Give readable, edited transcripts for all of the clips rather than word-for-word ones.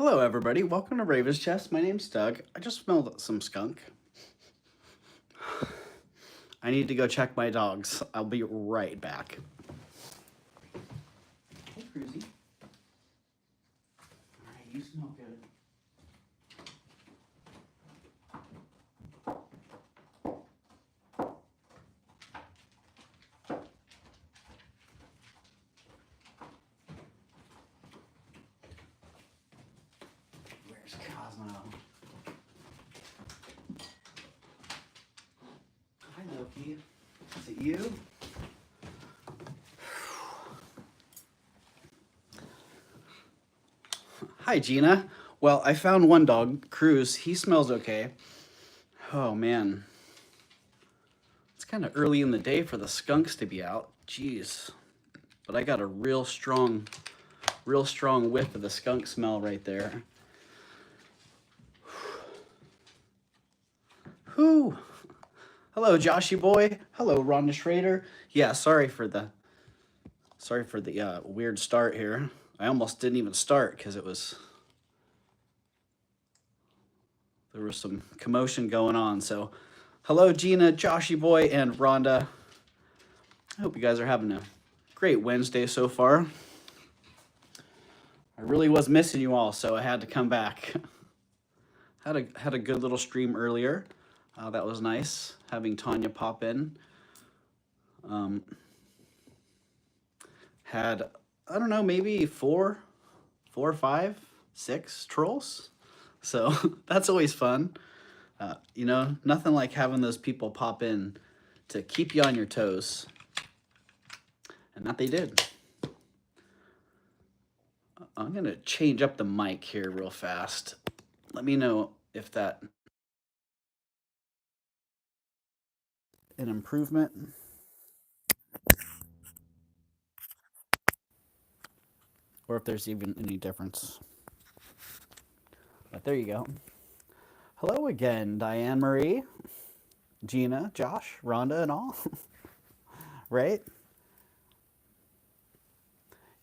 Hello, everybody. Welcome to Raven's Chest. My name's Doug. I just smelled some skunk. I need to go check my dogs. I'll be right back. Hey, Cruzy. All right, you smell good. Where's Cosmo? Hi, Loki. Is it you? Hi, Gina. Well, I found one dog, Cruz. He smells okay. Oh, man. It's kind of early in the day for the skunks to be out. Jeez. But I got a real strong whiff of the skunk smell right there. Whew. Hello, Joshy boy. Hello, Rhonda Schrader. Yeah, sorry for the weird start here. I almost didn't even start because there was some commotion going on. So, hello, Gina, Joshy boy, and Rhonda. I hope you guys are having a great Wednesday so far. I really was missing you all, so I had to come back. Had a good little stream earlier. That was nice having Tanya pop in. Had, I don't know, maybe four or five, six trolls. So that's always fun. You know, nothing like having those people pop in to keep you on your toes. And that they did. I'm going to change up the mic here real fast. Let me know if that an improvement. Or if there's even any difference. But there you go. Hello again, Diane Marie, Gina, Josh, Rhonda, and all. Right?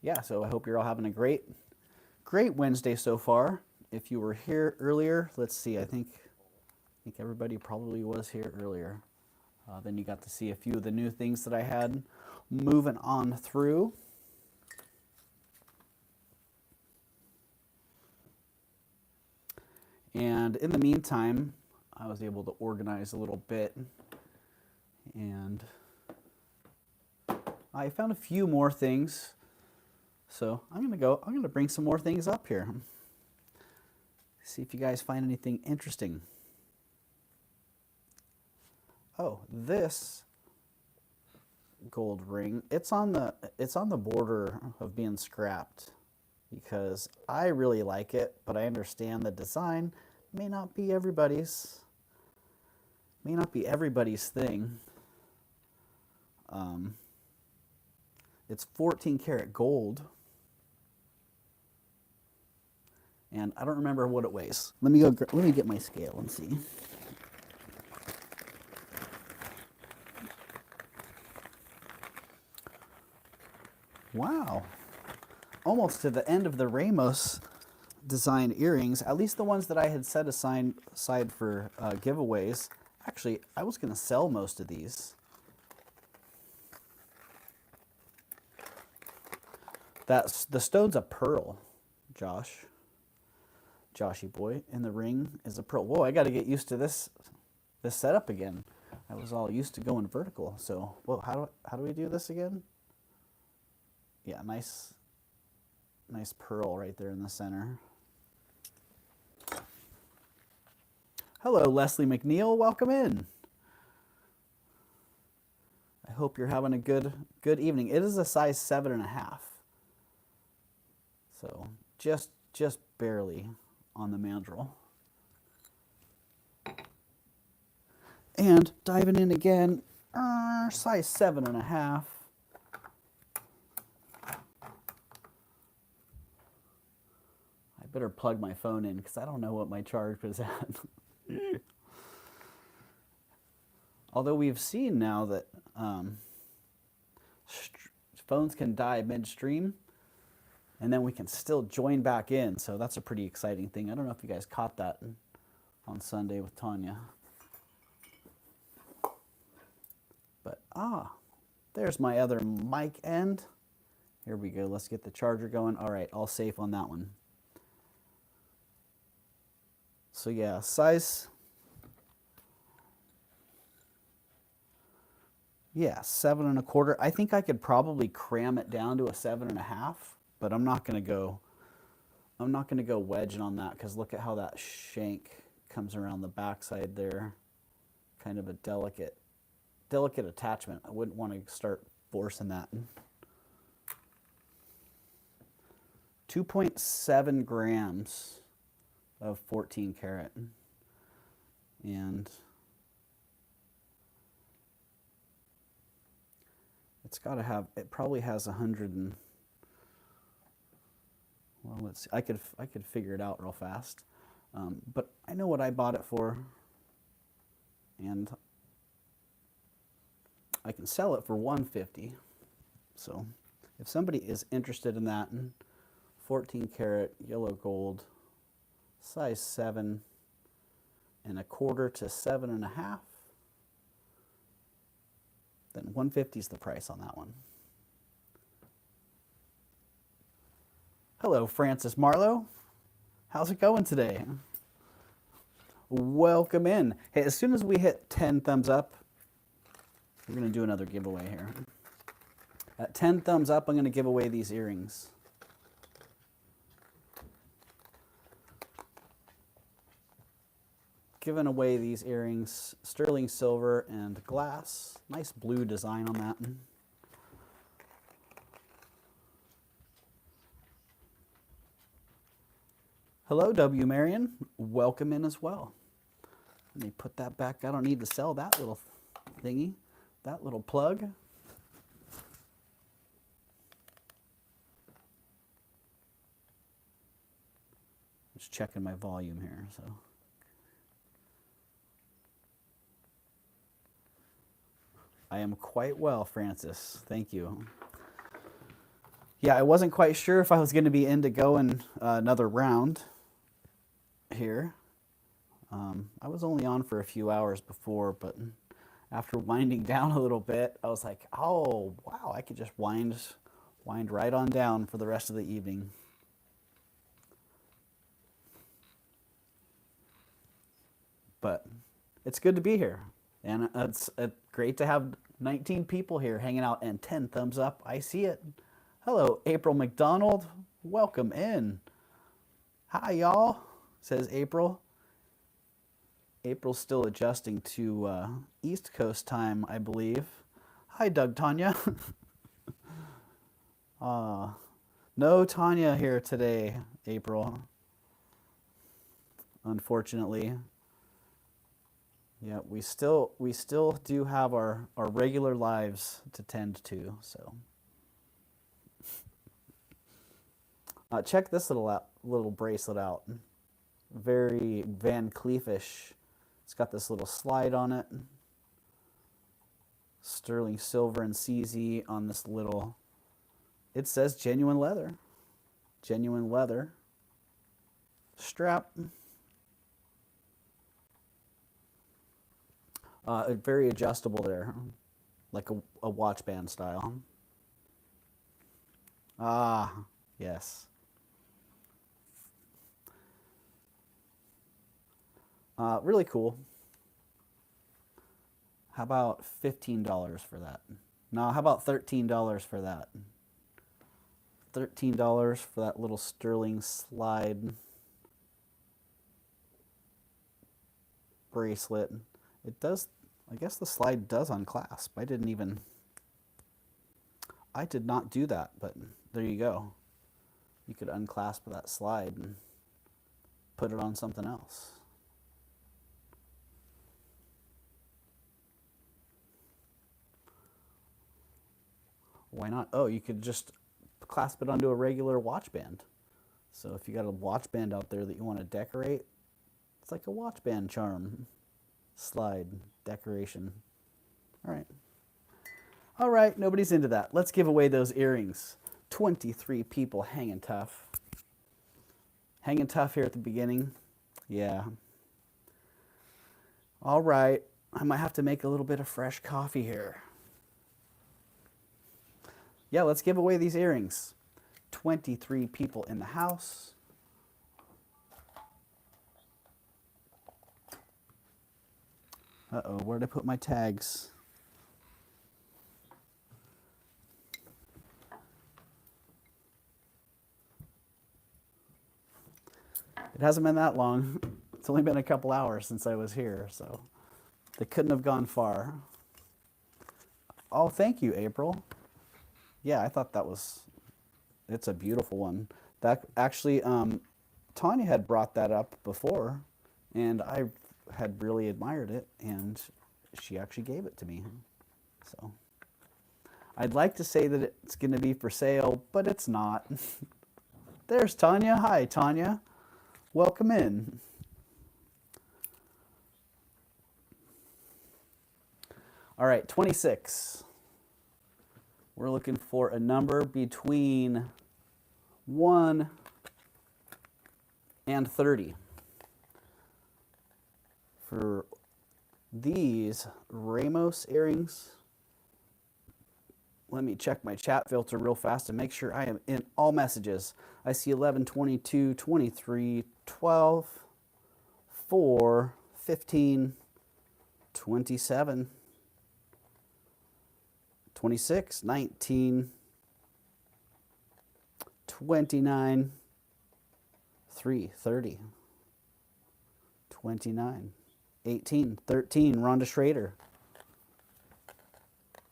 Yeah, so I hope you're all having a great Wednesday so far. If you were here earlier, let's see, I think everybody probably was here earlier. Then you got to see a few of the new things that I had moving on through. And in the meantime, I was able to organize a little bit, and I found a few more things. So I'm gonna bring some more things up here. See if you guys find anything interesting. Oh, this gold ring, it's on the border of being scrapped because I really like it, but I understand the design may not be everybody's thing. It's 14 karat gold, and I don't remember what it weighs. Let me get my scale and see. Wow, almost to the end of the Ramos design earrings, at least the ones that I had set aside for giveaways. Actually, I was going to sell most of these. The stone's a pearl, Joshy boy, and the ring is a pearl. Whoa, I got to get used to this setup again. I was all used to going vertical. So, whoa, how do we do this again? Yeah, nice pearl right there in the center. Hello, Leslie McNeil. Welcome in. I hope you're having a good evening. It is a size 7.5. So just barely on the mandrel. And diving in again, size 7.5. I better plug my phone in because I don't know what my charge is at. Although we've seen now that phones can die midstream, And then we can still join back in. So that's a pretty exciting thing. I don't know if you guys caught that on Sunday with Tanya. But, there's my other mic end. Here we go. Let's get the charger going. All right, all safe on that one. So yeah, size. Yeah, 7 1/4. I think I could probably cram it down to a 7 1/2, but I'm not gonna go wedging on that because look at how that shank comes around the backside there. Kind of a delicate attachment. I wouldn't want to start forcing that. 2.7 grams of 14 karat. And it's got to have, it probably has 100 and, well, let's see. I could figure it out real fast. But I know what I bought it for. And I can sell it for $150. So if somebody is interested in that, 14 karat yellow gold, size 7 1/4 to 7 1/2, then $150 is the price on that one. Hello, Francis Marlowe. How's it going today? Welcome in. Hey, as soon as we hit 10 thumbs up, we're going to do another giveaway here. At 10 thumbs up, I'm going to give away these earrings. Giving away these earrings, sterling silver and glass. Nice blue design on that. Hello, W. Marion. Welcome in as well. Let me put that back. I don't need to sell that little thingy, that little plug. Just checking my volume here. So. I am quite well, Francis. Thank you. Yeah, I wasn't quite sure if I was going to be into going another round here. I was only on for a few hours before, but after winding down a little bit, I was like, oh, wow, I could just wind right on down for the rest of the evening. But it's good to be here. And it's great to have 19 people here hanging out and 10 thumbs up. I see it. Hello, April McDonald. Welcome in. Hi, y'all, says April. April's still adjusting to East Coast time, I believe. Hi, Doug Tanya. No Tanya here today, April. Unfortunately. Yeah, we still do have our regular lives to tend to, so. Check this little bracelet out. Very Van Cleef-ish. It's got this little slide on it. Sterling silver and CZ on this little, it says genuine leather. Genuine leather. Strap. Very adjustable there, like a watch band style. Ah, yes. Really cool. How about $15 for that? No, how about $13 for that? $13 for that little sterling slide bracelet. It does, I guess the slide does unclasp. I did not do that, but there you go. You could unclasp that slide and put it on something else. Why not? Oh, you could just clasp it onto a regular watch band. So if you got a watch band out there that you want to decorate, it's like a watch band charm. Slide decoration. All right. All right, nobody's into that. Let's give away those earrings. 23 people hanging tough. Hanging tough here at the beginning. Yeah. All right. I might have to make a little bit of fresh coffee here. Yeah, let's give away these earrings. 23 people in the house. Uh-oh, where did I put my tags? It hasn't been that long. It's only been a couple hours since I was here, so they couldn't have gone far. Oh, thank you, April. Yeah, I thought that was, it's a beautiful one. That actually, Tanya had brought that up before, and I had really admired it, and she actually gave it to me. So I'd like to say that it's going to be for sale, but it's not. There's Tanya. Hi, Tanya. Welcome in. All right, 26. We're looking for a number between 1 and 30. For these Ramos earrings, let me check my chat filter real fast and make sure I am in all messages. I see 11, 22, 23, 12, 4, 15, 27, 26, 19, 29, 3, 30, 29, 18, 13, Rhonda Schrader.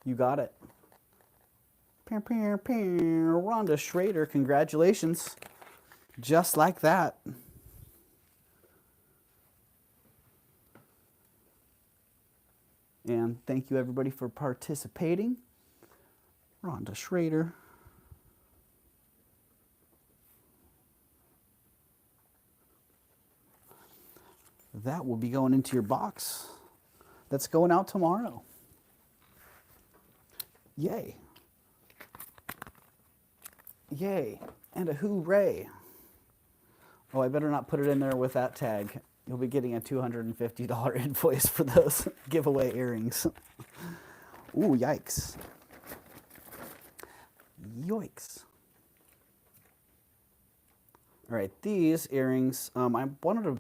You got it. Rhonda Schrader, congratulations. Just like that. And thank you everybody for participating. Rhonda Schrader. That will be going into your box. That's going out tomorrow. Yay. Yay. And a hooray. Oh, I better not put it in there with that tag. You'll be getting a $250 invoice for those giveaway earrings. Ooh, yikes. Yoicks. All right, these earrings, I wanted to,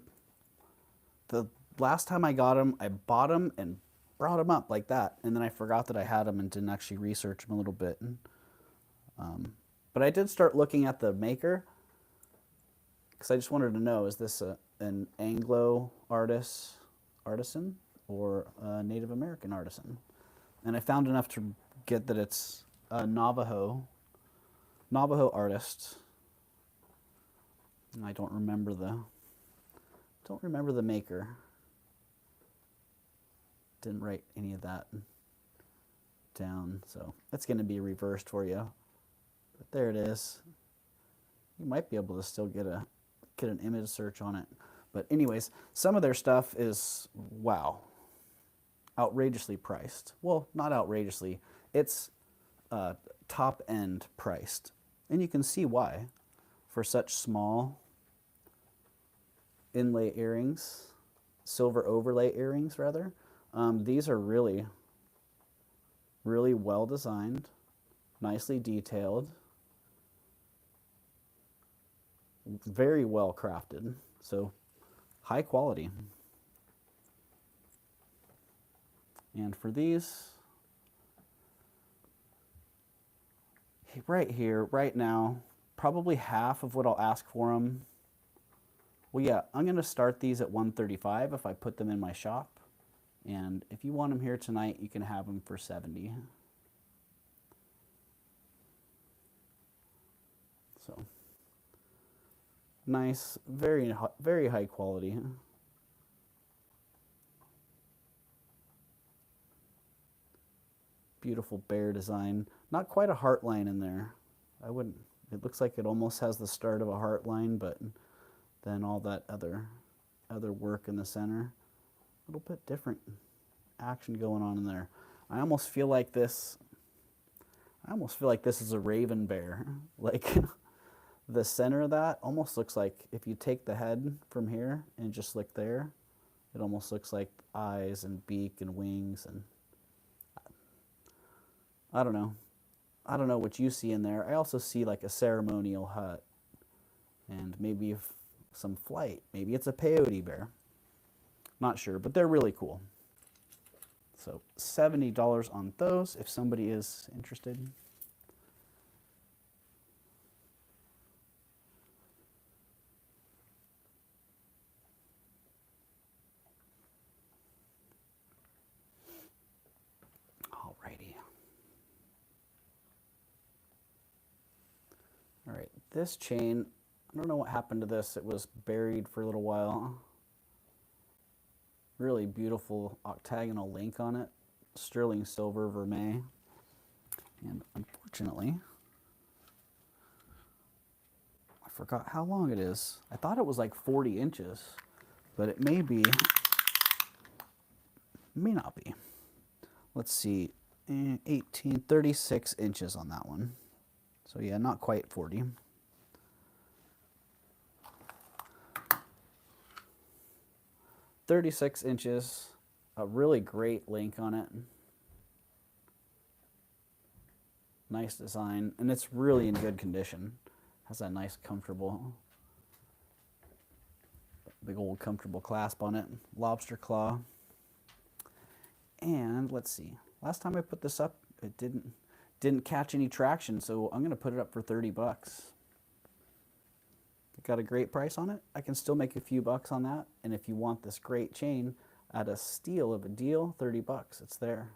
the last time I got them, I bought them and brought them up like that. And then I forgot that I had them and didn't actually research them a little bit. But I did start looking at the maker because I just wanted to know, is this an Anglo artisan or a Native American artisan? And I found enough to get that it's a Navajo artist. And I don't remember the maker. Didn't write any of that down, so that's going to be reversed for you. But there it is. You might be able to still get an image search on it. But anyways, some of their stuff is, wow, outrageously priced. Well, not outrageously. It's top end priced. And you can see why. For such small inlay earrings, silver overlay earrings rather, these are really, really well designed, nicely detailed, very well crafted, so high quality. And for these, right here, right now, probably half of what I'll ask for them. Well, yeah, I'm going to start these at $135 if I put them in my shop. And if you want them here tonight, you can have them for $70. So nice, very, very high quality. Beautiful bear design. Not quite a heart line in there. I wouldn't. It looks like it almost has the start of a heart line, but then all that other work in the center. A little bit different action going on in there. I almost feel like this I almost feel like this is a raven bear. Like the center of that almost looks like if you take the head from here and just look there, it almost looks like eyes and beak and wings, and I don't know. I don't know what you see in there. I also see like a ceremonial hut and maybe some flight. Maybe it's a peyote bear. Not sure, but they're really cool. So $70 on those if somebody is interested. Alrighty. All right, this chain, I don't know what happened to this. It was buried for a little while. Really beautiful octagonal link on it. Sterling silver vermeil. And unfortunately, I forgot how long it is. I thought it was like 40 inches, but it may be, may not be. Let's see, 36 inches on that one. So yeah, not quite 40. "36 inches, a really great link on it. Nice design, and it's really in good condition. Has that nice comfortable, big old comfortable clasp on it. Lobster claw. And let's see, last time I put this up, it didn't catch any traction, so I'm gonna put it up for 30 bucks. Got a great price on it. I can still make a few bucks on that. And if you want this great chain at a steal of a deal, 30 bucks, it's there.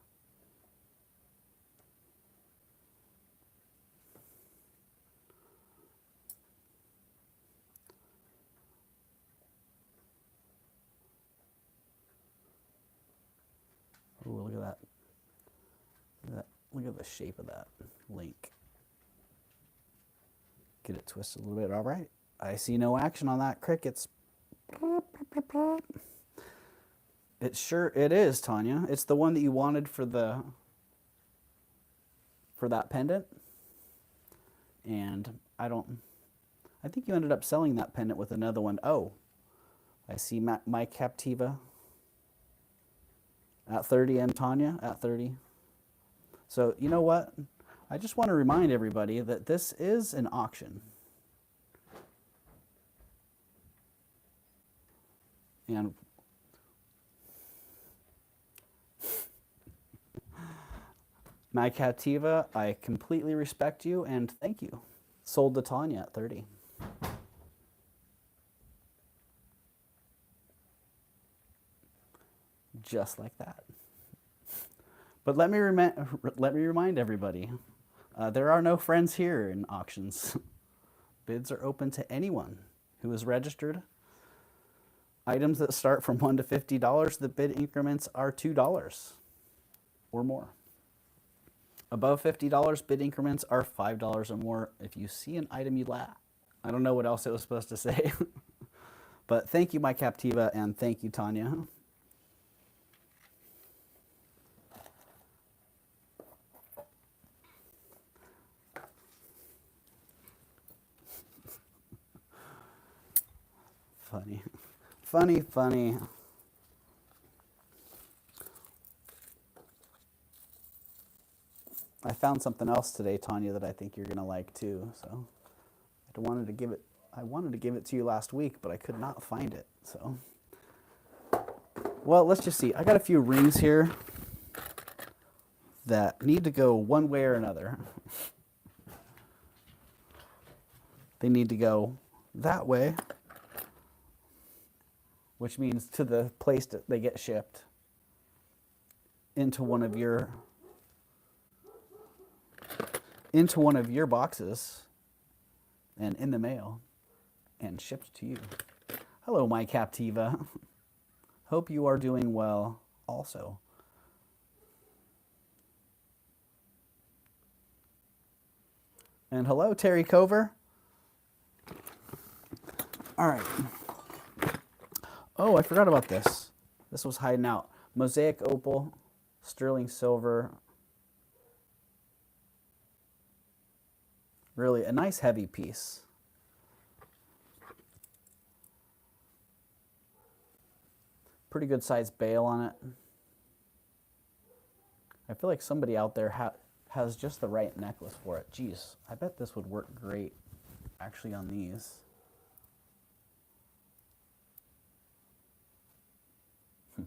Oh, look at that. Look at the shape of that link. Get it twisted a little bit. All right. I see no action on that. Crickets. It is, Tanya. It's the one that you wanted for that pendant. And I think you ended up selling that pendant with another one. Oh, I see my Captiva at 30 and Tanya at 30. So you know what? I just want to remind everybody that this is an auction. And my Captiva, I completely respect you and thank you. Sold to Tanya at 30. Just like that. But let me remind everybody, there are no friends here in auctions. Bids are open to anyone who is registered. Items that start from $1 to $50, the bid increments are $2 or more. Above $50, bid increments are $5 or more. If you see an item you like, I don't know what else it was supposed to say. But thank you, my Captiva, and thank you, Tanya. Funny. Funny, funny. I found something else today, Tanya, that I think you're gonna like too. So I wanted to give it to you last week, but I could not find it. So, well, let's just see. I got a few rings here that need to go one way or another. They need to go that way, which means to the place that they get shipped, into one of your boxes and in the mail and shipped to you. Hello, my Captiva. Hope you are doing well also. And hello, Terry Cover. All right. Oh, I forgot about this. This was hiding out. Mosaic opal, sterling silver, Really a nice heavy piece. Pretty good sized bail on it. I feel like somebody out there has just the right necklace for it. Geez, I bet this would work great actually on these. I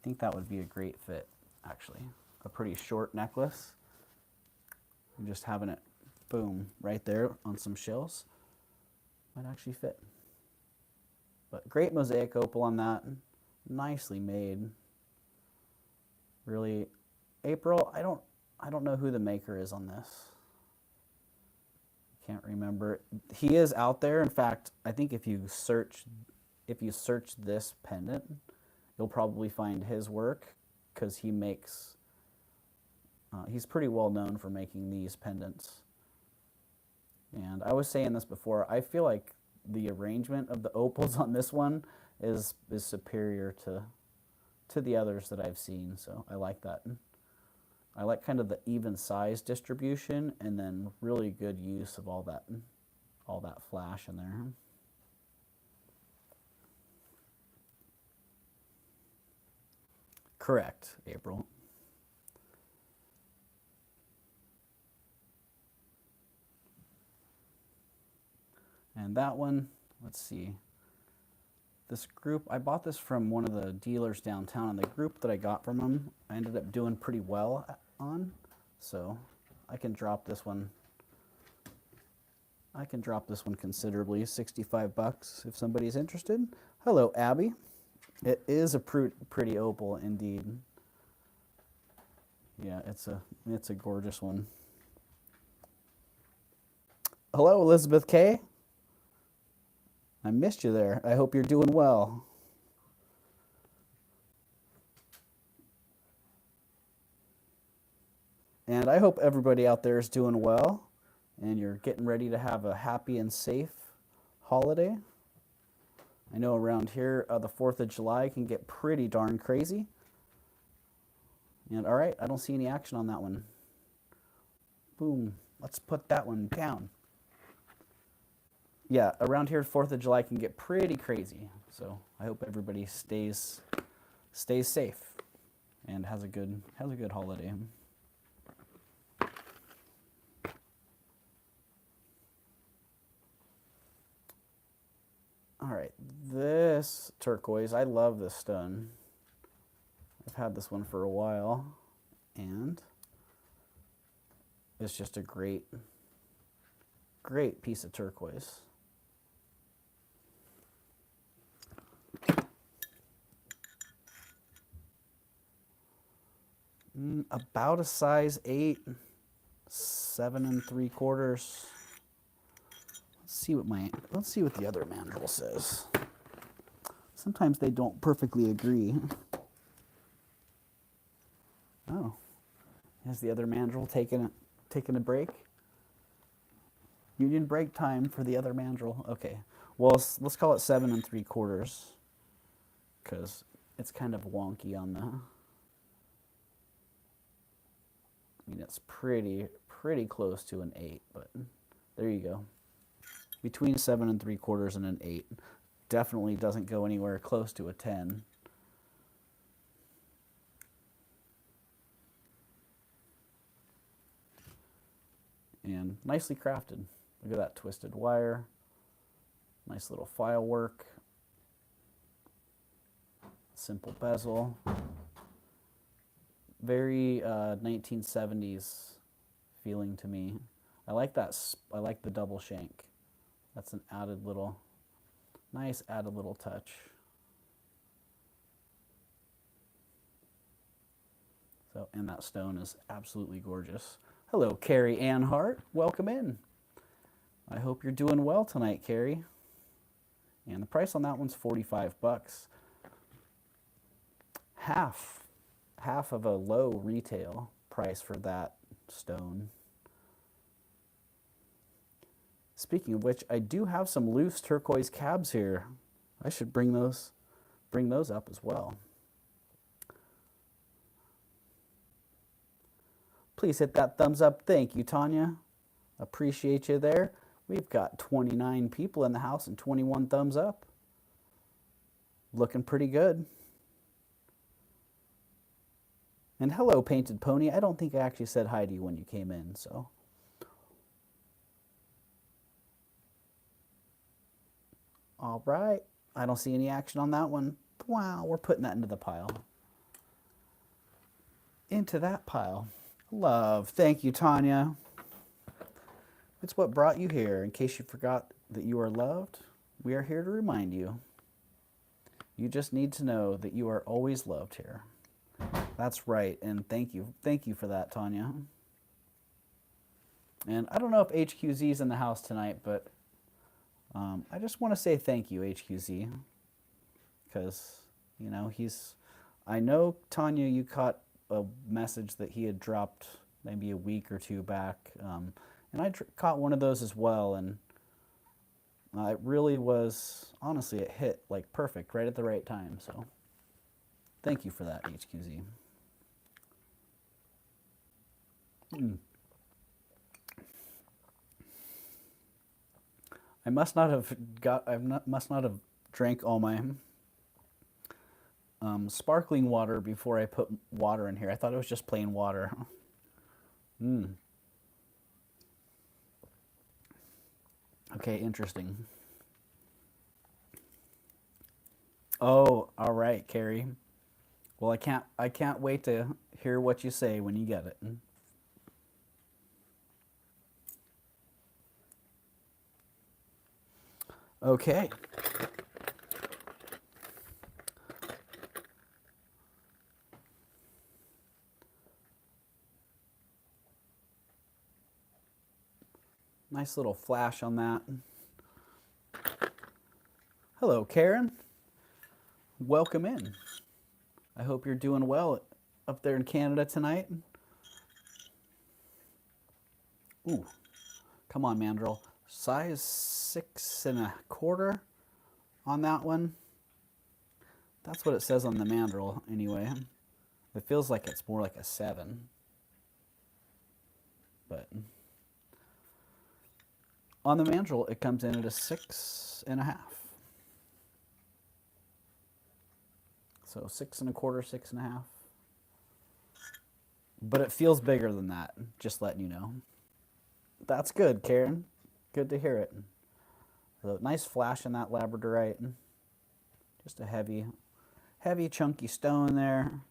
think that would be a great fit, actually. A pretty short necklace. And just having it, boom, right there on some shells might actually fit. But great mosaic opal on that. Nicely made. Really, April, I don't know who the maker is on this. Can't remember. He is out there. In fact, I think if you search this pendant, you'll probably find his work, because he makes, he's pretty well known for making these pendants. And I was saying this before, I feel like the arrangement of the opals on this one is superior to the others that I've seen, so I like that. I like kind of the even size distribution, and then really good use of all that flash in there. Correct, April. And that one, let's see. This group, I bought this from one of the dealers downtown, and the group that I got from them, I ended up doing pretty well on. So I can drop this one. I can drop this one considerably, 65 bucks if somebody's interested. Hello, Abby. It is a pretty opal indeed. Yeah, it's a gorgeous one. Hello, Elizabeth K. I missed you there. I hope you're doing well. And I hope everybody out there is doing well, and you're getting ready to have a happy and safe holiday. I know around here, the 4th of July can get pretty darn crazy. And all right, I don't see any action on that one. Boom. Let's put that one down. Yeah, around here, 4th of July can get pretty crazy. So I hope everybody stays safe and has a good holiday. All right, this turquoise, I love this stone. I've had this one for a while, and it's just a great piece of turquoise. About a size 8, 7 3/4. Let's see what the other mandrel says. Sometimes they don't perfectly agree. Oh, has the other mandrel taken a break? Union break time for the other mandrel. Okay, well let's call it 7 3/4, because it's kind of wonky on the. I mean, it's pretty close to an 8, but there you go. Between 7 3/4 and an 8. Definitely doesn't go anywhere close to a 10. And nicely crafted. Look at that twisted wire. Nice little file work. Simple bezel. Very 1970s feeling to me. I like that. I like the double shank. That's an nice added little touch. So, and that stone is absolutely gorgeous. Hello, Carrie Ann Hart. Welcome in. I hope you're doing well tonight, Carrie. And the price on that one's 45 bucks. Half of a low retail price for that stone. Speaking of which, I do have some loose turquoise cabs here. I should bring those up as well. Please hit that thumbs up. Thank you, Tanya. Appreciate you there. We've got 29 people in the house and 21 thumbs up. Looking pretty good. And hello, Painted Pony. I don't think I actually said hi to you when you came in, so. All right. I don't see any action on that one. Wow, we're putting that into the pile. Into that pile. Love. Thank you, Tanya. It's what brought you here. In case you forgot that you are loved, we are here to remind you. You just need to know that you are always loved here. That's right, and thank you. Thank you for that, Tanya. And I don't know if HQZ is in the house tonight, but I just want to say thank you, HQZ. Because, you know, I know, Tanya, you caught a message that he had dropped maybe a week or two back. And I caught one of those as well, and it really was, honestly, it hit like perfect, right at the right time. So thank you for that, HQZ. I must not have drank all my sparkling water before I put water in here. I thought it was just plain water. Okay, interesting. Oh, all right, Carrie. Well, I can't wait to hear what you say when you get it. Okay. Nice little flash on that. Hello, Karen. Welcome in. I hope you're doing well up there in Canada tonight. Ooh, come on, Mandrill. Size 6 1/4 on that one. That's what it says on the Mandrill anyway. It feels like it's more like a 7. But on the Mandrill, it comes in at a 6 1/2. So 6 1/4, 6 1/2. But it feels bigger than that, just letting you know. That's good, Karen. Good to hear it. So nice flash in that labradorite. Just a heavy, chunky stone there.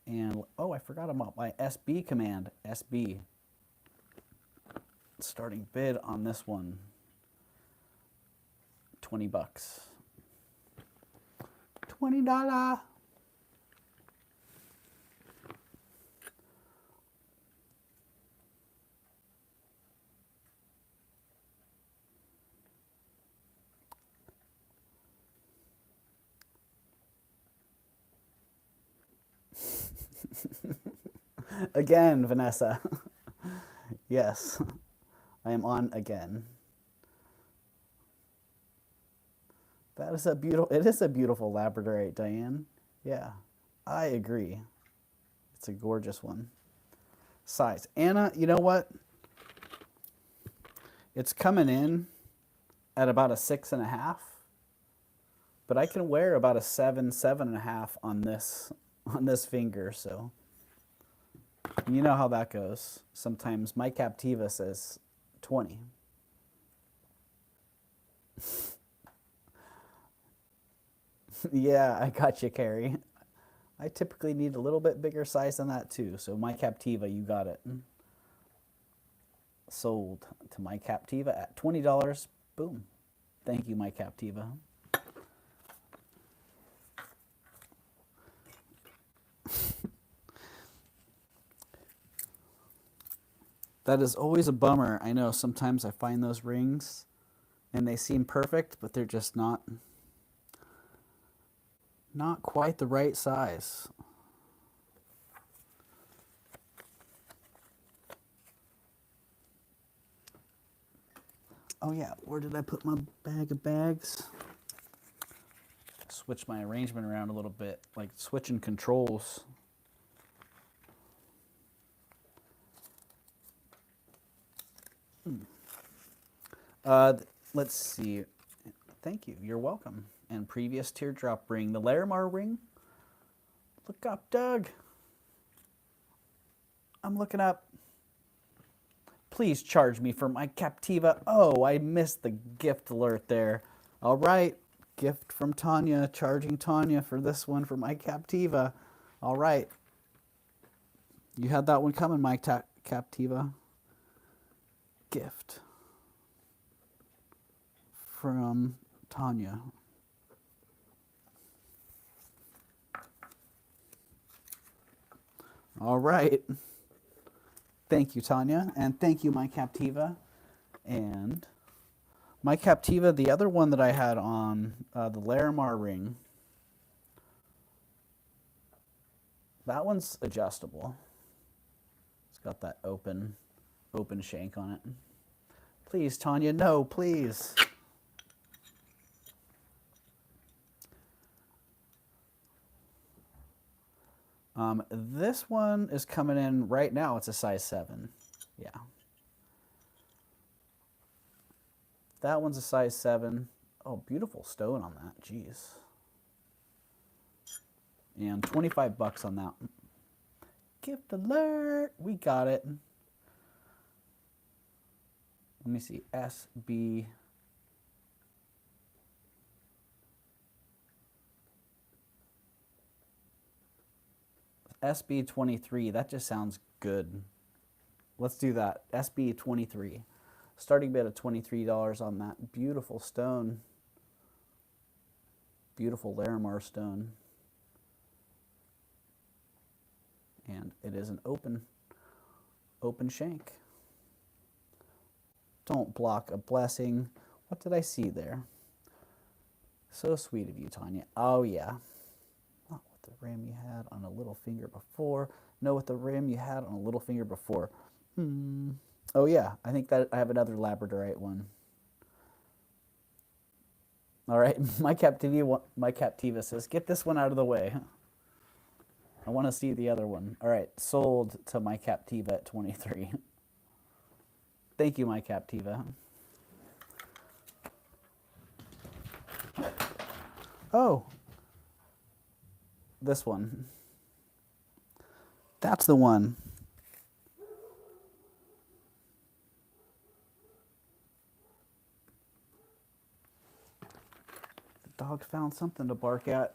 And, oh, I forgot about my SB command. SB. Starting bid on this one. $20. $20. Again, Vanessa. Yes, I am on again. That is it is a beautiful labradorite, Diane. Yeah, I agree. It's a gorgeous one. Size. Anna, you know what? It's coming in at about a 6 1/2, but I can wear about a 7 1/2 on this finger, so you know how that goes. Sometimes my Captiva says 20. Yeah, I got you, Carrie. I typically need a little bit bigger size than that too. So my Captiva, you got it. Sold to my Captiva at $20. Boom. Thank you, my Captiva. That is always a bummer. I know sometimes I find those rings and they seem perfect, but they're just not quite the right size. Oh yeah, where did I put my bag of bags? Switch my arrangement around a little bit, like switching controls. Let's see. Thank you. You're welcome. And previous teardrop ring, the Larimar ring. Look up, Doug. I'm looking up. Please charge me for my Captiva. Oh, I missed the gift alert there. All right. Gift from Tanya. Charging Tanya for this one for my Captiva. All right. You had that one coming, my Captiva. Gift from Tanya. All right. Thank you, Tanya. And thank you, my Captiva. And my Captiva, the other one that I had on the Larimar ring, that one's adjustable. It's got that open shank on it. Please, Tanya, no, please. This one is coming in right now. It's a size 7. Yeah. That one's a size 7. Oh, beautiful stone on that. Jeez. And 25 bucks on that one. Gift alert. We got it. Let me see. SB. SB23. That just sounds good. Let's do that. SB23. Starting bid of $23 on that beautiful stone. Beautiful Larimar stone. And it is an open shank. Don't block a blessing. What did I see there? So sweet of you, Tanya. Oh, yeah. Not with the rim you had on a little finger before. No, with the rim you had on a little finger before. Oh, yeah. I think that I have another labradorite one. All right. My Captiva says, get this one out of the way. I want to see the other one. All right. Sold to my Captiva at 23. Thank you, my Captiva. Oh, this one. That's the one. The dog found something to bark at.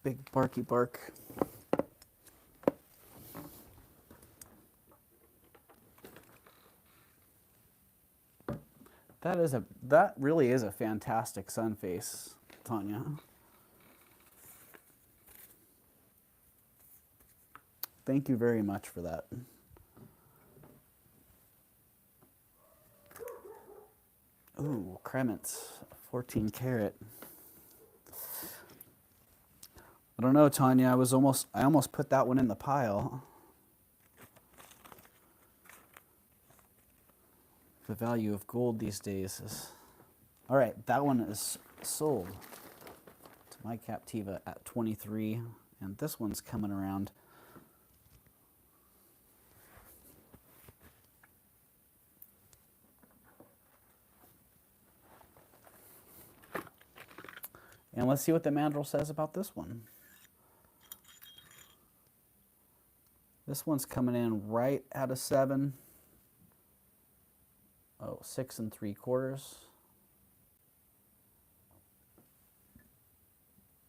Big barky bark. That really is a fantastic sun face, Tanya. Thank you very much for that. Ooh, Kremets, 14 karat. I don't know, Tanya. I almost put that one in the pile. The value of gold these days is... All right, that one is sold to my Captiva at 23, and this one's coming around. And let's see what the mandrel says about this one. This one's coming in right at a 7. Oh, 6 3/4.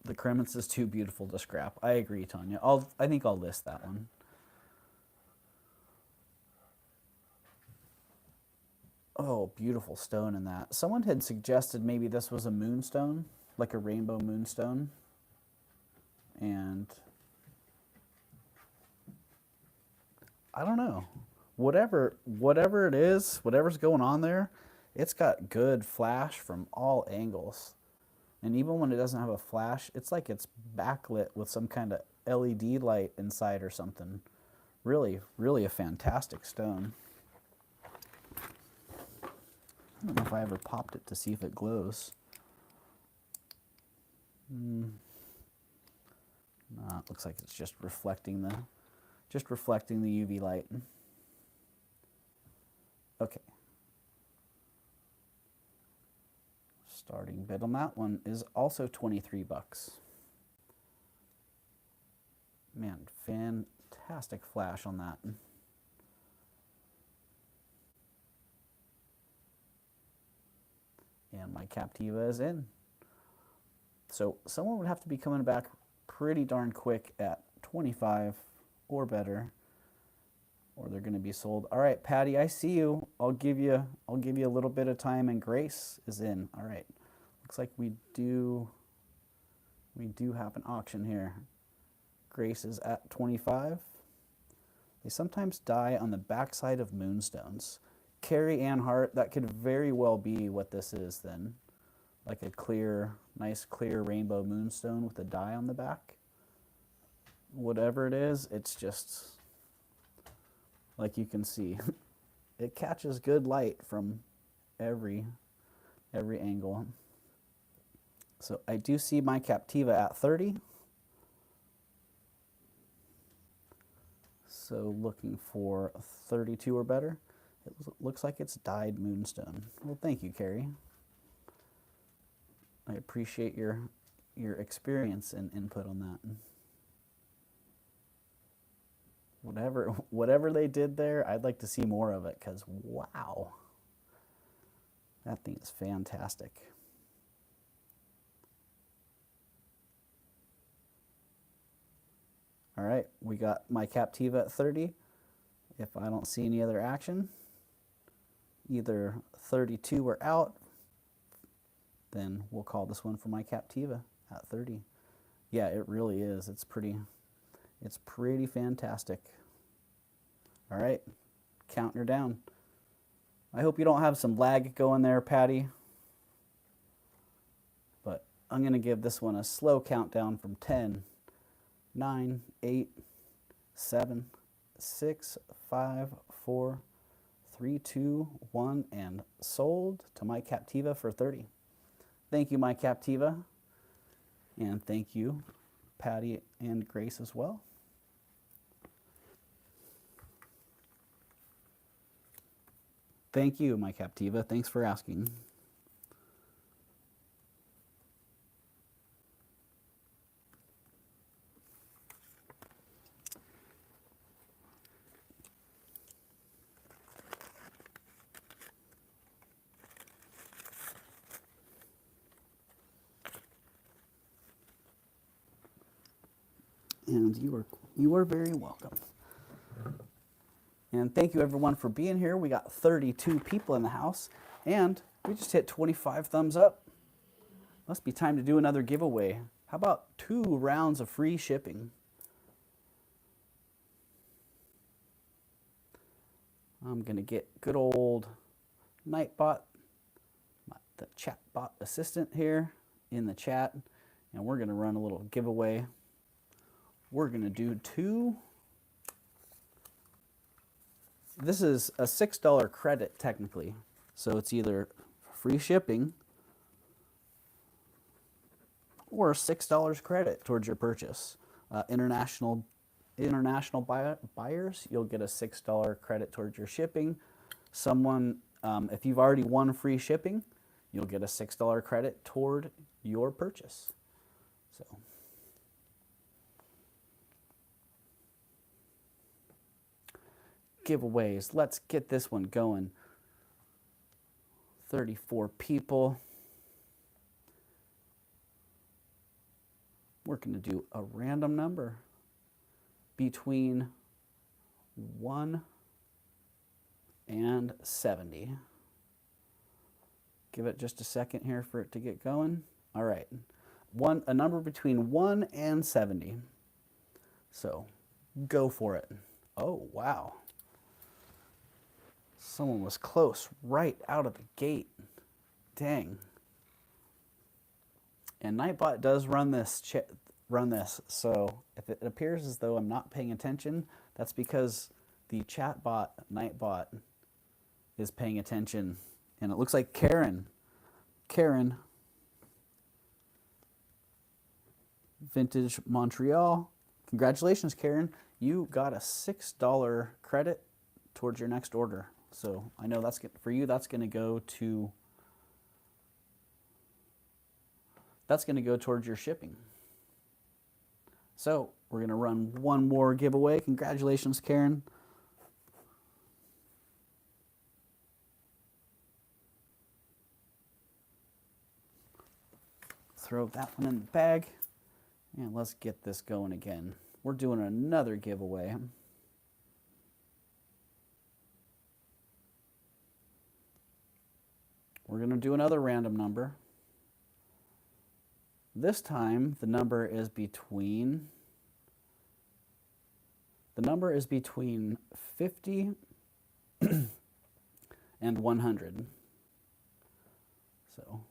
The Kremets is too beautiful to scrap. I agree, Tanya. I think I'll list that one. Oh, beautiful stone in that. Someone had suggested maybe this was a moonstone, like a rainbow moonstone. And I don't know. Whatever it is, whatever's going on there, it's got good flash from all angles. And even when it doesn't have a flash, it's like it's backlit with some kind of LED light inside or something. Really, really a fantastic stone. I don't know if I ever popped it to see if it glows. No, it looks like it's just reflecting the UV light. Okay. Starting bid on that one is also 23 bucks. Man, fantastic flash on that. And my Captiva is in. So someone would have to be coming back pretty darn quick at 25 or better, or they're going to be sold. All right, Patty, I see you. I'll give you a little bit of time, and Grace is in. All right. Looks like we do have an auction here. Grace is at 25. They sometimes die on the backside of moonstones. Carrie Ann Hart, that could very well be what this is then. Like a clear, nice clear rainbow moonstone with a die on the back. Whatever it is, it's just, like you can see, it catches good light from every angle. So I do see my Captiva at 30. So looking for 32 or better. It looks like it's dyed moonstone. Well, thank you, Carrie. I appreciate your experience and input on that. Whatever they did there, I'd like to see more of it, because wow, that thing is fantastic. All right, we got my Captiva at 30. If I don't see any other action, either 32 or out, then we'll call this one for my Captiva at 30. Yeah, it really is. It's pretty fantastic. All right, counting her down. I hope you don't have some lag going there, Patty. But I'm going to give this one a slow countdown from 10, 9, 8, 7, 6, 5, 4, 3, 2, 1, and sold to my Captiva for 30. Thank you, my Captiva. And thank you, Patty and Grace as well. Thank you, my Captiva. Thanks for asking. And you are very welcome. And thank you everyone for being here. We got 32 people in the house, and we just hit 25 thumbs up. Must be time to do another giveaway. How about 2 rounds of free shipping? I'm gonna get good old Nightbot, the chatbot assistant here in the chat, and we're gonna run a little giveaway. We're gonna do 2. This is a $6 credit technically, so it's either free shipping or $6 credit towards your purchase. International buyers, you'll get a $6 credit towards your shipping. Someone, if you've already won free shipping, you'll get a $6 credit toward your purchase. So. Giveaways. Let's get this one going. 34 people. We're going to do a random number between 1 and 70. Give it just a second here for it to get going. All right. A number between 1 and 70. So go for it. Oh, wow. Someone was close right out of the gate. Dang. And Nightbot does run this. So if it appears as though I'm not paying attention, that's because the chatbot Nightbot is paying attention. And it looks like Karen, Vintage Montreal. Congratulations, Karen. You got a $6 credit towards your next order. So I know that's for you. That's going to go to. That's going to go towards your shipping. So we're going to run one more giveaway. Congratulations, Karen. Throw that one in the bag. And let's get this going again. We're doing another giveaway. We're going to do another random number. This time the number is between 50 and 100. So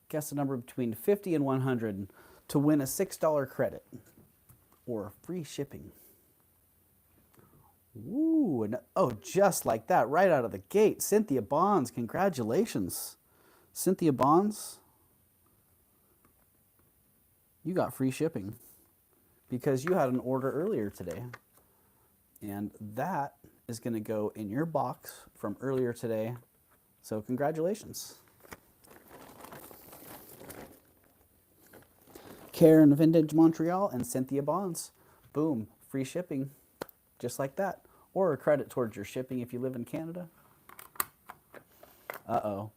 guess a number between 50 and 100 to win a $6 credit or free shipping. Ooh, and, oh, just like that, right out of the gate. Cynthia Bonds, congratulations. Cynthia Bonds, you got free shipping because you had an order earlier today. And that is going to go in your box from earlier today. So congratulations. Karen Vintage Montreal and Cynthia Bonds. Boom, free shipping, just like that. Or a credit towards your shipping if you live in Canada. Uh-oh.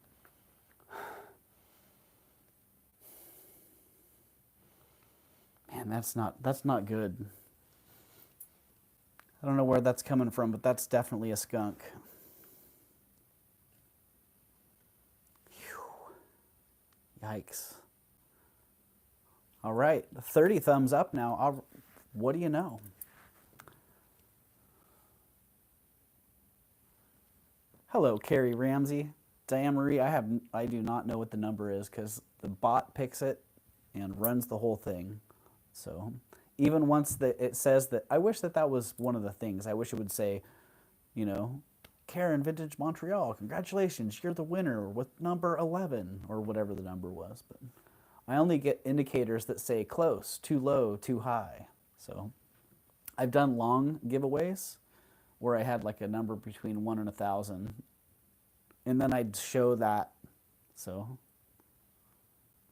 Man, that's not good. I don't know where that's coming from, but that's definitely a skunk. Whew. Yikes. All right, 30 thumbs up now. What do you know? Hello, Carrie Ramsey. Diane Marie, I do not know what the number is because the bot picks it and runs the whole thing. So even once it says that, I wish that was one of the things. I wish it would say, you know, Karen Vintage Montreal, congratulations, you're the winner with number 11 or whatever the number was. But I only get indicators that say close, too low, too high. So I've done long giveaways where I had like a number between 1 and 1,000. And then I'd show that so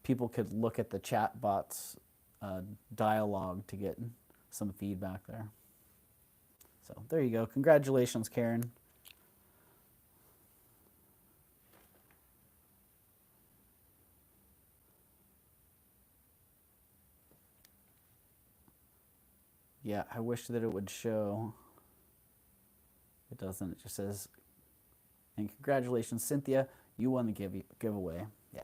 people could look at the chat bot's dialogue to get some feedback there. So there you go. Congratulations, Karen. Yeah, I wish that it would show. It doesn't. It just says, and congratulations, Cynthia, you won the giveaway. Yeah.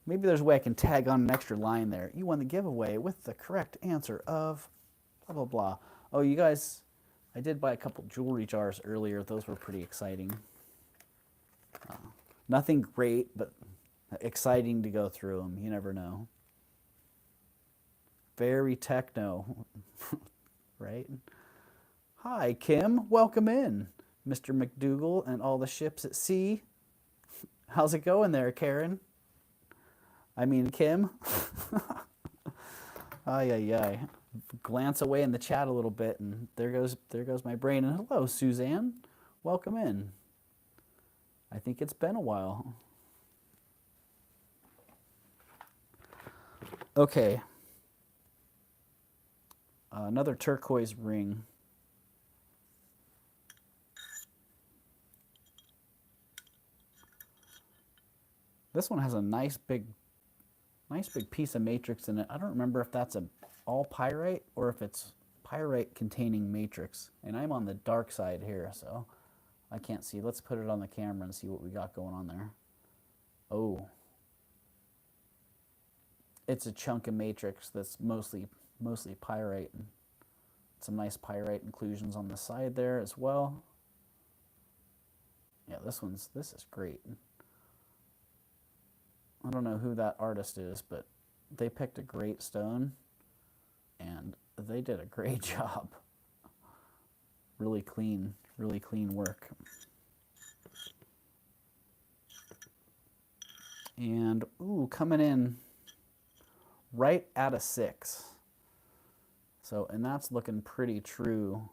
Maybe there's a way I can tag on an extra line there. You won the giveaway with the correct answer of blah, blah, blah. Oh, you guys, I did buy a couple jewelry jars earlier. Those were pretty exciting. Nothing great, but exciting to go through them. You never know. Very techno, right? Hi, Kim. Welcome in. Mr. McDougal and all the ships at sea. How's it going there, Karen? I mean, Kim. Ay, ay, ay. Glance away in the chat a little bit, and there goes my brain. And hello, Suzanne. Welcome in. I think it's been a while. Okay. Another turquoise ring. This one has a nice big piece of matrix in it. I don't remember if that's all pyrite or if it's pyrite containing matrix. And I'm on the dark side here, so I can't see. Let's put it on the camera and see what we got going on there. Oh. It's a chunk of matrix that's mostly pyrite. Some nice pyrite inclusions on the side there as well. Yeah, this is great. I don't know who that artist is, but they picked a great stone and they did a great job. Really clean work. And ooh, coming in right at a 6. So, and that's looking pretty true.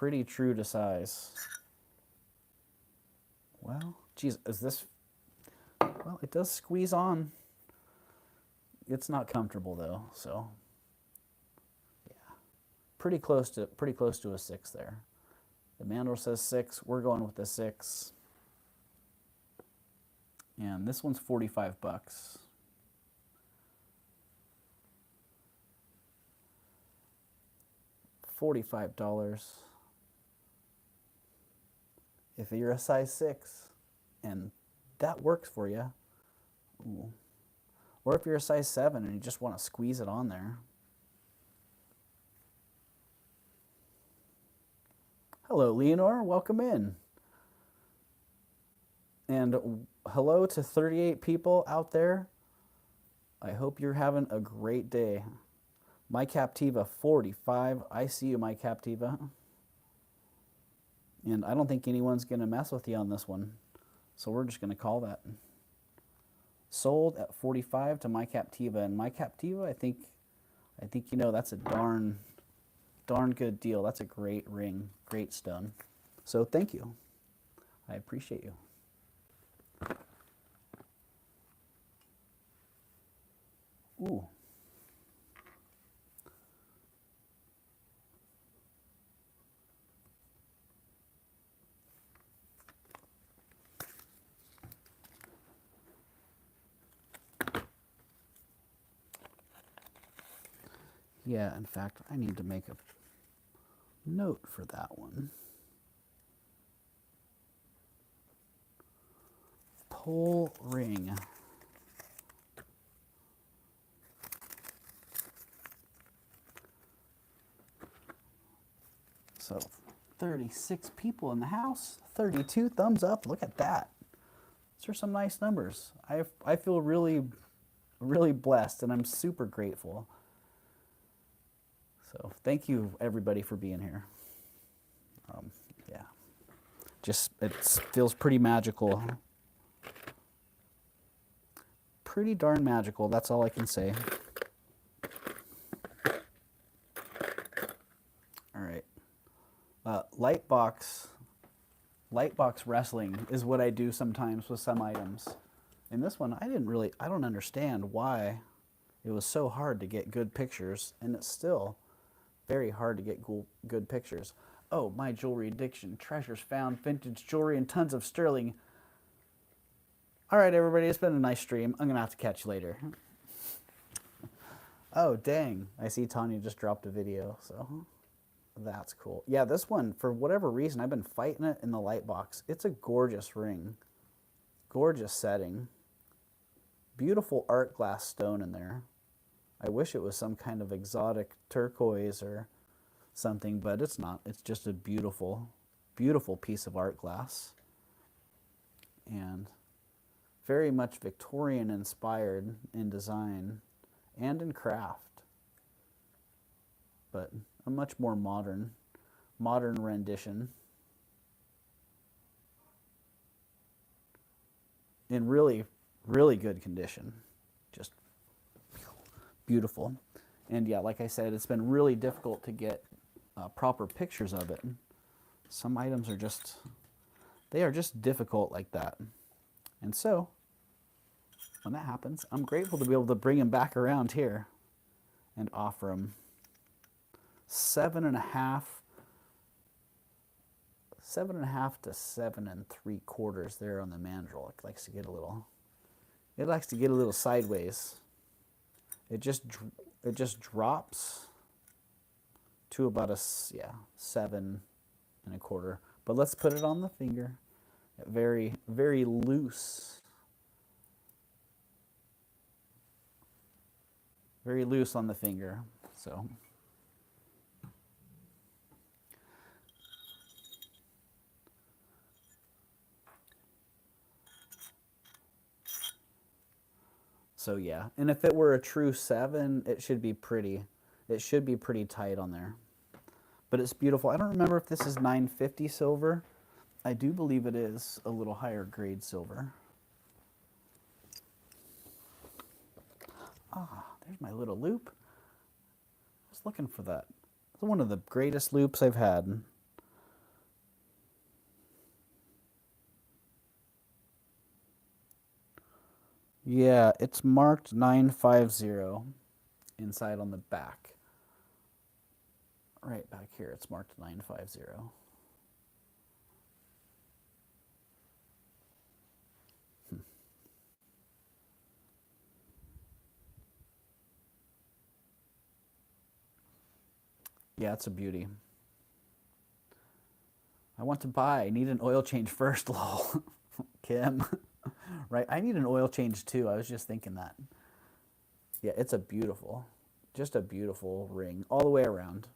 pretty true to size. Well, geez, is this, well, it does squeeze on. It's not comfortable though, so yeah. Pretty close to a 6 there. The manual says 6, we're going with the 6. And this one's 45 bucks. $45. If you're a size 6 and that works for you, ooh. Or if you're a size 7 and you just want to squeeze it on there. Hello, Leonore, welcome in. And hello to 38 people out there. I hope you're having a great day. My Captiva 45. I see you, my Captiva. And I don't think anyone's going to mess with you on this one. So we're just going to call that. Sold at 45 to my Captiva. And my Captiva, I think you know that's a darn good deal. That's a great ring, great stone. So thank you. I appreciate you. Ooh. Yeah, in fact, I need to make a note for that one. Pole ring. So 36 people in the house, 32 thumbs up. Look at that. Those are some nice numbers. I feel really blessed, and I'm super grateful. So thank you everybody for being here. Yeah, just it feels pretty magical. Pretty darn magical. That's all I can say. All right. Lightbox wrestling is what I do sometimes with some items. And this one, I don't understand why it was so hard to get good pictures, and it's still very hard to get good pictures. Oh, my jewelry addiction. Treasures found, vintage jewelry, and tons of sterling. All right, everybody, it's been a nice stream. I'm going to have to catch you later. Oh, dang. I see Tanya just dropped a video, so that's cool. Yeah, this one, for whatever reason, I've been fighting it in the light box. It's a gorgeous ring. Gorgeous setting. Beautiful art glass stone in there. I wish it was some kind of exotic turquoise or something, but it's not. It's just a beautiful, beautiful piece of art glass. And very much Victorian inspired in design and in craft, but a much more modern rendition. In really, really good condition. Just beautiful. And yeah, like I said, it's been really difficult to get proper pictures of it. Some items are just, they are just difficult like that. And so, when that happens, I'm grateful to be able to bring them back around here and offer them 7.5 to 7 3/4 there on the mandrel. It likes to get a little sideways. It just drops to about a 7 1/4. But let's put it on the finger. Very, very loose. Very loose on the finger. So yeah, and if it were a true 7, it should be pretty tight on there. But it's beautiful. I don't remember if this is 950 silver. I do believe it is a little higher grade silver. Ah, there's my little loop. I was looking for that. It's one of the greatest loops I've had. Yeah, it's marked 950 inside on the back. Right back here, it's marked 950. Yeah, it's a beauty. I want to buy. I need an oil change first, lol. Kim. Right? I need an oil change too. I was just thinking that. Yeah, it's a beautiful, just a beautiful ring all the way around.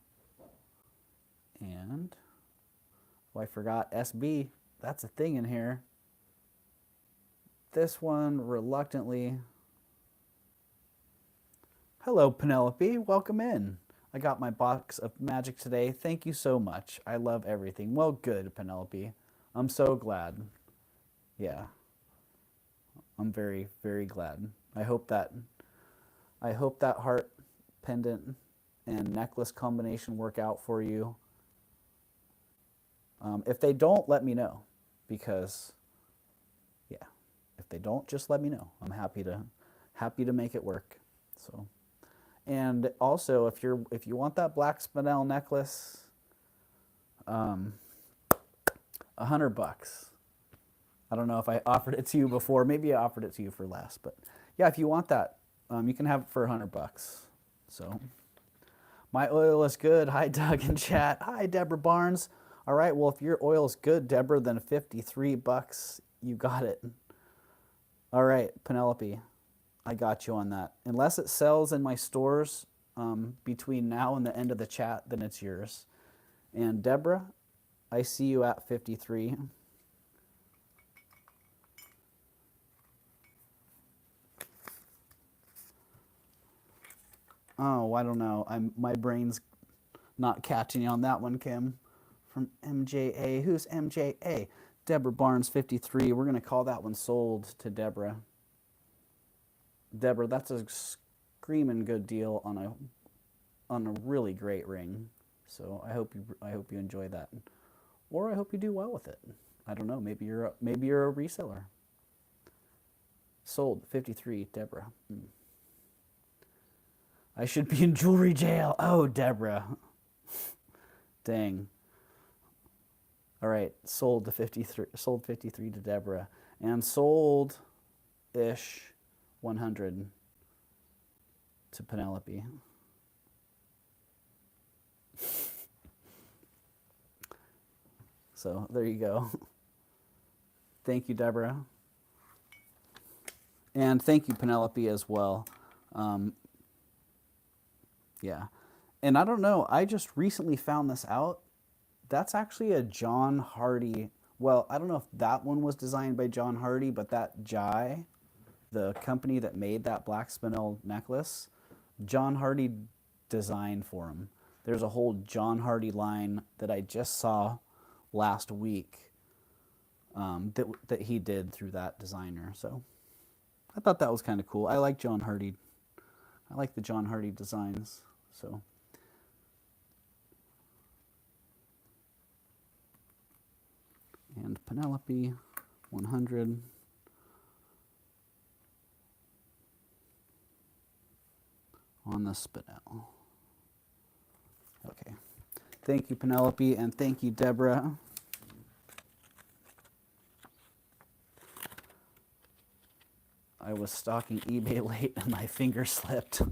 And, oh, I forgot SB. That's a thing in here. This one, reluctantly. Hello, Penelope. Welcome in. I got my box of magic today. Thank you so much. I love everything. Well, good, Penelope. I'm so glad. Yeah, I'm very, very glad. I hope that heart pendant and necklace combination work out for you. If they don't, let me know, because yeah, if they don't, just let me know. I'm happy to make it work. So, and also if you want that black spinel necklace, $100. I don't know if I offered it to you before. Maybe I offered it to you for less, but yeah, if you want that, you can have it for $100. So, my oil is good. Hi, Doug in chat. Hi, Deborah Barnes. All right, well, if your oil is good, Deborah, then $53. You got it. All right, Penelope, I got you on that. Unless it sells in my stores between now and the end of the chat, then it's yours. And Deborah, I see you at 53. Oh, I don't know. My brain's not catching on that one, Kim. From MJA. Who's MJA? Deborah Barnes, 53. We're going to call that one sold to Deborah. Deborah, that's a screaming good deal on a really great ring. So I hope you enjoy that, or I hope you do well with it. I don't know. Maybe you're a reseller. Sold 53, Deborah. I should be in jewelry jail. Oh, Deborah. Dang. All right, sold to 53. Sold 53 to Deborah, and sold ish 100 to Penelope. So there you go. Thank you, Deborah. And thank you, Penelope, as well. Yeah. And I don't know, I just recently found this out. That's actually a John Hardy. Well, I don't know if that one was designed by John Hardy, but that Jai, the company that made that black spinel necklace, John Hardy designed for him. There's a whole John Hardy line that I just saw last week that he did through that designer. So I thought that was kind of cool. I like John Hardy. I like the John Hardy designs. So and Penelope 100. On the spinel. Okay. Thank you, Penelope, and thank you, Deborah. I was stalking eBay late and my finger slipped.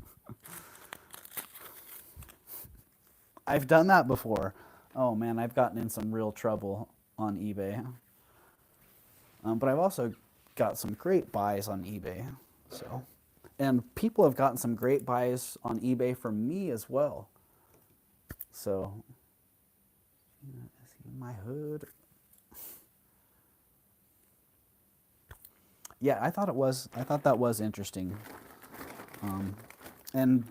I've done that before. Oh man, I've gotten in some real trouble on eBay. But I've also got some great buys on eBay. So, and people have gotten some great buys on eBay from me as well. So, my hood. Yeah, I thought that was interesting. And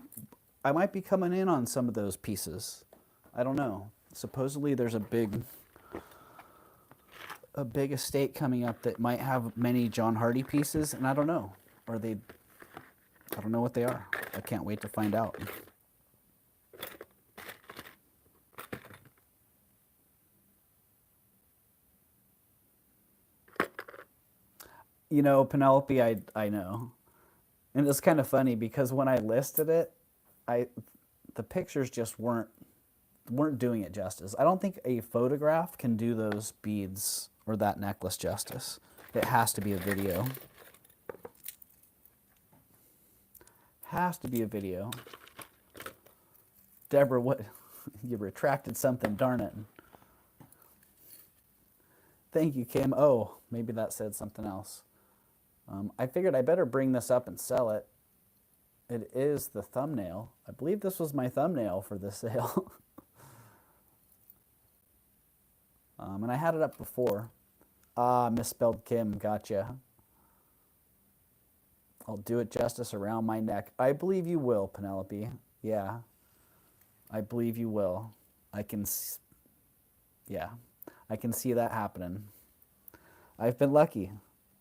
I might be coming in on some of those pieces. I don't know. Supposedly there's a big estate coming up that might have many John Hardy pieces, and I don't know. I don't know what they are. I can't wait to find out. You know, Penelope, I know. And it's kind of funny because when I listed it, I the pictures just weren't doing it justice. I don't think a photograph can do those beads or that necklace justice. It has to be a video. Has to be a video. Deborah, what? You retracted something, darn it. Thank you, Kim. Oh, maybe that said something else. I figured I better bring this up and sell it. It is the thumbnail. I believe this was my thumbnail for the sale. And I had it up before. Ah, misspelled Kim. Gotcha. I'll do it justice around my neck. I believe you will, Penelope. Yeah. I believe you will. Yeah. I can see that happening. I've been lucky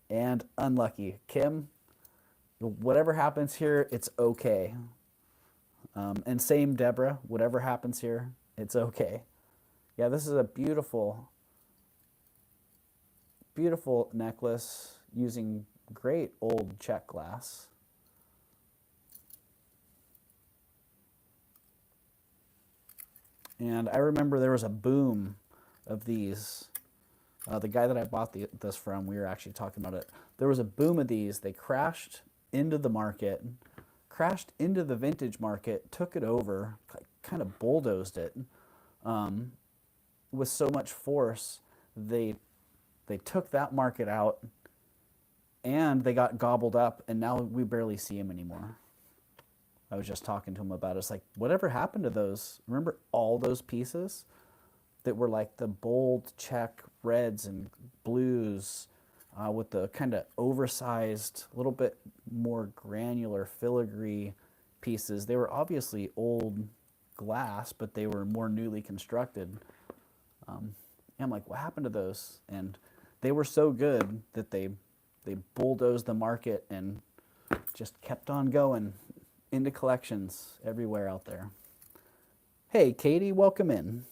and unlucky. Kim, whatever happens here, it's okay. And same, Deborah, whatever happens here, it's okay. Yeah, this is a beautiful, beautiful necklace using great old check glass. And I remember there was a boom of these. The guy that I bought this from, we were actually talking about it. There was a boom of these. They crashed into the market, crashed into the vintage market, took it over, kind of bulldozed it with so much force. They took that market out, and they got gobbled up, and now we barely see them anymore. I was just talking to him about it. It's like, whatever happened to those? Remember all those pieces that were like the bold check reds and blues with the kind of oversized, a little bit more granular filigree pieces. They were obviously old glass, but they were more newly constructed. And I'm like, what happened to those? And they were so good that they bulldozed the market and just kept on going into collections everywhere out there. Hey, Katie, welcome in.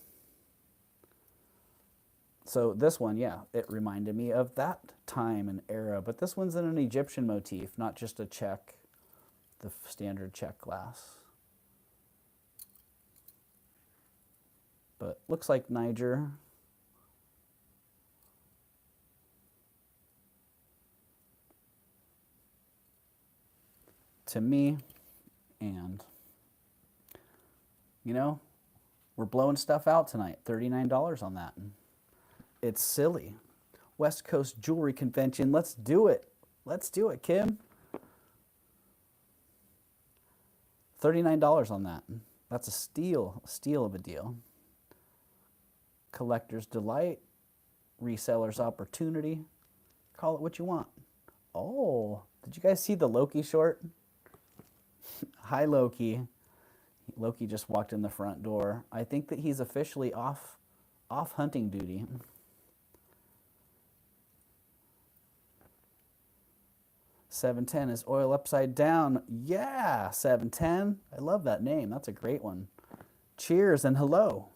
So this one, yeah, it reminded me of that time and era, but this one's in an Egyptian motif, not just a check, the standard check glass. But looks like Niger. To me, and you know, we're blowing stuff out tonight. $39 on that. It's silly. West Coast Jewelry Convention. Let's do it. Let's do it, Kim. $39 on that. That's a steal of a deal. Collector's delight. Reseller's opportunity. Call it what you want. Oh, did you guys see the Loki short? Hi, Loki. Loki just walked in the front door. I think that he's officially off hunting duty. $7.10 is oil upside down. Yeah, $7.10. I love that name. That's a great one. Cheers and hello.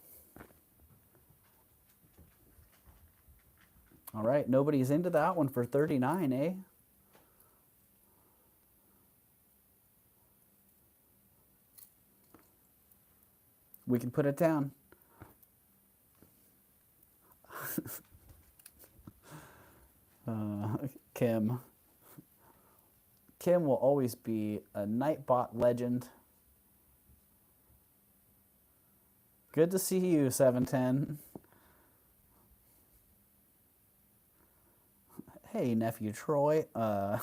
All right, nobody's into that one for $39, eh? We can put it down. Kim. Kim will always be a Nightbot legend. Good to see you, 710. Hey, nephew Troy. Aunt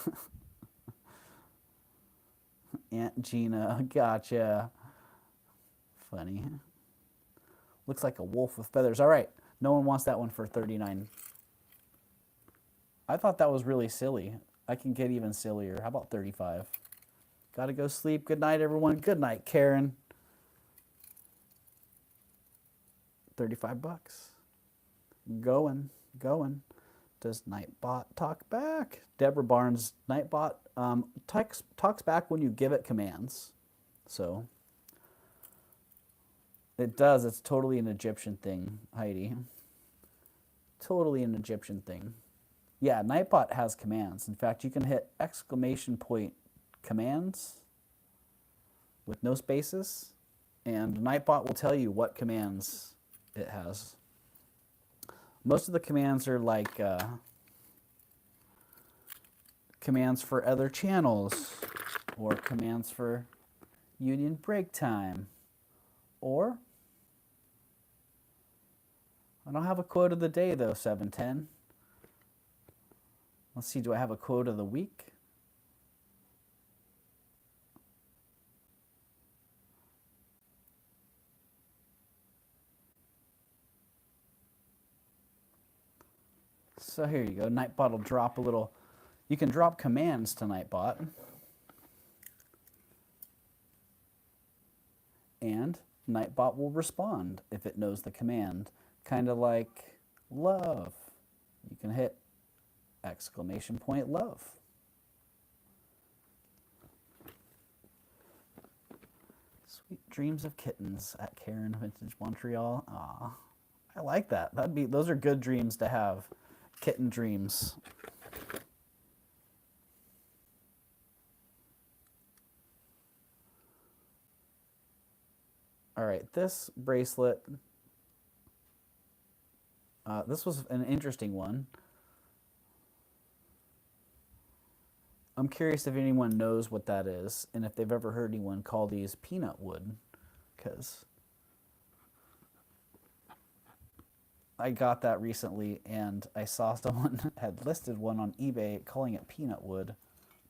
Gina, gotcha. Funny. Looks like a wolf with feathers. All right, no one wants that one for $39. I thought that was really silly. I can get even sillier. How about $35? Gotta go sleep. Good night, everyone. Good night, Karen. $35. Going. Does Nightbot talk back? Deborah Barnes, Nightbot talks back when you give it commands. So it does. It's totally an Egyptian thing, Heidi. Totally an Egyptian thing. Yeah, Nightbot has commands. In fact, you can hit exclamation point commands with no spaces, and Nightbot will tell you what commands it has. Most of the commands are like commands for other channels, or commands for union break time, or I don't have a quote of the day though, 710. Let's see, do I have a quote of the week? So here you go. Nightbot will drop a little. You can drop commands to Nightbot. And Nightbot will respond if it knows the command. Kind of like love. You can hit exclamation point love. Sweet dreams of kittens at Karen Vintage Montreal. Aw, I like that. Those are good dreams to have. Kitten dreams. All right, this bracelet, this was an interesting one. I'm curious if anyone knows what that is and if they've ever heard anyone call these peanut wood, because I got that recently and I saw someone had listed one on eBay calling it peanut wood.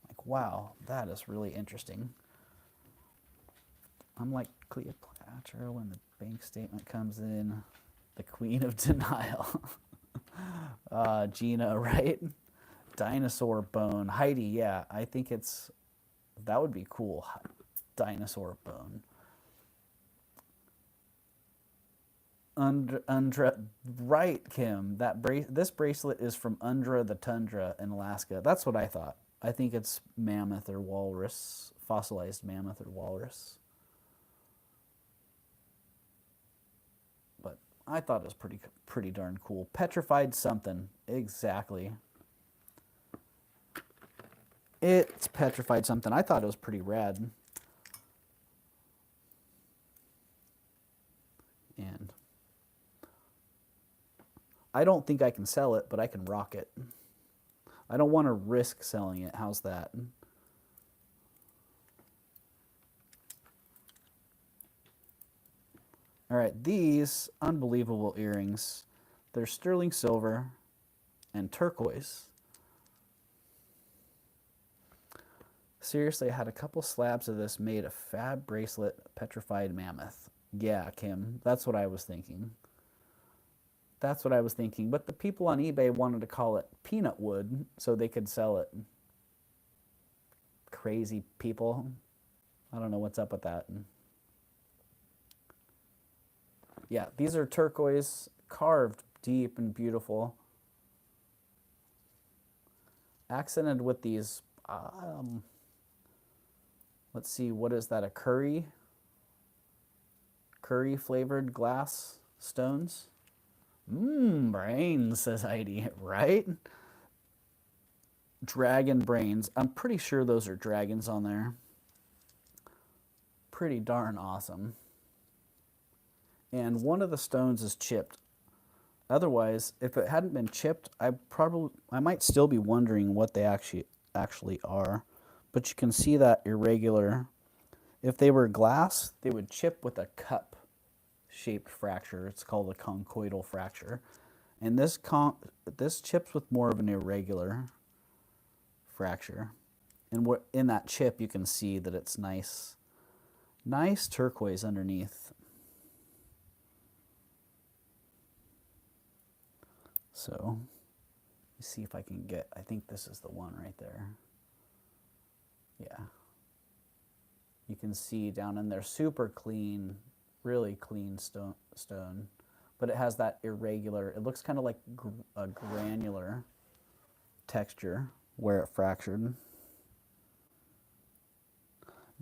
Like, wow, that is really interesting. I'm like Cleopatra when the bank statement comes in, the queen of denial. Gina, right? Dinosaur bone. Heidi, yeah, I think that would be cool. Dinosaur bone. Undra, right, Kim. This bracelet is from Undra the Tundra in Alaska. That's what I thought. I think it's mammoth or walrus, fossilized mammoth or walrus. But I thought it was pretty darn cool. Petrified something. Exactly. It's petrified something. I thought it was pretty rad. And I don't think I can sell it, but I can rock it. I don't want to risk selling it. How's that? All right, these unbelievable earrings. They're sterling silver and turquoise. Seriously, I had a couple slabs of this made of fab bracelet petrified mammoth. Yeah, Kim, that's what I was thinking. That's what I was thinking. But the people on eBay wanted to call it peanut wood so they could sell it. Crazy people. I don't know what's up with that. Yeah, these are turquoise, carved deep and beautiful. Accented with these, let's see, what is that, a curry flavored glass stones? Brains, says Heidi, right? Dragon brains. I'm pretty sure those are dragons on there. Pretty darn awesome. And one of the stones is chipped. Otherwise, if it hadn't been chipped, I might still be wondering what they actually are. But you can see that irregular. If they were glass, they would chip with a cup shaped fracture. It's called a conchoidal fracture. And this chips with more of an irregular fracture. And in that chip, you can see that it's nice turquoise underneath. So, let me see if I can get, I think this is the one right there. Yeah. You can see down in there, super clean, really clean stone. But it has that irregular, it looks kind of like a granular texture where it fractured.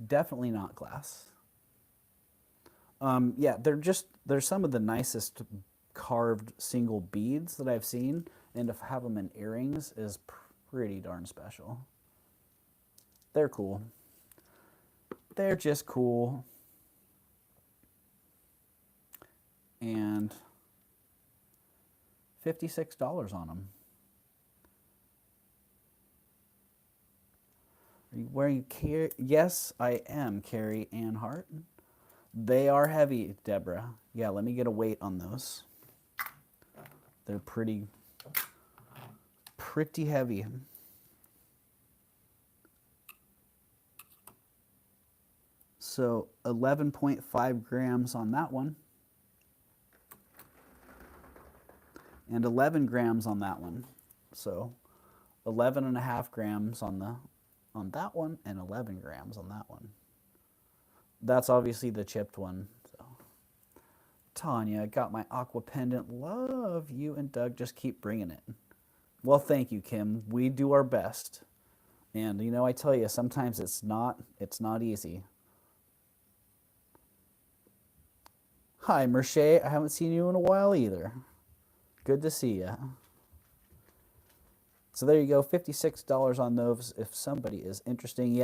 Definitely not glass. Yeah, they're some of the nicest carved single beads that I've seen. and to have them in earrings is pretty darn special. They're cool. They're just cool. And $56 on them. Are you wearing Carrie? Yes, I am, Carrie Ann Hart. They are heavy, Deborah. Yeah, let me get a weight on those. They're pretty heavy. So 11.5 grams on that one. And 11 grams on that one. So 11.5 grams on that one and 11 grams on that one. That's obviously the chipped one. So Tanya, got my aqua pendant. Love you and Doug. Just keep bringing it. Well, thank you, Kim. We do our best. And you know, I tell you, sometimes it's not easy. Hi, Merche. I haven't seen you in a while either. Good to see you. So there you go, $56 on those. If somebody is interested,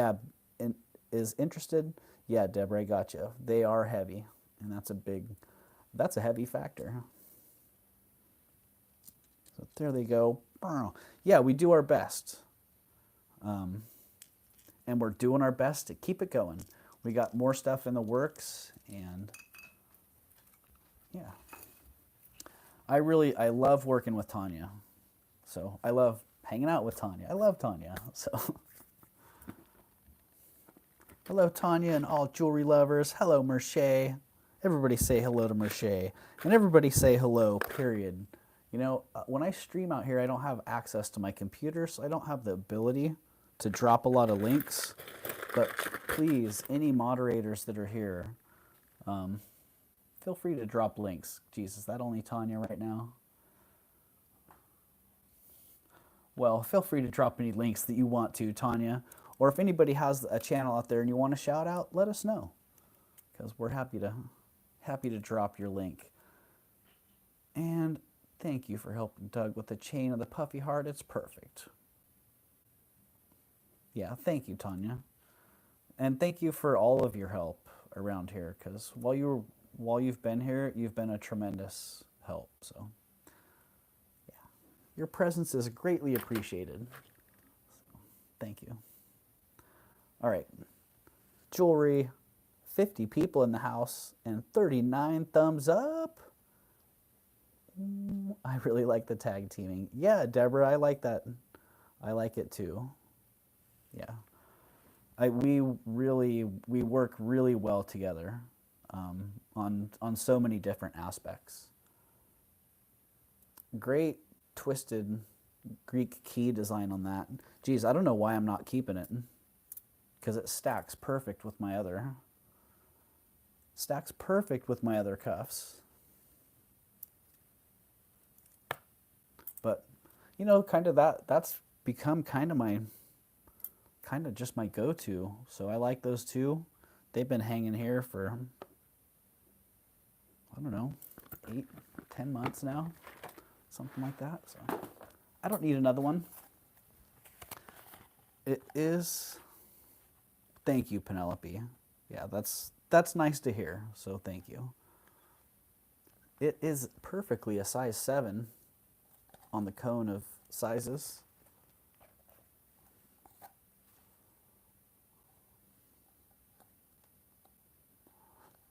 yeah, Deborah, I got you. They are heavy, and that's a heavy factor. So there they go. Yeah, we do our best, and we're doing our best to keep it going. We got more stuff in the works, and yeah. I love working with Tanya. So I love hanging out with Tanya. I love Tanya. So hello, Tanya, and all jewelry lovers. Hello, Merche. Everybody say hello to Merche. And everybody say hello, period. You know, when I stream out here, I don't have access to my computer, so I don't have the ability to drop a lot of links. But please, any moderators that are here, feel free to drop links. Jesus, is that only Tanya right now? Well, feel free to drop any links that you want to, Tanya. Or if anybody has a channel out there and you want to shout out, let us know. Because we're happy to drop your link. And thank you for helping Doug with the chain of the puffy heart. It's perfect. Yeah, thank you, Tanya. And thank you for all of your help around here. Because while you've been here, you've been a tremendous help. So, yeah, your presence is greatly appreciated. So, thank you. All right, jewelry, 50 people in the house, and 39 thumbs up. I really like the tag teaming. Yeah, Deborah, I like that. I like it too. Yeah, we work really well together. On so many different aspects. Great twisted Greek key design on that. Geez, I don't know why I'm not keeping it, because it stacks perfect with my other cuffs. But you know, kind of that's become kind of just my go-to. So I like those two. They've been hanging here for, I don't know, 8-10 months now, something like that. So I don't need another one. It is, thank you, Penelope. Yeah, that's nice to hear, so thank you. It is perfectly a size 7 on the cone of sizes.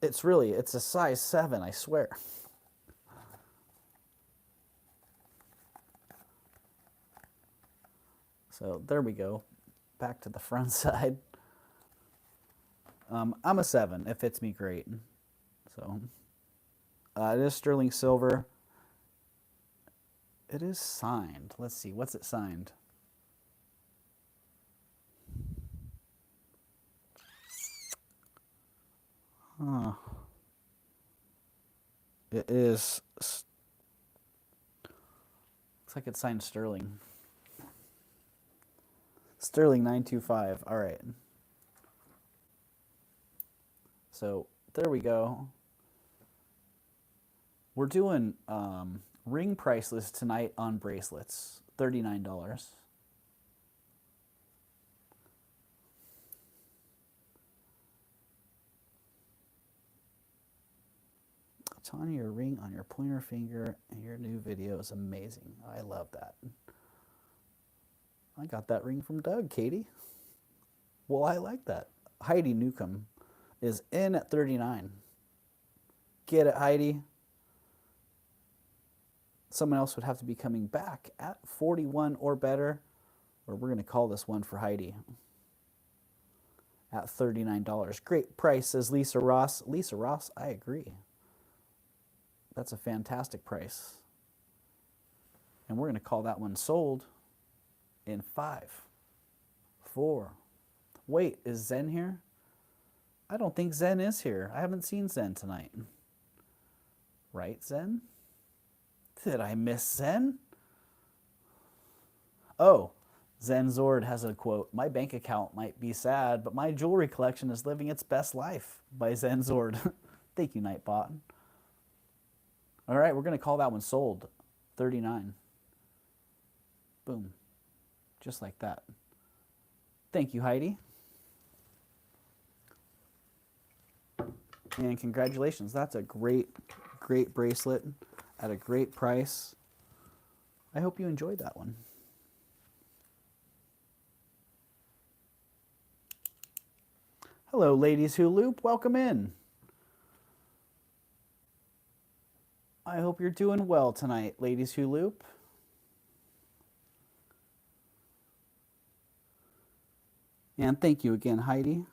It's a size 7, I swear. So there we go. Back to the front side. I'm a 7. It fits me great. So it is sterling silver. It is signed. Let's see. What's it signed? Huh. It is. Looks like it's signed sterling. Sterling 925. All right. So there we go. We're doing Ring price list tonight on bracelets, $39. Tanya, your ring on your pointer finger and your new video is amazing. I love that. I got that ring from Doug, Katie. Well, I like that. Heidi Newcomb is in at 39. Get it, Heidi. Someone else would have to be coming back at 41 or better, or we're going to call this one for Heidi at $39. Great price, says Lisa Ross. Lisa Ross, I agree. That's a fantastic price. And we're going to call that one sold in 5, 4. Wait, is Zen here? I don't think Zen is here. I haven't seen Zen tonight. Right, Zen? Did I miss Zen? Oh, Zen Zord has a quote. My bank account might be sad, but my jewelry collection is living its best life, by Zen Zord. Thank you, Nightbot. All right, we're going to call that one sold. 39. Boom. Just like that. Thank you, Heidi. And congratulations. That's a great, great bracelet at a great price. I hope you enjoyed that one. Hello, ladies who loop. Welcome in. I hope you're doing well tonight, ladies who loop. And thank you again, Heidi.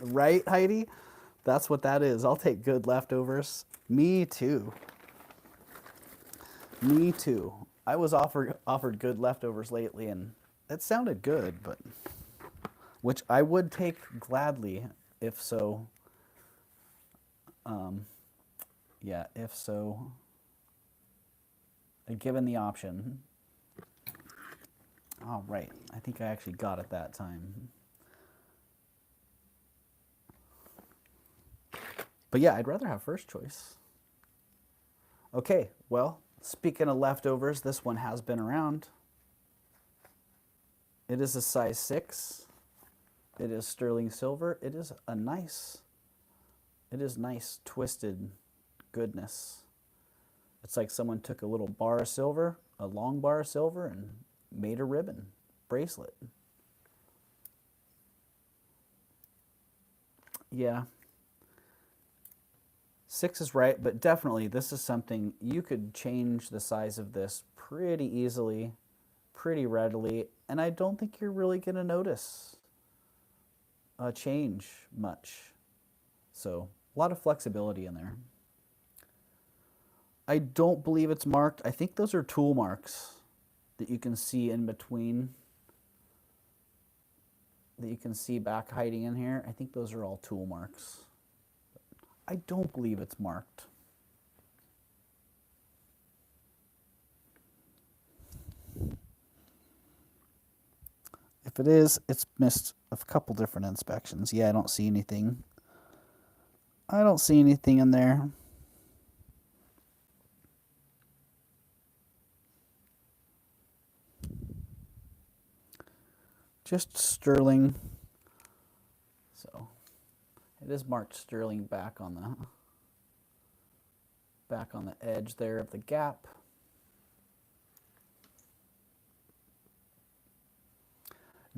Right, Heidi? That's what that is. I'll take good leftovers. Me too. Me too. I was offered good leftovers lately, and it sounded good, but which I would take gladly if so. Yeah, if so, given the option. All right, I think I actually got it that time. But yeah, I'd rather have first choice. Okay, well, speaking of leftovers, this one has been around. It is a size 6. It is sterling silver. It is nice twisted goodness. It's like someone took a little bar of silver, a long bar of silver, and made a ribbon bracelet. Yeah. 6 is right, but definitely this is something you could change the size of this pretty easily, pretty readily, and I don't think you're really going to notice a change much. So a lot of flexibility in there. I don't believe it's marked. I think those are tool marks that you can see in between, that you can see back hiding in here. I think those are all tool marks. I don't believe it's marked. If it is, it's missed a couple different inspections. Yeah, I don't see anything. I don't see anything in there. Just sterling. So it is marked sterling back on the edge there of the gap.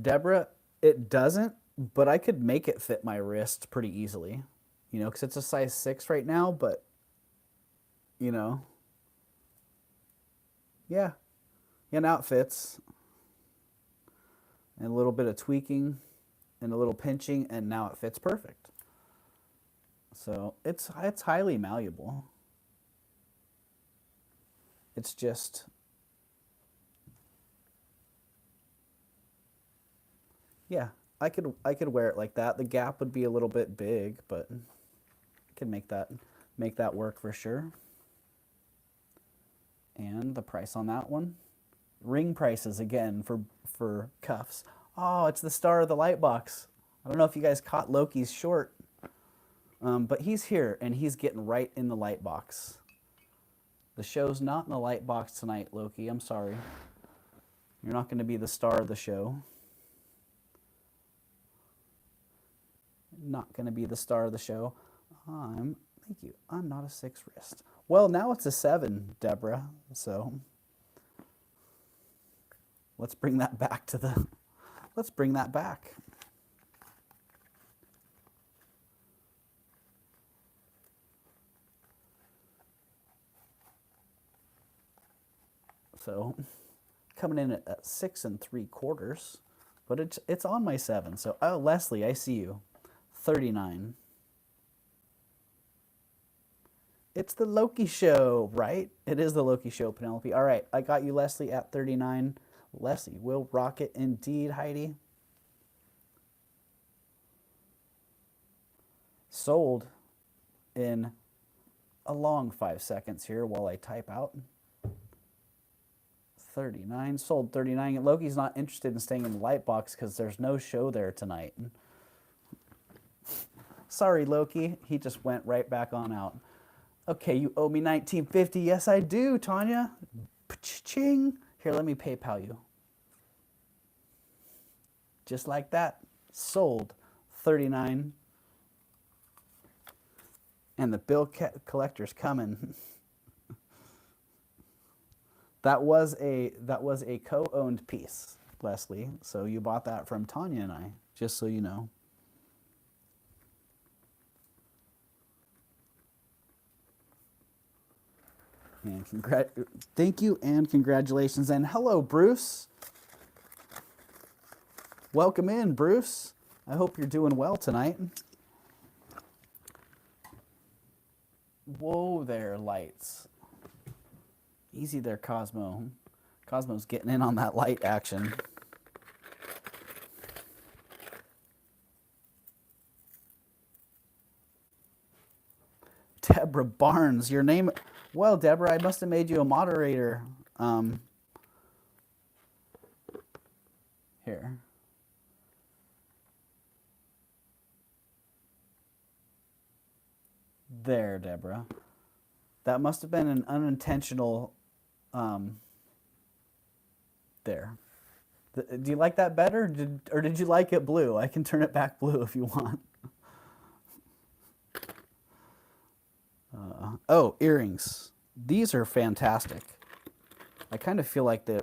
Deborah, it doesn't, but I could make it fit my wrist pretty easily, you know, because it's a size 6 right now, but, you know, yeah, now it fits. And a little bit of tweaking and a little pinching, and now it fits perfect. So it's highly malleable. It's just, yeah, I could wear it like that. The gap would be a little bit big, but I could make that work for sure. And the price on that one, ring prices again for cuffs. Oh, it's the star of the light box. I don't know if you guys caught Loki's short, but he's here and he's getting right in the light box. The show's not in the light box tonight, Loki. I'm sorry. You're not going to be the star of the show. Not going to be the star of the show. Thank you. I'm not a 6 wrist. Well, now it's a 7, Deborah. So let's bring that back to the. Let's bring that back. So coming in at 6 3/4, but it's on my 7. So oh, Leslie, I see you. 39. It's the Loki show, right? It is the Loki show, Penelope. All right, I got you, Leslie, at 39. Leslie will rock it indeed, Heidi. Sold in a long 5 seconds here while I type out. 39, sold 39. Loki's not interested in staying in the light box because there's no show there tonight. Sorry, Loki. He just went right back on out. Okay, you owe me $19.50. Yes, I do, Tanya. Ching. Here, let me PayPal you. Just like that. Sold 39. And the bill collector's coming. That was a co-owned piece, Leslie. So you bought that from Tanya and I, just so you know. And thank you and congratulations. And hello, Bruce. Welcome in, Bruce. I hope you're doing well tonight. Whoa there, lights. Easy there, Cosmo. Cosmo's getting in on that light action. Deborah Barnes, your name. Well, Deborah, I must have made you a moderator. Here. There, Deborah. That must have been an unintentional. There. Do you like that better? Or did you like it blue? I can turn it back blue if you want. Oh, earrings. These are fantastic. I kind of feel like they're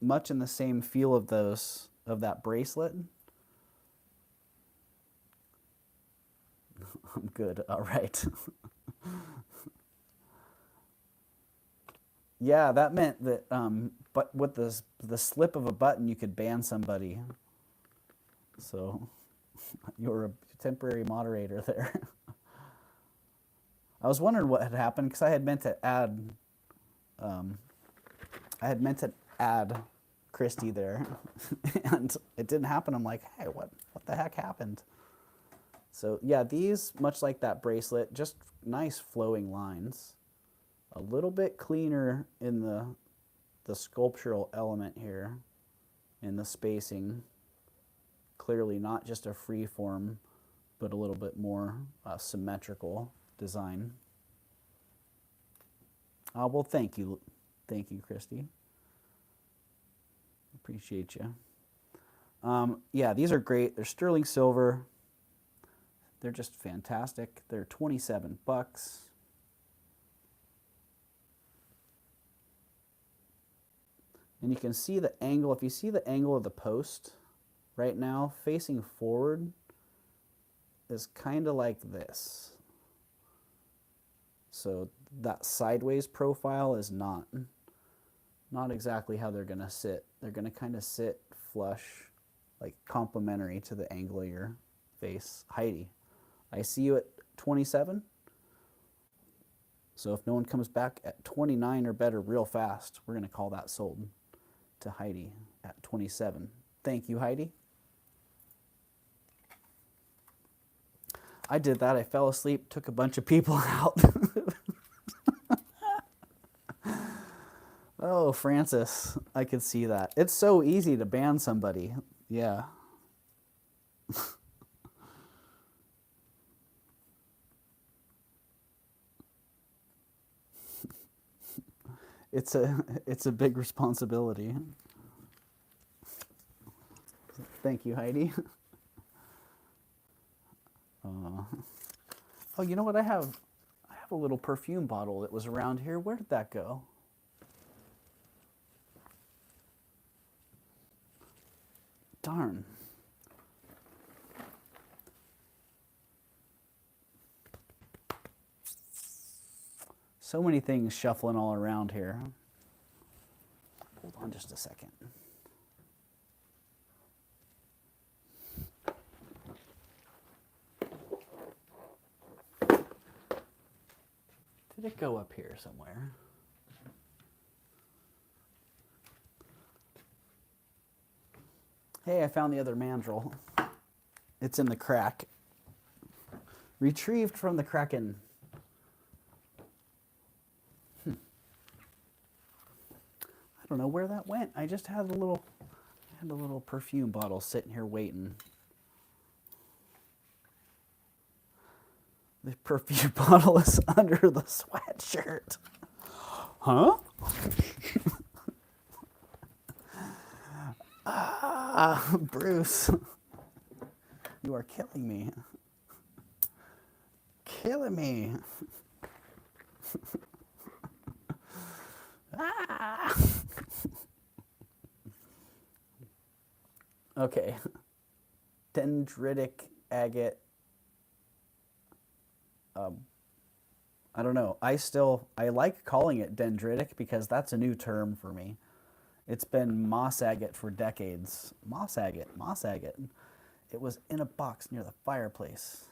much in the same feel of that bracelet. I'm good. All right. Yeah, that meant that, but with the slip of a button, you could ban somebody. So you're a temporary moderator there. I was wondering what had happened because I had meant to add Christy there, and it didn't happen. I'm like, hey, what the heck happened? So yeah, these, much like that bracelet, just nice flowing lines. A little bit cleaner in the sculptural element here, in the spacing. Clearly not just a free form, but a little bit more symmetrical design. Well, thank you, Christy. Appreciate you. Yeah, these are great. They're sterling silver. They're just fantastic. They're $27. And you can see the angle. If you see the angle of the post right now, facing forward is kind of like this. So that sideways profile is not exactly how they're going to sit. They're going to kind of sit flush, like complementary to the angle of your face. Heidi, I see you at 27. So if no one comes back at 29 or better real fast, we're going to call that sold to Heidi at 27. Thank you, Heidi. I did that. I fell asleep, took a bunch of people out. Oh, Francis, I could see that. It's so easy to ban somebody. Yeah. It's a big responsibility. Thank you, Heidi. Oh, you know what? I have a little perfume bottle that was around here. Where did that go? Darn. So many things shuffling all around here. Hold on just a second. Did it go up here somewhere? Hey, I found the other mandrel. It's in the crack. Retrieved from the Kraken. I don't know where that went. I just had a little perfume bottle sitting here waiting. The perfume bottle is under the sweatshirt. Huh? Bruce, you are killing me. Killing me. Okay. Dendritic agate. I don't know. I like calling it dendritic because that's a new term for me. It's been moss agate for decades. Moss agate, moss agate. It was in a box near the fireplace.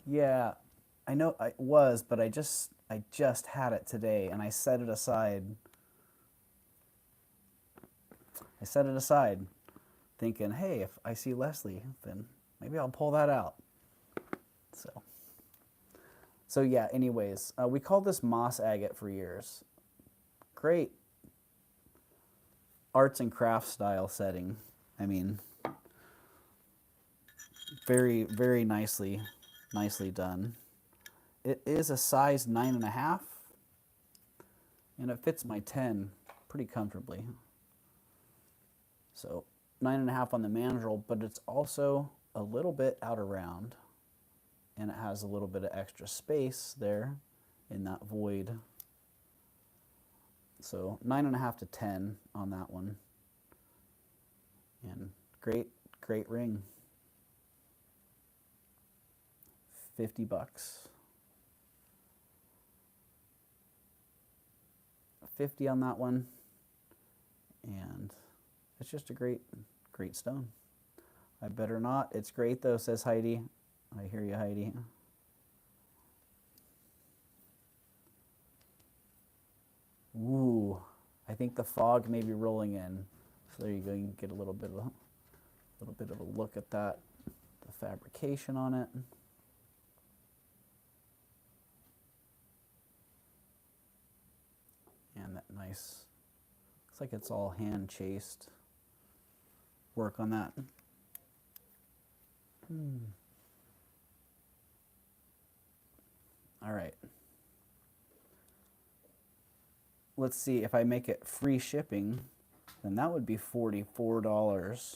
Yeah, I know I was, but I just had it today and I set it aside. I set it aside thinking, hey, if I see Leslie, then maybe I'll pull that out. So yeah, anyways, we called this moss agate for years. Great arts and crafts style setting. I mean, very, very nicely done. It is a size 9.5, and it fits my 10 pretty comfortably. So 9.5 on the mandrel, but it's also a little bit out around, and it has a little bit of extra space there in that void. So 9.5 to 10 on that one, and great ring. $50. 50 on that one, and it's just a great stone. I better not. It's great though, says Heidi. I hear you, Heidi. Ooh, I think the fog may be rolling in. So there you go. You can get a little bit of a look at that, the fabrication on it. And that nice, looks like it's all hand chased work on that. All right. Let's see, if I make it free shipping, then that would be $44.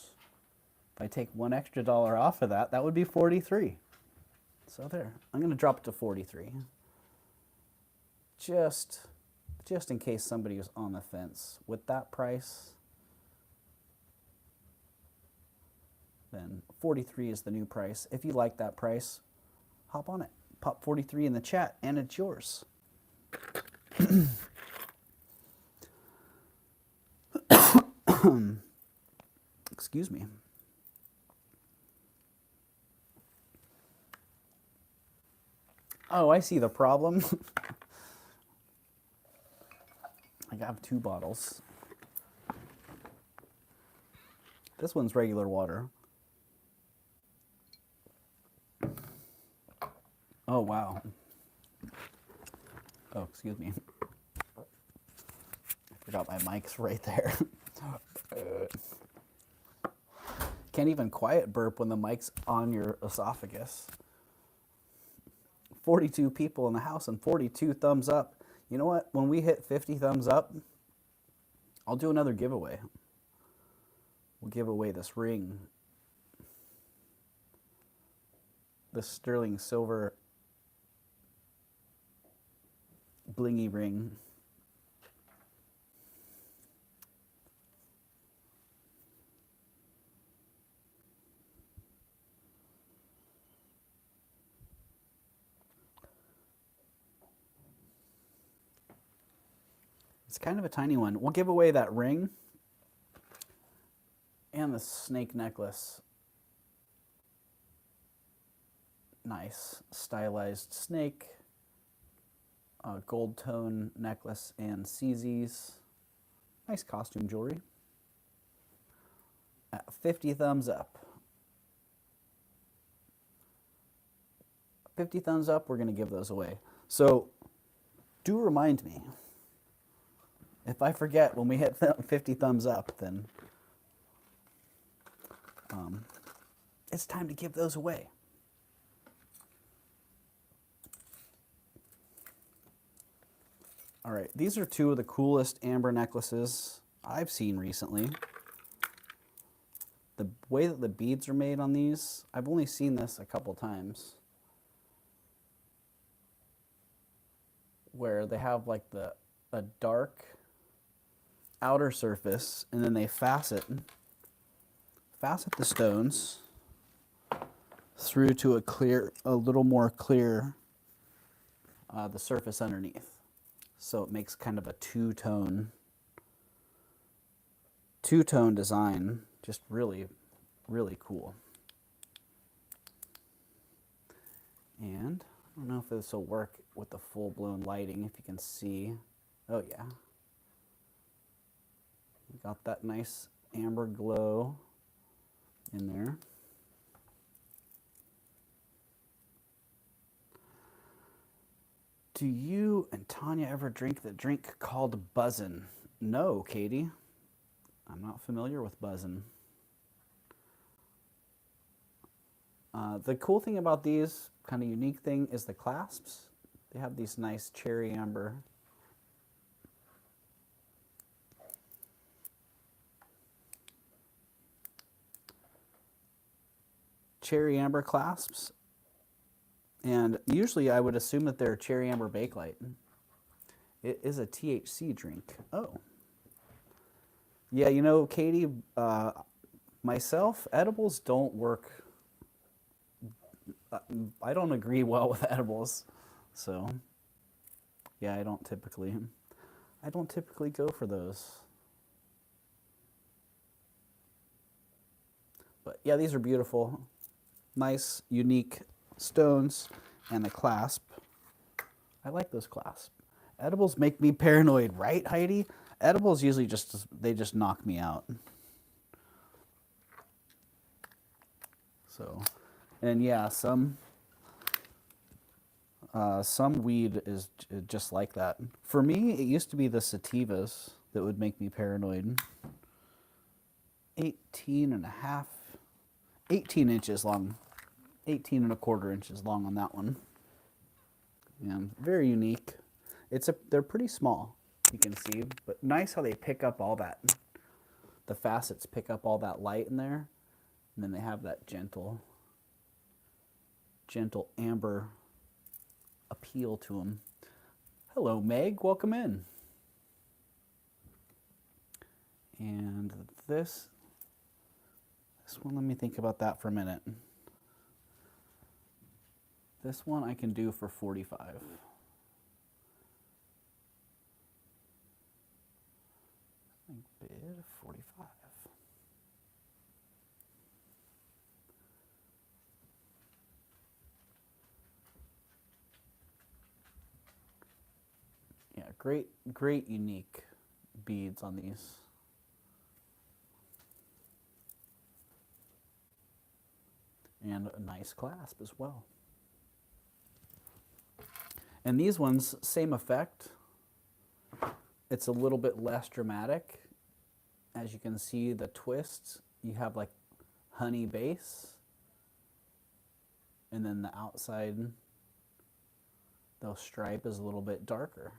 If I take $1 extra off of that, that would be $43. So there, I'm going to drop it to $43. Just in case somebody was on the fence with that price, then $43 is the new price. If you like that price, hop on it. Pop 43 in the chat, and it's yours. Excuse me. Oh, I see the problem. I have 2 bottles. This one's regular water. Oh, wow. Oh, excuse me. I forgot my mic's right there. Can't even quiet burp when the mic's on your esophagus. 42 people in the house and 42 thumbs up. You know what? When we hit 50 thumbs up, I'll do another giveaway. We'll give away this ring. This sterling silver blingy ring. It's kind of a tiny one. We'll give away that ring and the snake necklace. Nice stylized snake, gold tone necklace and CZs. Nice costume jewelry. At 50 thumbs up. 50 thumbs up, we're going to give those away. So do remind me. If I forget when we hit 50 thumbs up, then it's time to give those away. All right, these are two of the coolest amber necklaces I've seen recently. The way that the beads are made on these, I've only seen this a couple times, where they have like a dark outer surface and then they facet the stones through to a little more clear the surface underneath. So it makes kind of a two-tone design. Just really, really cool. And I don't know if this will work with the full-blown lighting, if you can see. Oh yeah. We got that nice amber glow in there. Do you and Tanya ever drink the drink called buzzin'? No, Katie. I'm not familiar with buzzin'. The cool thing about these, kind of unique thing, is the clasps. They have these nice cherry amber. Cherry amber clasps. And usually I would assume that they're cherry amber bakelite. It is a THC drink. Oh. Yeah, you know, Katie, myself, edibles don't work. I don't agree well with edibles. So, yeah, I don't typically go for those. But yeah, these are beautiful. Nice, unique stones and the clasp. I like those clasps. Edibles make me paranoid, right, Heidi? Edibles usually just knock me out. So, and yeah, some weed is just like that. For me, it used to be the sativas that would make me paranoid. 18 inches long. 18 and a quarter inches long on that one. And very unique. They're pretty small, you can see, but nice how they pick up all that. The facets pick up all that light in there, and then they have that gentle amber appeal to them. Hello, Meg. Welcome in. And this one, let me think about that for a minute. This one I can do for 45. Bid 45. Yeah, great unique beads on these. And a nice clasp as well. And these ones, same effect. It's a little bit less dramatic. As you can see, the twists, you have like honey base. And then the outside, the stripe is a little bit darker.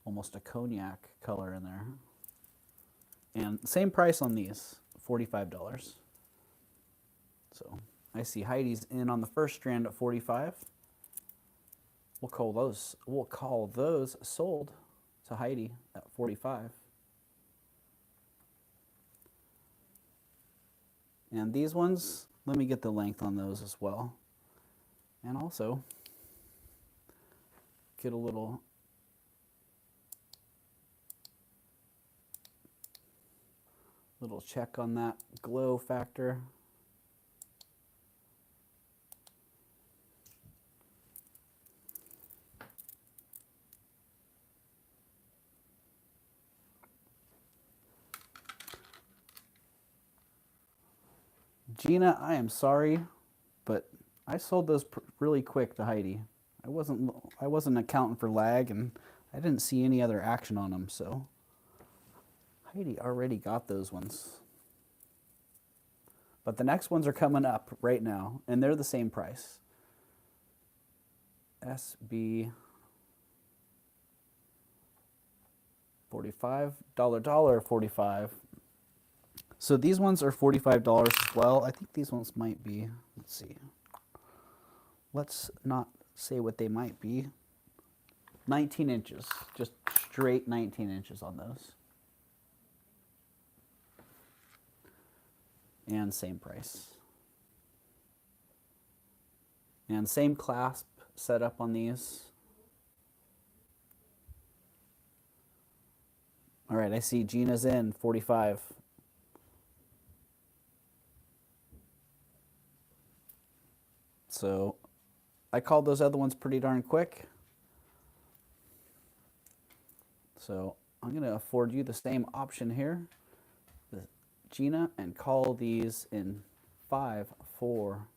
Almost a cognac color in there. And same price on these, $45. So I see Heidi's in on the first strand at $45. We'll call those sold to Heidi at $45. And these ones, let me get the length on those as well. And also get a little check on that glow factor. Gina, I am sorry, but I sold those really quick to Heidi. I wasn't accounting for lag, and I didn't see any other action on them, so Heidi already got those ones. But the next ones are coming up right now, and they're the same price. SB 45, dollar 45. So these ones are $45 as well. I think these ones might be, let's see. Let's not say what they might be. 19 inches, just straight 19 inches on those. And same price. And same clasp setup on these. All right, I see Gina's in, 45. So I called those other ones pretty darn quick. So I'm going to afford you the same option here, Gina, and call these in 5, 4,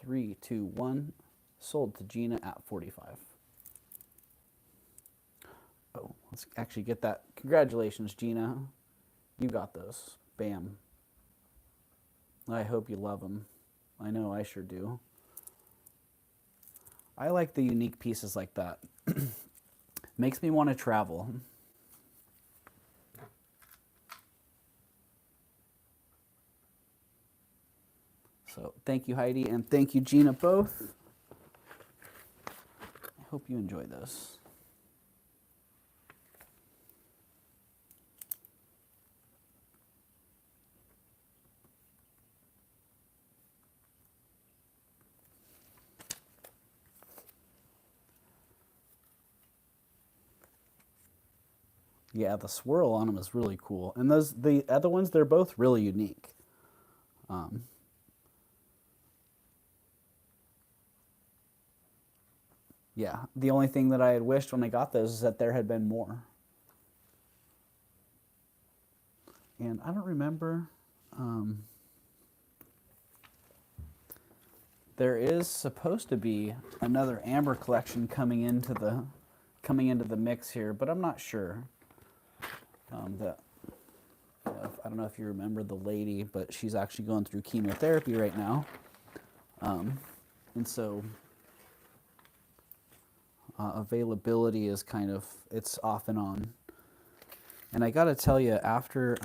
3, 2, 1. Sold to Gina at 45. Oh, let's actually get that. Congratulations, Gina. You got those. Bam. I hope you love them. I know I sure do. I like the unique pieces like that. Makes me want to travel. So thank you, Heidi, and thank you, Gina, both. I hope you enjoy those. Yeah, the swirl on them is really cool. And the other ones, they're both really unique. Yeah, the only thing that I had wished when I got those is that there had been more. And I don't remember. There is supposed to be another amber collection coming into the mix here, but I'm not sure. I don't know if you remember the lady, but she's actually going through chemotherapy right now, and so availability is it's off and on. And I got to tell you, after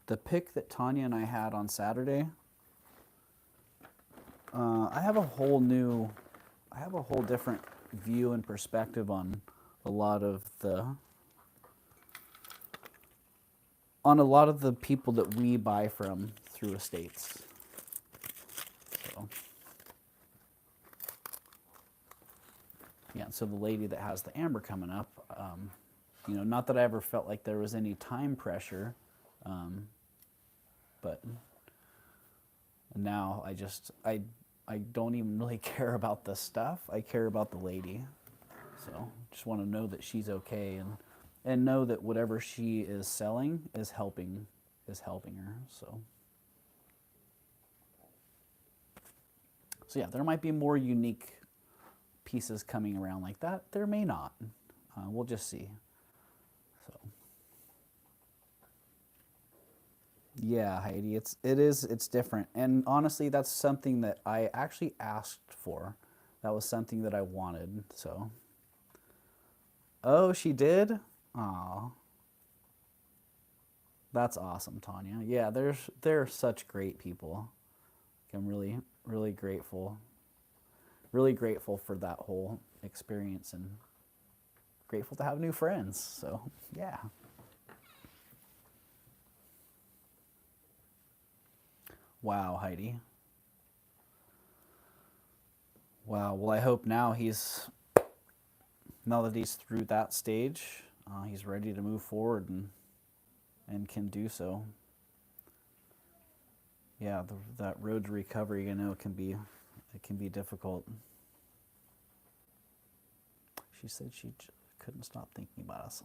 the pick that Tanya and I had on Saturday, I have a whole different view and perspective on a lot of the people that we buy from through estates. So, yeah, so the lady that has the amber coming up, not that I ever felt like there was any time pressure, but now I don't even really care about the stuff. I care about the lady. So just want to know that she's okay and know that whatever she is selling is helping her. So yeah, there might be more unique pieces coming around like that. There may not. We'll just see. So, yeah, Heidi, it's different. And honestly, that's something that I actually asked for. That was something that I wanted. So, oh, she did? Aw, that's awesome, Tanya. Yeah, they're such great people. I'm really, really grateful. Really grateful for that whole experience and grateful to have new friends. So, yeah. Wow, Heidi. Wow. Well, I hope now that he's through that stage, he's ready to move forward and can do so. Yeah, that road to recovery, it can be difficult. She said she couldn't stop thinking about us.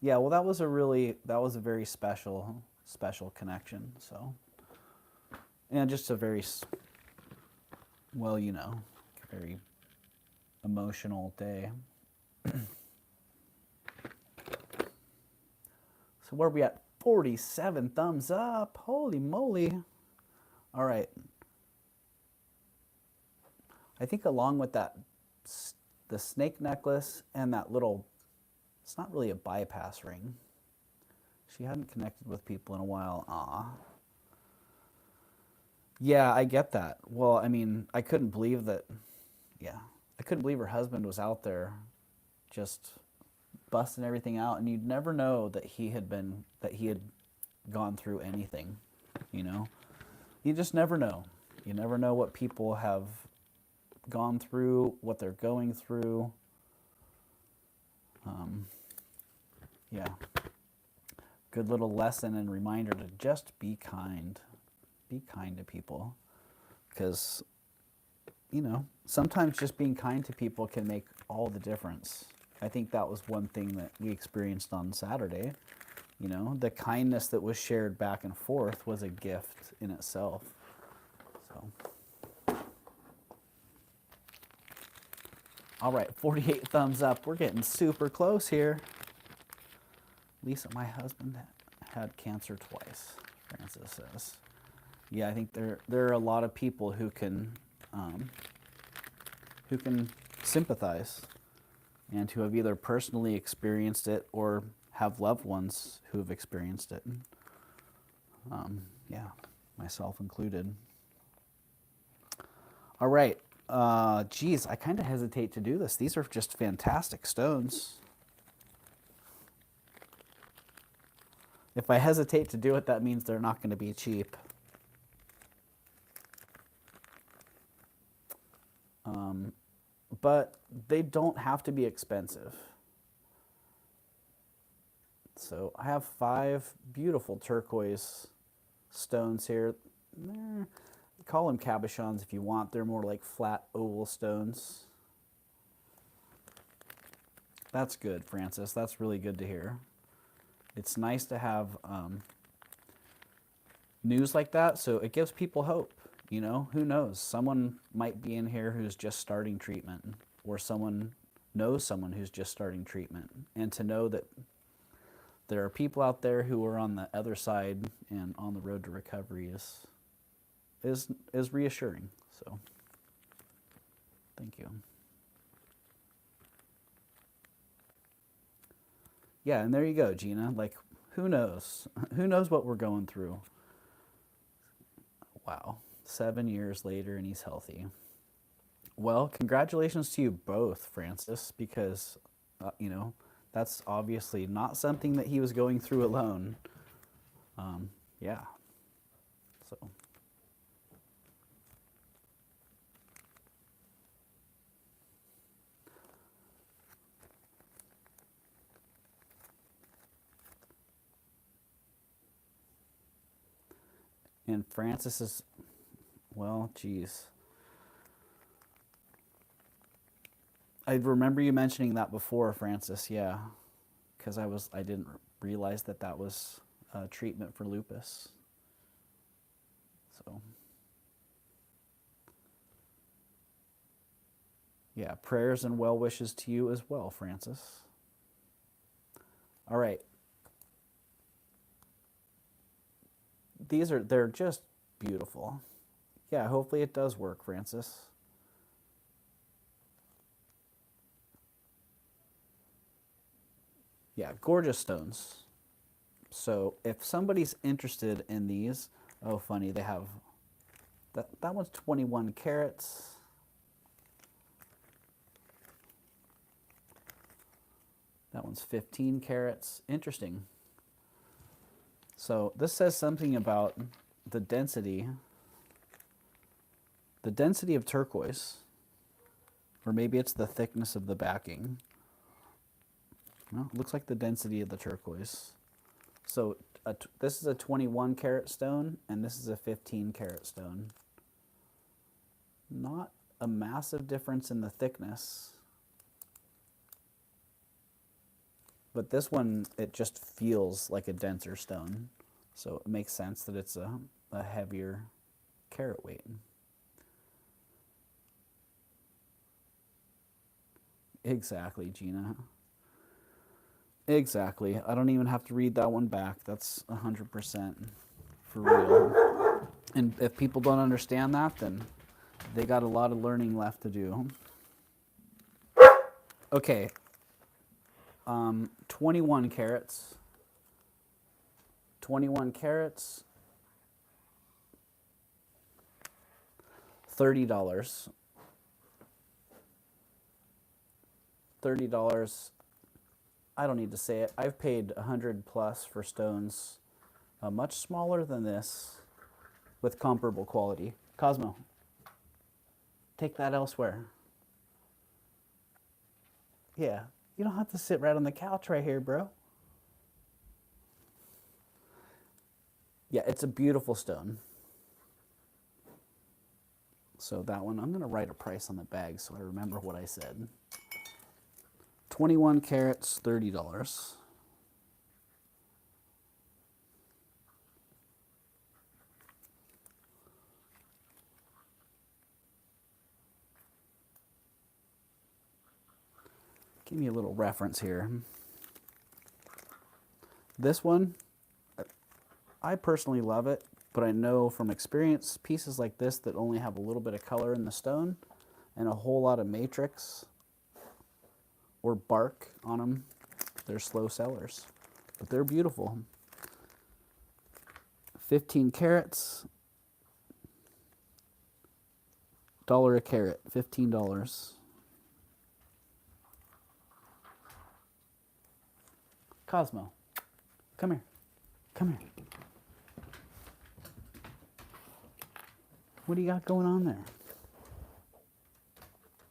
Yeah, well, that was a very special connection. So, and just a very, well, very emotional day. So where are we at? 47 thumbs up. Holy moly. All right. I think along with that, the snake necklace and that little, it's not really a bypass ring. She hadn't connected with people in a while. Aw. Yeah, I get that. Well, I mean, I couldn't believe that, yeah. I couldn't believe her husband was out there just busting everything out, and you'd never know that he had gone through anything, you know? You just never know. You never know what people have gone through, what they're going through. Yeah. Good little lesson and reminder to just be kind. Be kind to people. Because, sometimes just being kind to people can make all the difference. I think that was one thing that we experienced on Saturday. The kindness that was shared back and forth was a gift in itself. So, all right, 48 thumbs up. We're getting super close here. Lisa, my husband had cancer twice, Francis says. Yeah, I think there are a lot of people who can sympathize and who have either personally experienced it or have loved ones who have experienced it. Yeah, myself included. All right. Geez, I kind of hesitate to do this. These are just fantastic stones. If I hesitate to do it, that means they're not going to be cheap. But they don't have to be expensive. So I have 5 beautiful turquoise stones here. Call them cabochons if you want. They're more like flat oval stones. That's good, Francis. That's really good to hear. It's nice to have news like that, so it gives people hope. Who knows? Someone might be in here who's just starting treatment, or someone knows someone who's just starting treatment. And to know that there are people out there who are on the other side and on the road to recovery is reassuring. So, thank you. Yeah, and there you go, Gina. Like, who knows? Who knows what we're going through? Wow. 7 years later, and he's healthy. Well, congratulations to you both, Francis, because, that's obviously not something that he was going through alone. Yeah. So. And Francis is, well, geez. I remember you mentioning that before, Francis, yeah. Because I didn't realize that was treatment for lupus. So. Yeah, prayers and well wishes to you as well, Francis. All right. They're just beautiful. Yeah, hopefully it does work, Francis. Yeah, gorgeous stones. So if somebody's interested in these, oh, funny, they have, that one's 21 carats. That one's 15 carats. Interesting. So this says something about the density of turquoise, or maybe it's the thickness of the backing. No, it looks like the density of the turquoise. So this is a 21 carat stone, and this is a 15 carat stone. Not a massive difference in the thickness. But this one, it just feels like a denser stone. So it makes sense that it's a heavier carat weight. Exactly, Gina. Exactly. I don't even have to read that one back. That's 100% for real. And if people don't understand that, then they got a lot of learning left to do. Okay. 21 carats. 21 carats. $30. $30. I don't need to say it. I've paid 100 plus for stones much smaller than this with comparable quality. Cosmo, take that elsewhere. Yeah, you don't have to sit right on the couch right here, bro. Yeah, it's a beautiful stone. So that one, I'm going to write a price on the bag so I remember what I said. 21 carats, $30. Give me a little reference here. This one, I personally love it, but I know from experience, pieces like this that only have a little bit of color in the stone and a whole lot of matrix or bark on them, they're slow sellers, but they're beautiful. 15 carats, $1 a carat, $15. Cosmo, come here. Come here. What do you got going on there?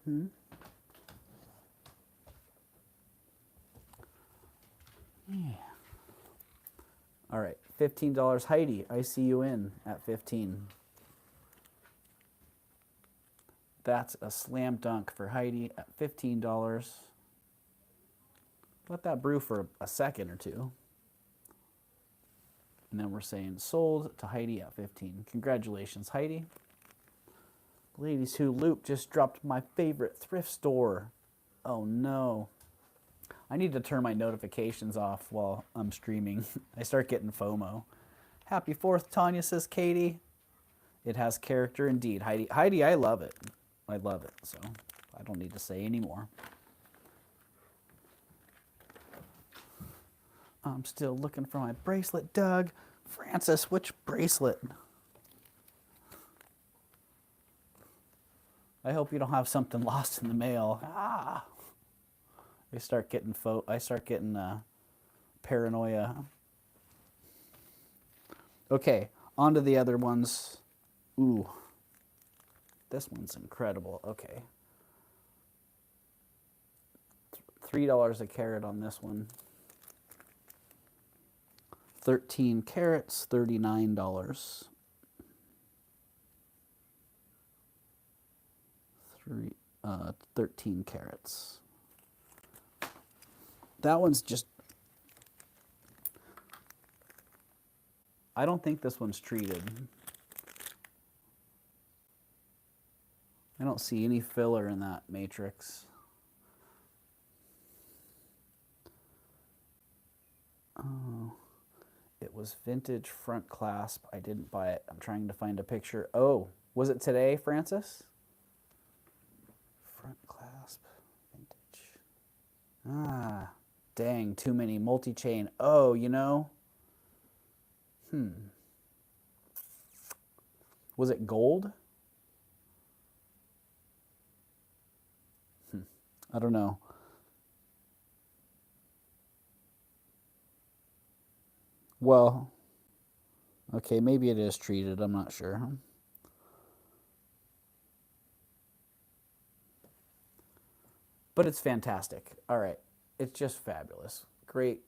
Hmm? Yeah. All right, $15. Heidi, I see you in at 15. That's a slam dunk for Heidi at $15. Let that brew for a second or two. And then we're saying sold to Heidi at 15. Congratulations, Heidi. Ladies Who Loop just dropped my favorite thrift store. Oh no. I need to turn my notifications off while I'm streaming. I start getting FOMO. Happy 4th, Tanya, says Katie. It has character indeed. Heidi, I love it. I love it, so I don't need to say anymore. I'm still looking for my bracelet, Doug. Francis, which bracelet? I hope you don't have something lost in the mail. Ah! I start getting paranoia. Okay, on to the other ones. Ooh, this one's incredible. Okay, $3 a carat on this one. 13 carats, $39. 13 carats. That one's just, I don't think this one's treated. I don't see any filler in that matrix. Oh, it was vintage front clasp. I didn't buy it. I'm trying to find a picture. Oh, was it today, Francis? Front clasp, vintage. Ah, dang, too many multi-chain. Oh, you know. Was it gold? I don't know. Well, okay, maybe it is treated. I'm not sure. But it's fantastic. All right. It's just fabulous. Great.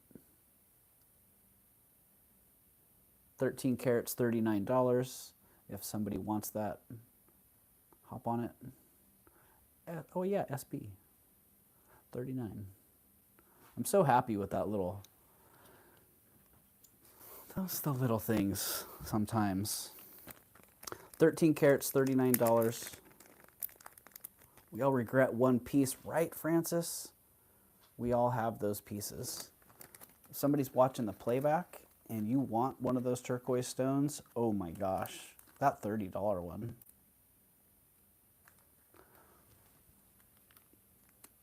13 carats, $39. If somebody wants that, hop on it. Oh, yeah, SB. 39. I'm so happy with that little. Those are the little things sometimes. 13 carats, $39. We all regret one piece, right, Francis? We all have those pieces. If somebody's watching the playback and you want one of those turquoise stones, oh my gosh, that $30 one.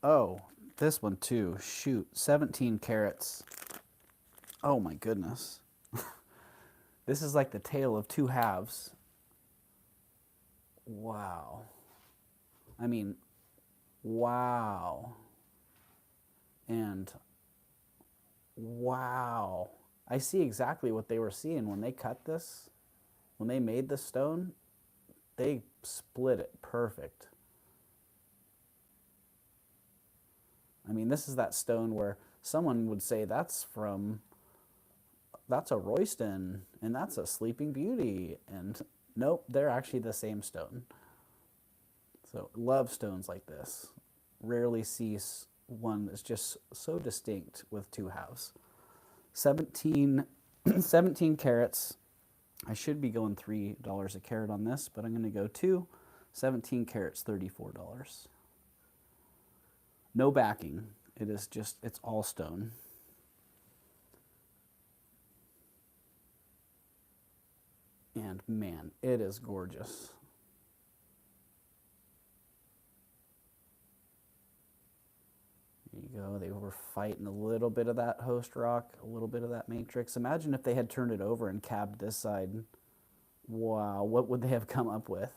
Oh, this one too. Shoot, 17 carats. Oh my goodness. This is like the tale of two halves. Wow. I mean, wow. And wow. I see exactly what they were seeing when they cut this. When they made the stone, they split it perfect. I mean, this is that stone where someone would say that's a Royston and that's a Sleeping Beauty. And nope, they're actually the same stone. So love stones like this. Rarely see one that's just so distinct with two halves. 17 carats. I should be going $3 a carat on this, but I'm going to go 17 carats, $34. No backing. It is just, it's all stone. And man, it is gorgeous. There you go. They were fighting a little bit of that host rock, a little bit of that matrix. Imagine if they had turned it over and cabbed this side. Wow, what would they have come up with?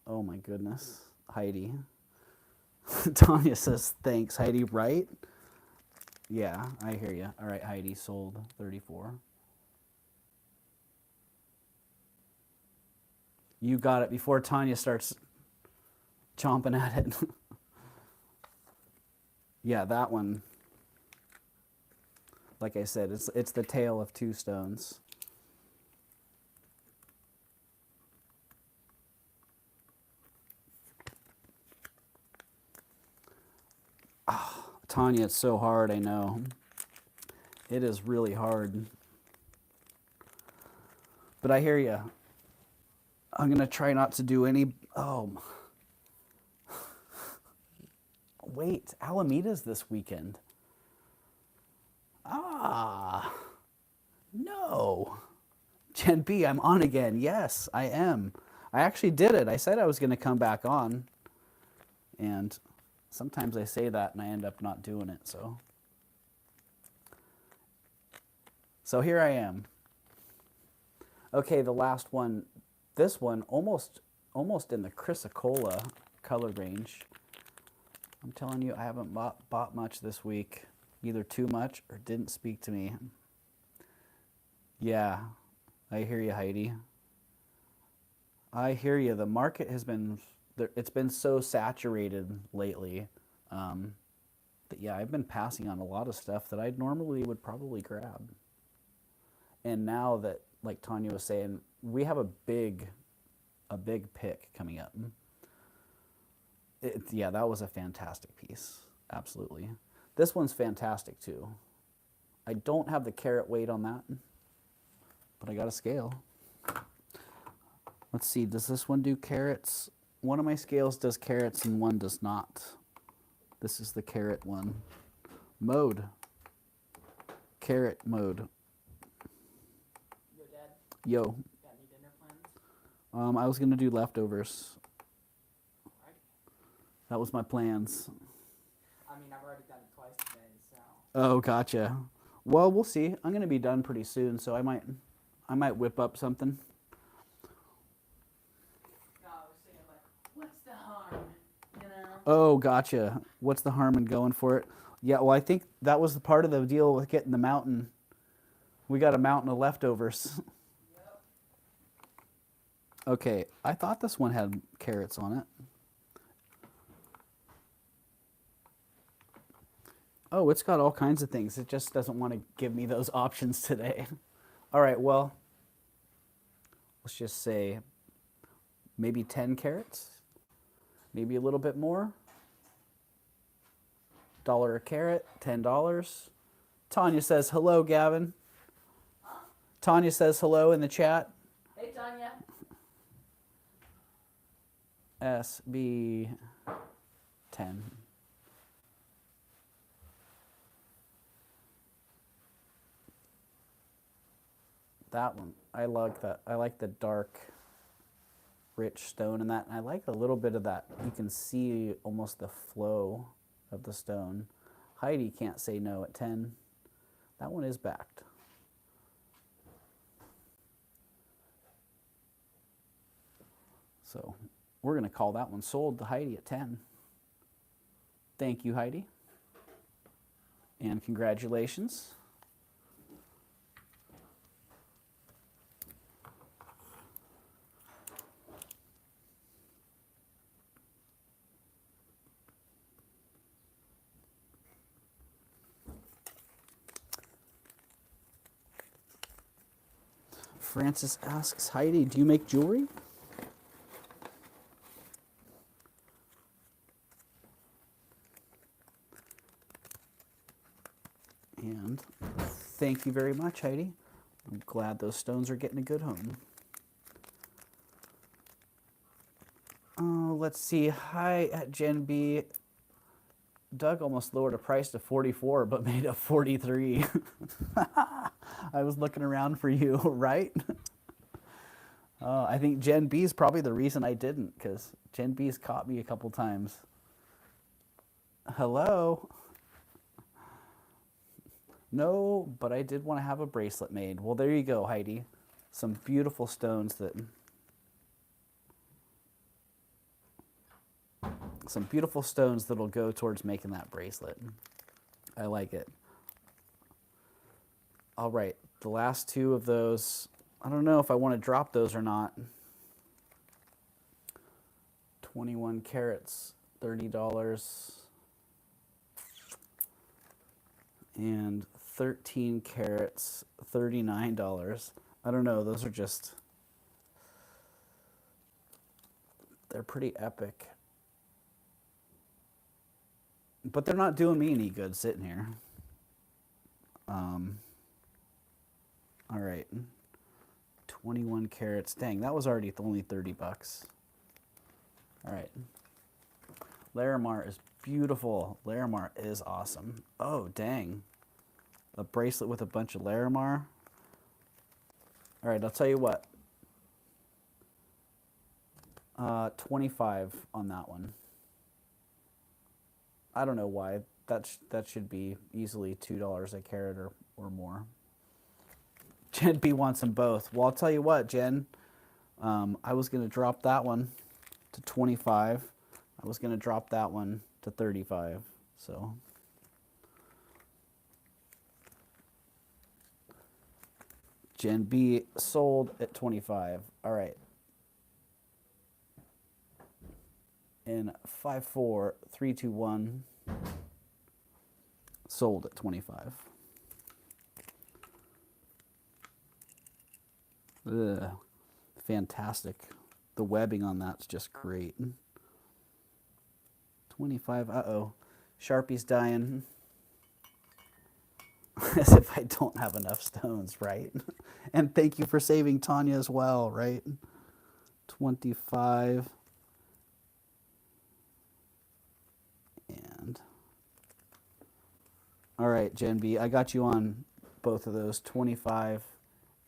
Oh my goodness. Heidi. Tanya says, thanks, Heidi, right? Yeah, I hear you. All right, Heidi, sold 34. You got it before Tanya starts chomping at it. Yeah, that one. Like I said, it's the tale of two stones. Oh, Tanya, it's so hard, I know. It is really hard. But I hear you. I'm going to try not to do any... Oh. Wait, Alameda's this weekend. Ah. No. Jen B, I'm on again. Yes, I am. I actually did it. I said I was going to come back on. And sometimes I say that and I end up not doing it, so. So here I am. Okay, the last one. This one, almost in the chrysocolla color range. I'm telling you, I haven't bought much this week. Either too much or didn't speak to me. Yeah, I hear you, Heidi. I hear you. The market has been, it's been so saturated lately that, yeah, I've been passing on a lot of stuff that I normally would probably grab. And now that, like Tanya was saying, we have a big pick coming up. Yeah, that was a fantastic piece. Absolutely. This one's fantastic too. I don't have the carat weight on that, but I got a scale. Let's see, does this one do carats? One of my scales does carats and one does not. This is the carat one. Mode. Carat mode. Yo, Dad. Yo. Got any dinner plans? I was gonna do leftovers. Alright. That was my plans. I mean, I've already done it twice today, so. Oh, gotcha. Well, we'll see. I'm gonna be done pretty soon, so I might whip up something. No, I was saying, like, what's the harm? You know? Oh, gotcha. What's the harm in going for it? Yeah, well, I think that was the part of the deal with getting the mountain. We got a mountain of leftovers. Yep. Okay, I thought this one had carrots on it. Oh, it's got all kinds of things. It just doesn't want to give me those options today. All right, well, let's just say maybe 10 carats, maybe a little bit more. $1 a carat, $10. Tanya says hello, Gavin. Huh? Tanya says hello in the chat. Hey, Tanya. SB 10. That one, I like that. I like the dark, rich stone in that. And I like a little bit of that. You can see almost the flow of the stone. Heidi can't say no at 10. That one is backed. So we're going to call that one sold to Heidi at 10. Thank you, Heidi. And congratulations. Francis asks, Heidi, do you make jewelry? And thank you very much, Heidi. I'm glad those stones are getting a good home. Oh, let's see. Hi at Gen B. Doug almost lowered a price to 44, but made it 43. I was looking around for you, right? I think Gen B is probably the reason I didn't, because Gen B's caught me a couple times. Hello? No, but I did want to have a bracelet made. Well, there you go, Heidi. Some beautiful stones that'll go towards making that bracelet. I like it. All right, the last two of those, I don't know if I want to drop those or not. 21 carats, $30. And 13 carats, $39. I don't know, those are just, they're pretty epic. But they're not doing me any good sitting here. All right, 21 carats. Dang, that was already only 30 bucks. All right. Larimar is beautiful. Larimar is awesome. Oh, dang. A bracelet with a bunch of Larimar. All right, I'll tell you what. 25 on that one. I don't know why. That should be easily $2 a carat or more. Jen B wants them both. Well, I'll tell you what, Jen. I was going to drop that one to 25. I was going to drop that one to 35. So Jen B sold at 25. All right. In 5, 4, 3, 2, 1. Sold at 25. Ugh, fantastic. The webbing on that's just great. 25, uh-oh. Sharpie's dying. As if I don't have enough stones, right? And thank you for saving Tanya as well, right? 25. All right, Jen B, I got you on both of those, 25,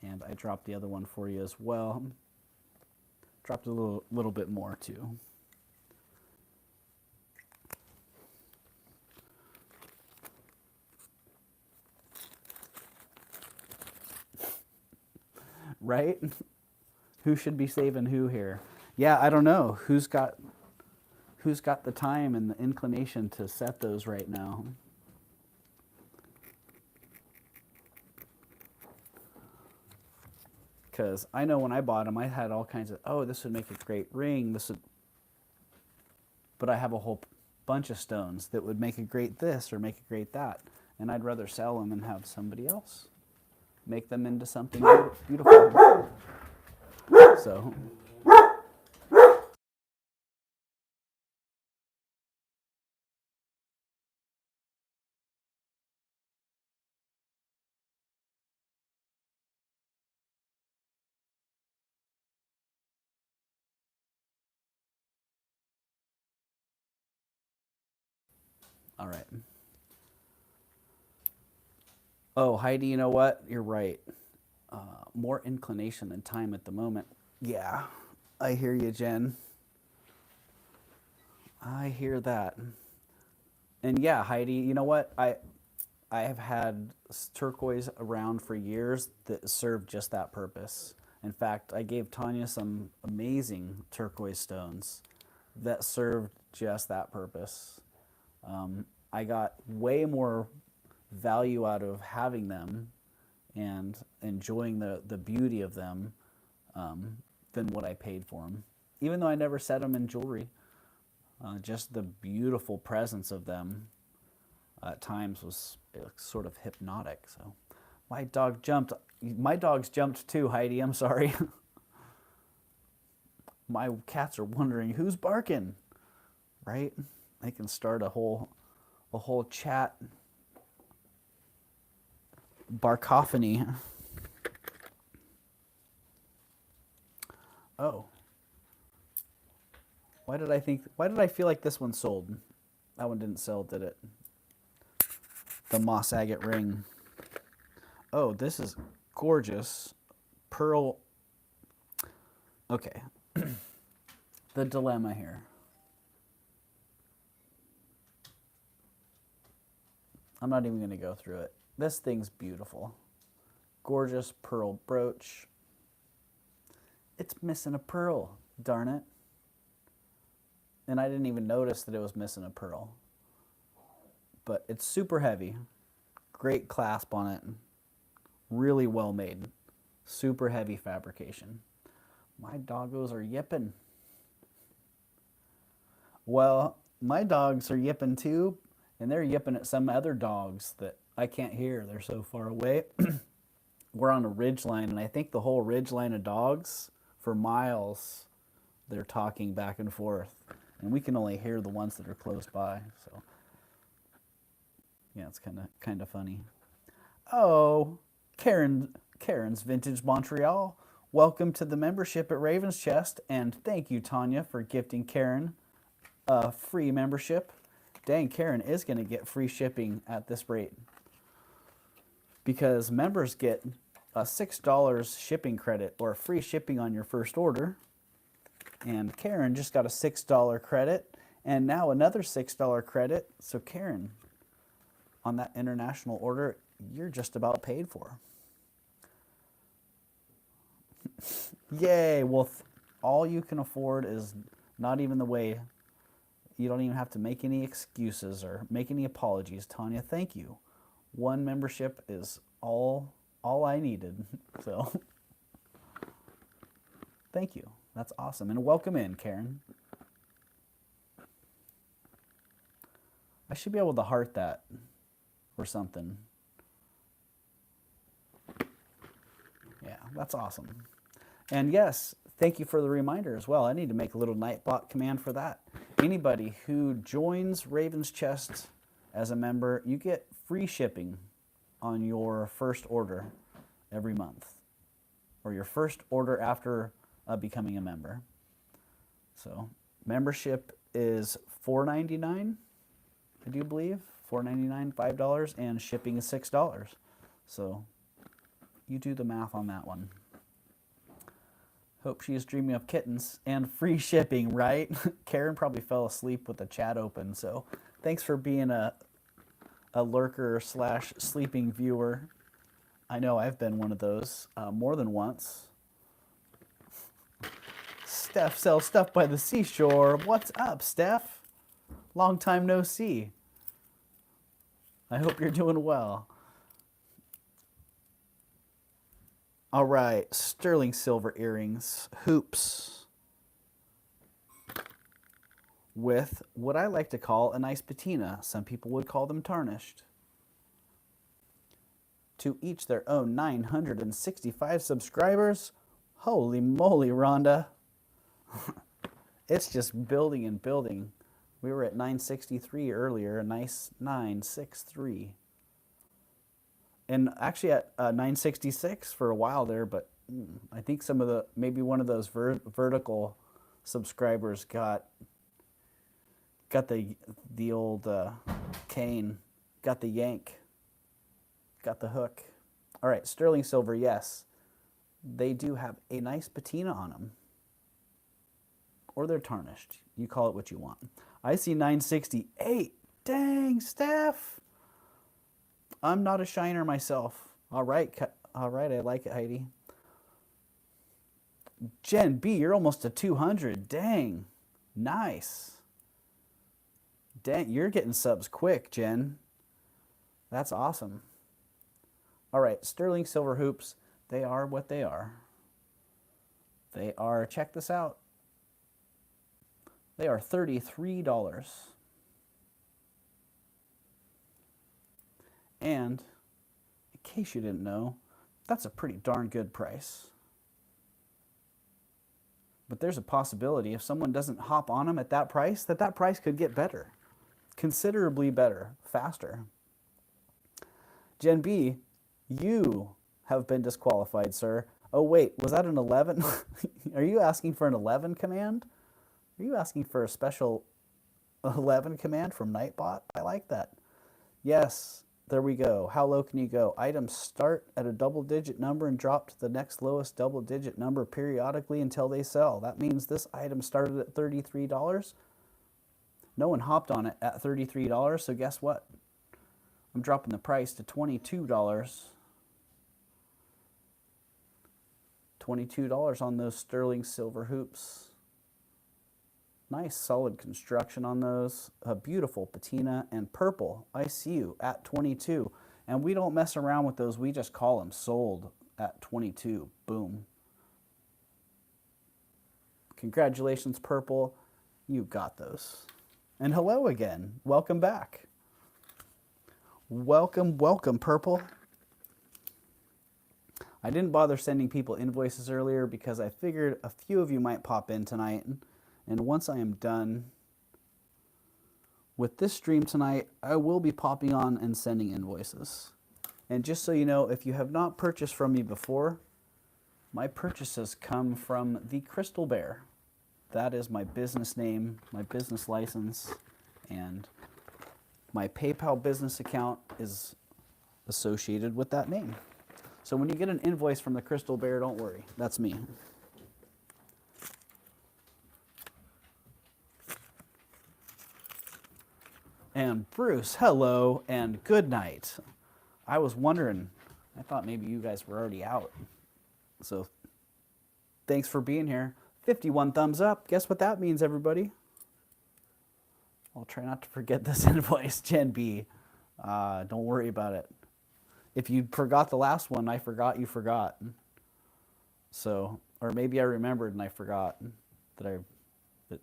and I dropped the other one for you as well. Dropped a little bit more too. Right? Who should be saving who here? Yeah, I don't know. Who's got the time and the inclination to set those right now? Because I know when I bought them, I had all kinds of, oh, this would make a great ring. This would, but I have a whole bunch of stones that would make a great this or make a great that, and I'd rather sell them and have somebody else make them into something beautiful. So. All right. Oh, Heidi, you know what? You're right. More inclination than time at the moment. Yeah, I hear you, Jen. I hear that. And yeah, Heidi, you know what? I have had turquoise around for years that served just that purpose. In fact, I gave Tanya some amazing turquoise stones that served just that purpose. I got way more value out of having them and enjoying the beauty of them than what I paid for them. Even though I never set them in jewelry, just the beautiful presence of them at times was sort of hypnotic. So my dog jumped. My dogs jumped too, Heidi. I'm sorry. My cats are wondering who's barking, right? They can start a whole chat barcophony. Oh. Why did I feel like this one sold? That one didn't sell, did it? The moss agate ring. Oh, this is gorgeous. Pearl. Okay. The dilemma here. I'm not even going to go through it. This thing's beautiful. Gorgeous pearl brooch. It's missing a pearl, darn it. And I didn't even notice that it was missing a pearl. But it's super heavy. Great clasp on it. Really well made. Super heavy fabrication. My doggos are yipping. Well, my dogs are yipping too, and they're yipping at some other dogs that I can't hear. They're so far away. We're on a ridge line, and I think the whole ridge line of dogs, for miles, they're talking back and forth. And we can only hear the ones that are close by. So yeah, it's kind of funny. Oh, Karen's Vintage Montreal. Welcome to the membership at Raven's Chest, and thank you, Tanya, for gifting Karen a free membership. Dang, Karen is going to get free shipping at this rate because members get a $6 shipping credit or free shipping on your first order. And Karen just got a $6 credit and now another $6 credit. So Karen, on that international order, you're just about paid for. Yay. Well, all you can afford is not even the way. You don't even have to make any excuses or make any apologies. Tanya, thank you. One membership is all I needed. So thank you. That's awesome. And welcome in, Karen. I should be able to heart that or something. Yeah, that's awesome. And yes, thank you for the reminder as well. I need to make a little Nightbot command for that. Anybody who joins Raven's Chest as a member, you get free shipping on your first order every month, or your first order after becoming a member. So membership is $4.99, I do believe, $4.99, $5, and shipping is $6. So you do the math on that one. Hope she is dreaming of kittens and free shipping, right? Karen probably fell asleep with the chat open, so thanks for being a lurker slash sleeping viewer. I know I've been one of those more than once. Steph sells stuff by the seashore. What's up, Steph? Long time no see. I hope you're doing well. All right, sterling silver earrings, hoops, with what I like to call a nice patina. Some people would call them tarnished. To each their own 965 subscribers. Holy moly, Rhonda. It's just building and building. We were at 963 earlier, a nice 963. And actually at 966 for a while there, but I think some of the, maybe one of those vertical subscribers got the old cane, got the yank, got the hook. All right, sterling silver, yes. They do have a nice patina on them. Or they're tarnished. You call it what you want. I see 968. Dang, Steph. I'm not a shiner myself. All right, I like it, Heidi. Jen B, you're almost to 200. Dang, nice. Dang, you're getting subs quick, Jen. That's awesome. All right, sterling silver hoops. They are what they are. They are, check this out. They are $33. And in case you didn't know, that's a pretty darn good price. But there's a possibility if someone doesn't hop on them at that price, that price could get better. Considerably better, faster. Gen B, you have been disqualified, sir. Oh wait, was that an 11? Are you asking for an 11 command? Are you asking for a special 11 command from Nightbot? I like that. Yes, there we go. How low can you go? Items start at a double-digit number and drop to the next lowest double-digit number periodically until they sell. That means this item started at $33. No one hopped on it at $33, so guess what? I'm dropping the price to $22. $22 on those sterling silver hoops. Nice solid construction on those. A beautiful patina and purple. I see you at 22. And we don't mess around with those. We just call them sold at 22. Boom. Congratulations, purple. You got those. And hello again. Welcome back. Welcome, welcome, purple. I didn't bother sending people invoices earlier because I figured a few of you might pop in tonight. And once I am done with this stream tonight, I will be popping on and sending invoices. And just so you know, if you have not purchased from me before, my purchases come from the Crystal Bear. That is my business name, my business license, and my PayPal business account is associated with that name. So when you get an invoice from the Crystal Bear, don't worry, that's me. And Bruce, hello and good night. I was wondering, I thought maybe you guys were already out. So thanks for being here. 51 thumbs up. Guess what that means, everybody? I'll try not to forget this invoice, Gen B. Don't worry about it. If you forgot the last one, I forgot you forgot. So, or maybe I remembered and I forgot that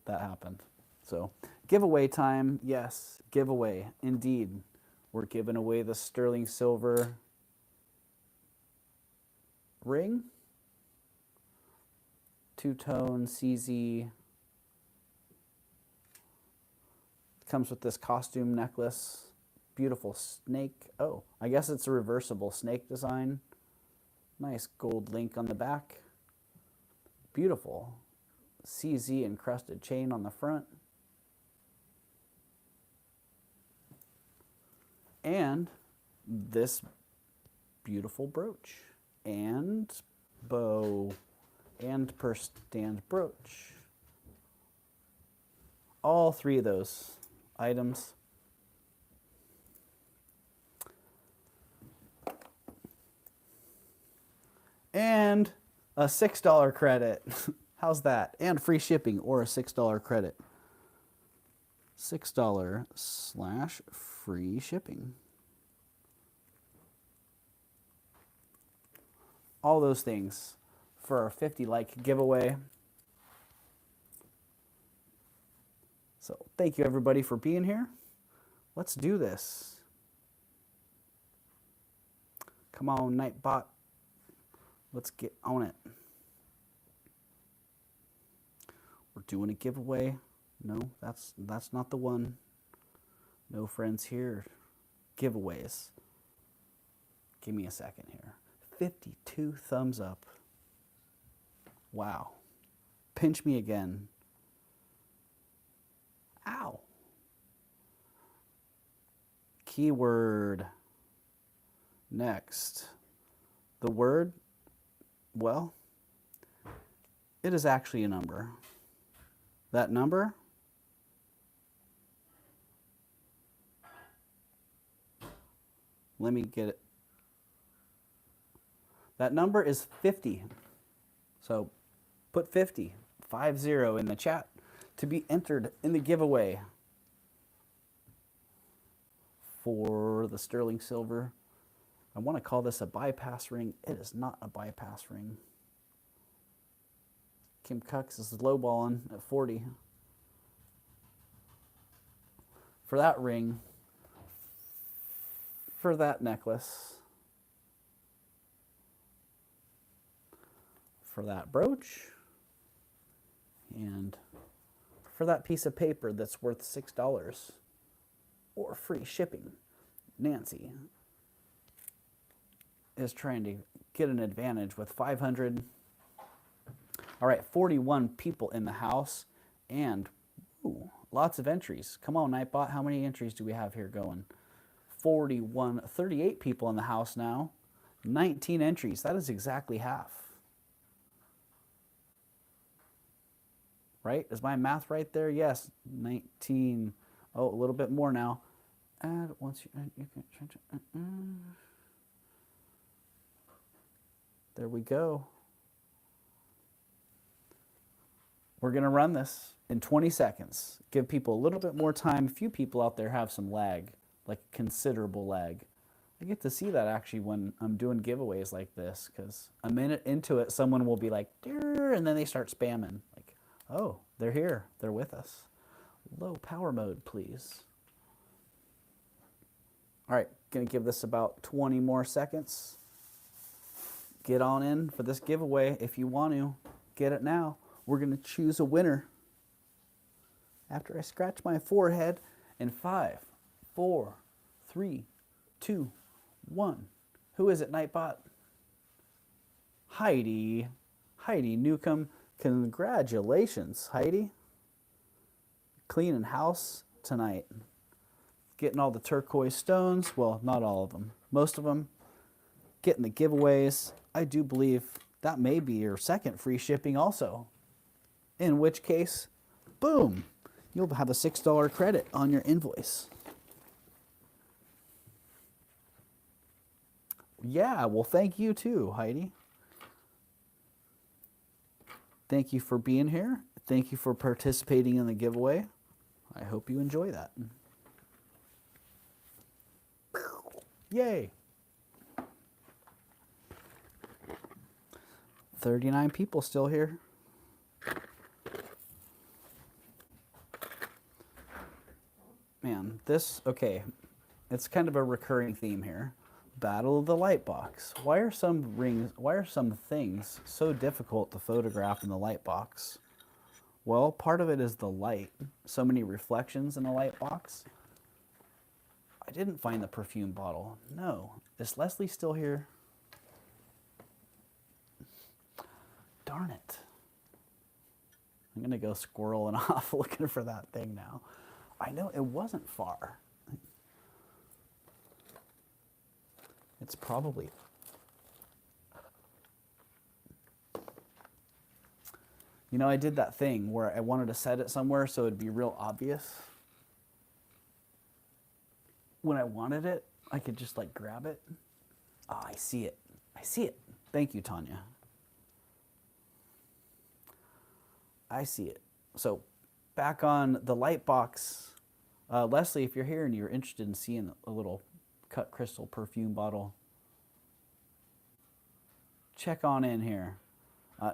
that happened. So, giveaway time, yes, giveaway, indeed. We're giving away the sterling silver ring, two-tone CZ. Comes with this costume necklace, beautiful snake. Oh, I guess it's a reversible snake design. Nice gold link on the back. Beautiful CZ encrusted chain on the front. And this beautiful brooch and bow and purse stand brooch. All three of those items. And a $6 credit. How's that? And free shipping or a $6 credit. $6/free shipping. All those things for our 50 like giveaway. So thank you everybody for being here. Let's do this. Come on, Nightbot. Let's get on it. We're doing a giveaway. No, that's not the one. No friends here. Giveaways. Give me a second here. 52 thumbs up. Wow. Pinch me again. Ow. Keyword. Next. The word, well, it is actually a number. That number, let me get it. That number is 50. So put 50, 50 in the chat to be entered in the giveaway for the sterling silver. I want to call this a bypass ring. It is not a bypass ring. Kim Cux is lowballing at 40. For that ring, for that necklace, for that brooch, and for that piece of paper that's worth $6 or free shipping. Nancy is trying to get an advantage with 500. All right, 41 people in the house and ooh, lots of entries. Come on, Nightbot, how many entries do we have here going? 38 people in the house now. 19 entries, that is exactly half. Right, is my math right there? Yes, 19, oh, a little bit more now. And once you can change it. There we go. We're going to run this in 20 seconds. Give people a little bit more time. A few people out there have some lag, like considerable lag. I get to see that actually when I'm doing giveaways like this, because a minute into it, someone will be like, and then they start spamming. Like, oh, they're here. They're with us. Low power mode, please. All right, going to give this about 20 more seconds. Get on in for this giveaway if you want to. Get it now. We're going to choose a winner after I scratch my forehead in 5, 4, 3, 2, 1. Who is it, Nightbot? Heidi. Heidi Newcomb. Congratulations, Heidi. Cleaning house tonight. Getting all the turquoise stones. Well, not all of them. Most of them. Getting the giveaways. I do believe that may be your second free shipping also. In which case, boom, you'll have a $6 credit on your invoice. Yeah, well, thank you too, Heidi. Thank you for being here. Thank you for participating in the giveaway. I hope you enjoy that. Yay. 39 people still here. Man, this, okay, it's kind of a recurring theme here. Battle of the light box. Why are some things so difficult to photograph in the light box? Well, part of it is the light. So many reflections in the light box. I didn't find the perfume bottle. No. Is Leslie still here? Darn it. I'm going to go squirreling off looking for that thing now. I know it wasn't far. It's probably... You know, I did that thing where I wanted to set it somewhere so it'd be real obvious. When I wanted it, I could just like grab it. Oh, I see it. I see it. Thank you, Tanya. I see it. So back on the light box, Leslie, if you're here and you're interested in seeing a little cut crystal perfume bottle, check on in here.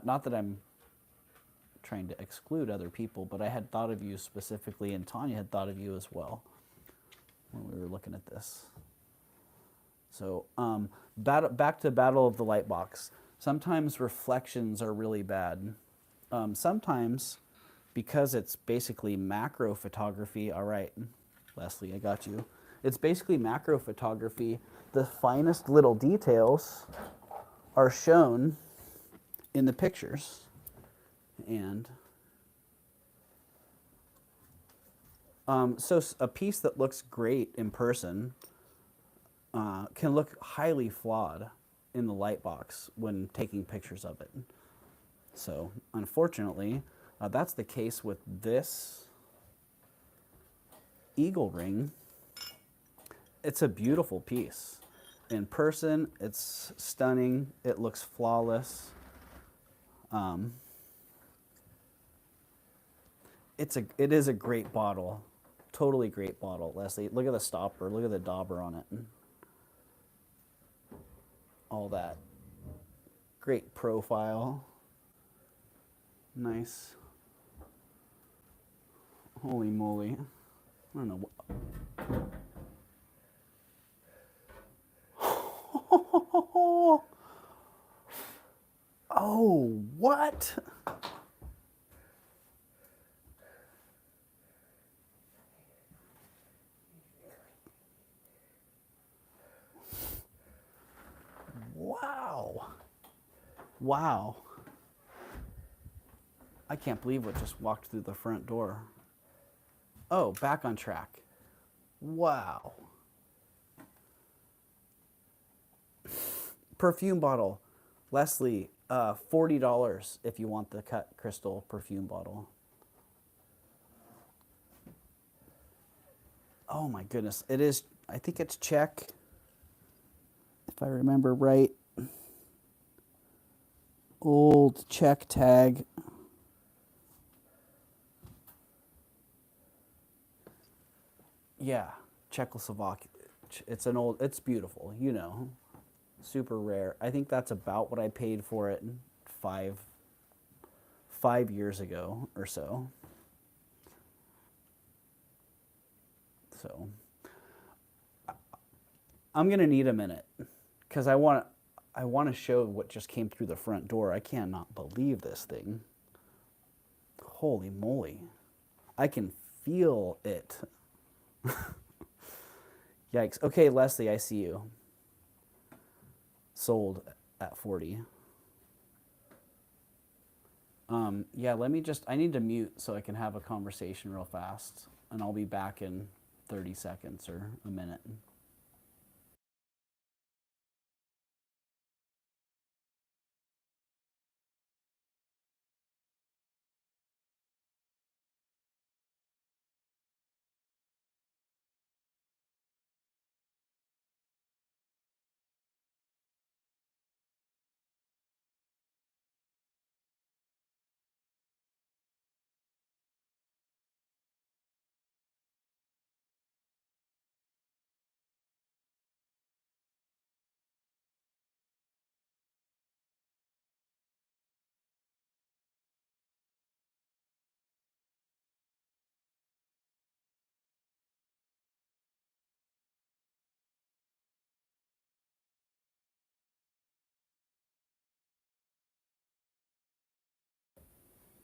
Not that I'm trying to exclude other people, but I had thought of you specifically, and Tanya had thought of you as well when we were looking at this. So back to Battle of the Light Box. Sometimes reflections are really bad. Sometimes, because it's basically macro photography, all right, Leslie, I got you. It's basically macro photography. The finest little details are shown in the pictures. And so a piece that looks great in person can look highly flawed in the light box when taking pictures of it. So unfortunately, that's the case with this eagle ring. It's a beautiful piece. In person, it's stunning. It looks flawless. It is a great bottle. Totally great bottle, Leslie. Look at the stopper. Look at the dauber on it. All that. Great profile. Nice. Holy moly. I don't know what. Oh, what? Wow. Wow. I can't believe what just walked through the front door. Oh, back on track. Wow. Perfume bottle. Leslie, $40 if you want the cut crystal perfume bottle. Oh my goodness. It is, I think it's Czech. If I remember right. Old Czech tag. Yeah, Czechoslovakia. It's beautiful, you know. Super rare. I think that's about what I paid for it 5 years ago or so. So I'm gonna need a minute because I want to show what just came through the front door. I cannot believe this thing. Holy moly. I can feel it. Yikes. Okay, Leslie, I see you. Sold at 40. Yeah, I need to mute so I can have a conversation real fast, and I'll be back in 30 seconds or a minute.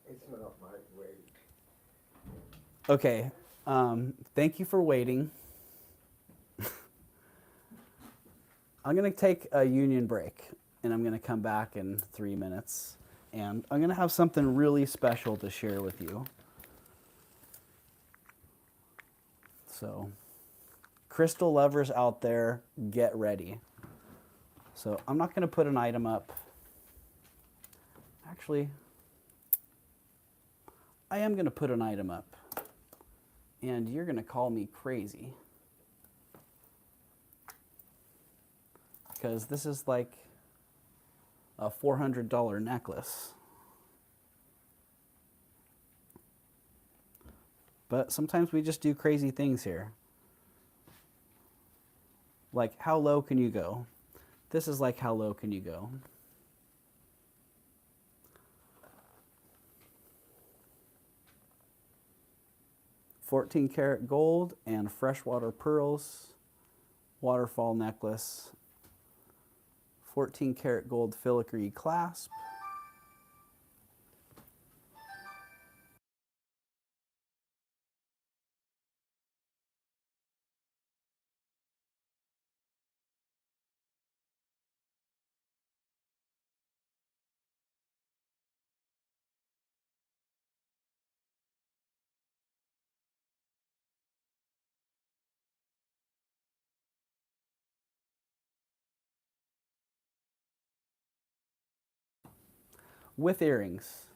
It's not my way. Okay, thank you for waiting. I'm going to take a union break, and I'm going to come back in 3 minutes, and I'm going to have something really special to share with you. So, crystal lovers out there, get ready. So I'm not going to put an item up. Actually, I am going to put an item up. And you're going to call me crazy. Because this is like a $400 necklace. But sometimes we just do crazy things here. Like, how low can you go? This is like, how low can you go? $14 karat gold and freshwater pearls, waterfall necklace, 14 karat gold filigree clasp, with earrings.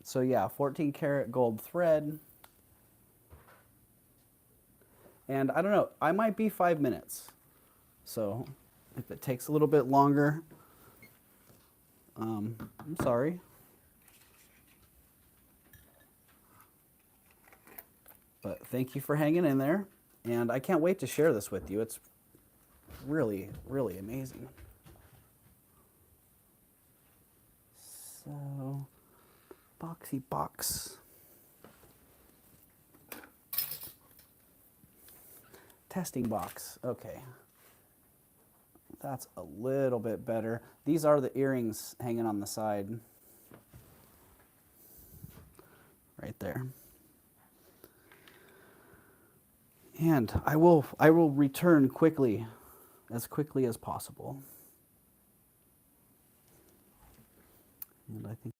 So yeah, 14 karat gold thread. And I don't know, I might be 5 minutes. So if it takes a little bit longer, I'm sorry. But thank you for hanging in there. And I can't wait to share this with you. It's really, really amazing. So, boxy box. Testing box. Okay. That's a little bit better. These are the earrings hanging on the side. Right there. And I will return quickly, as quickly as possible. And I think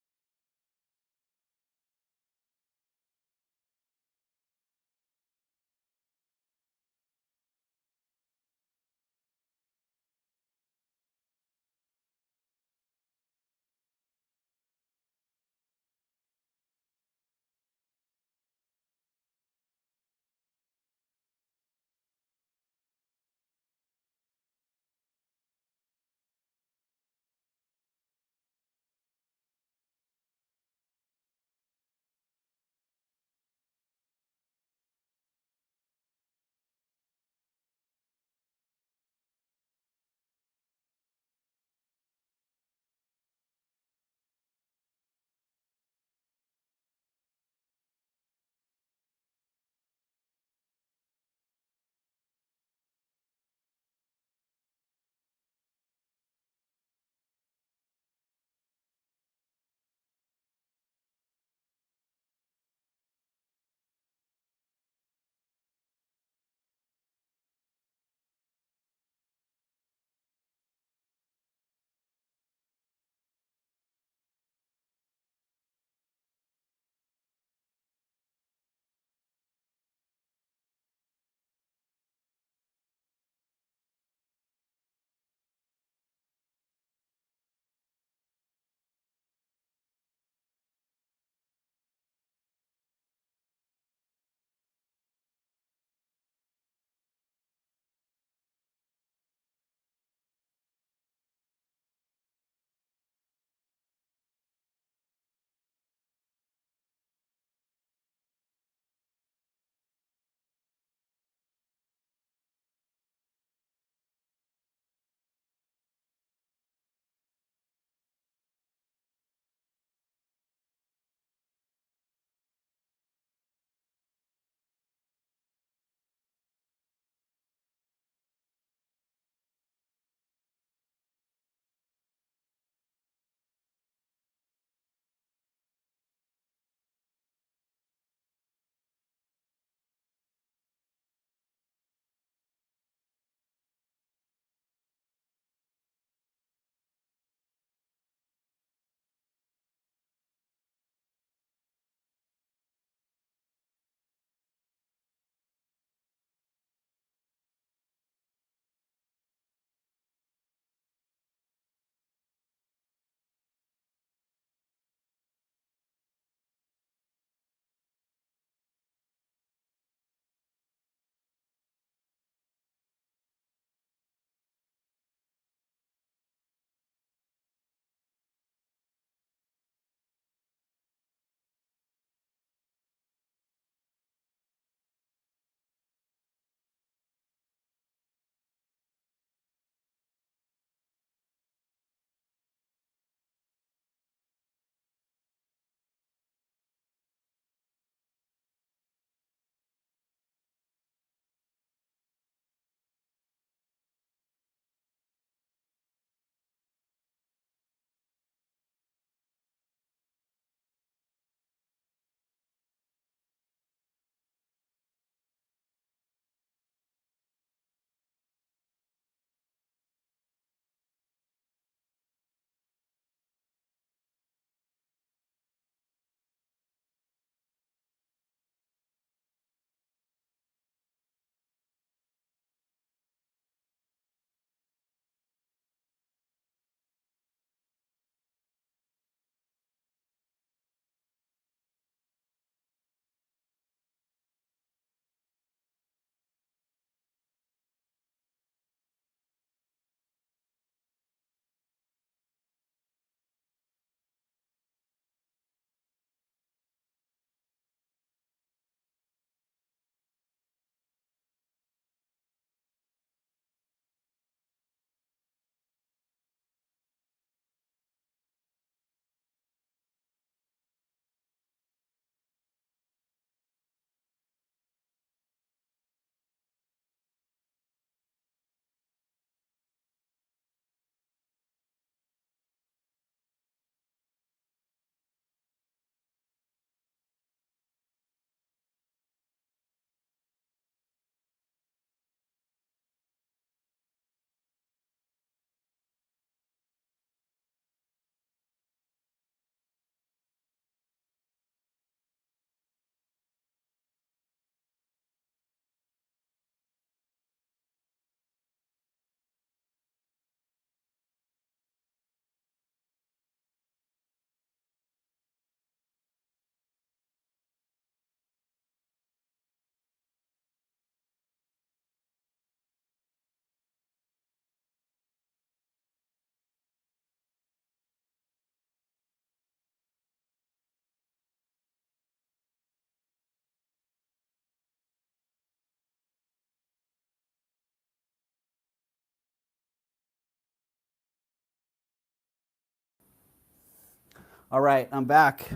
All right, I'm back.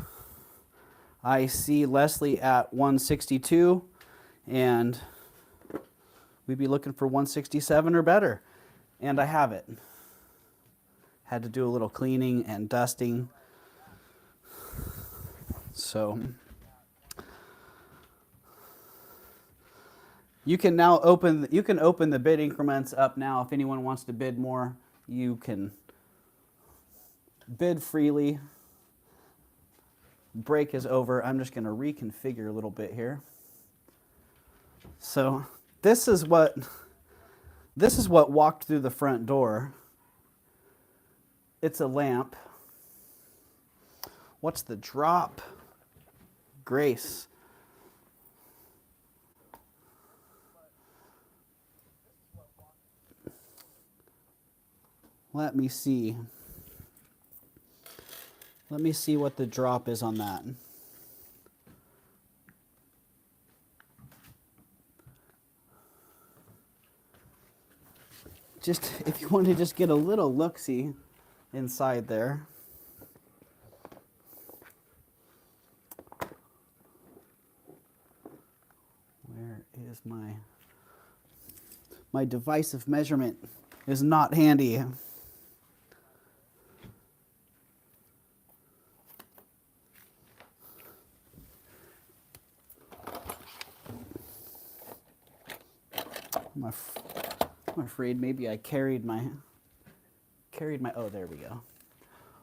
I see Leslie at 162, and we'd be looking for 167 or better. And I have it. Had to do a little cleaning and dusting. So you can now open the bid increments up now. If anyone wants to bid more, you can bid freely. Break is over. I'm just going to reconfigure a little bit here. So this is what walked through the front door. It's a lamp. What's the drop? Grace. Let me see. Let me see what the drop is on that. Just if you want to just get a little look-see inside there. Where is my device of measurement is not handy. I'm afraid maybe I carried my, oh, there we go.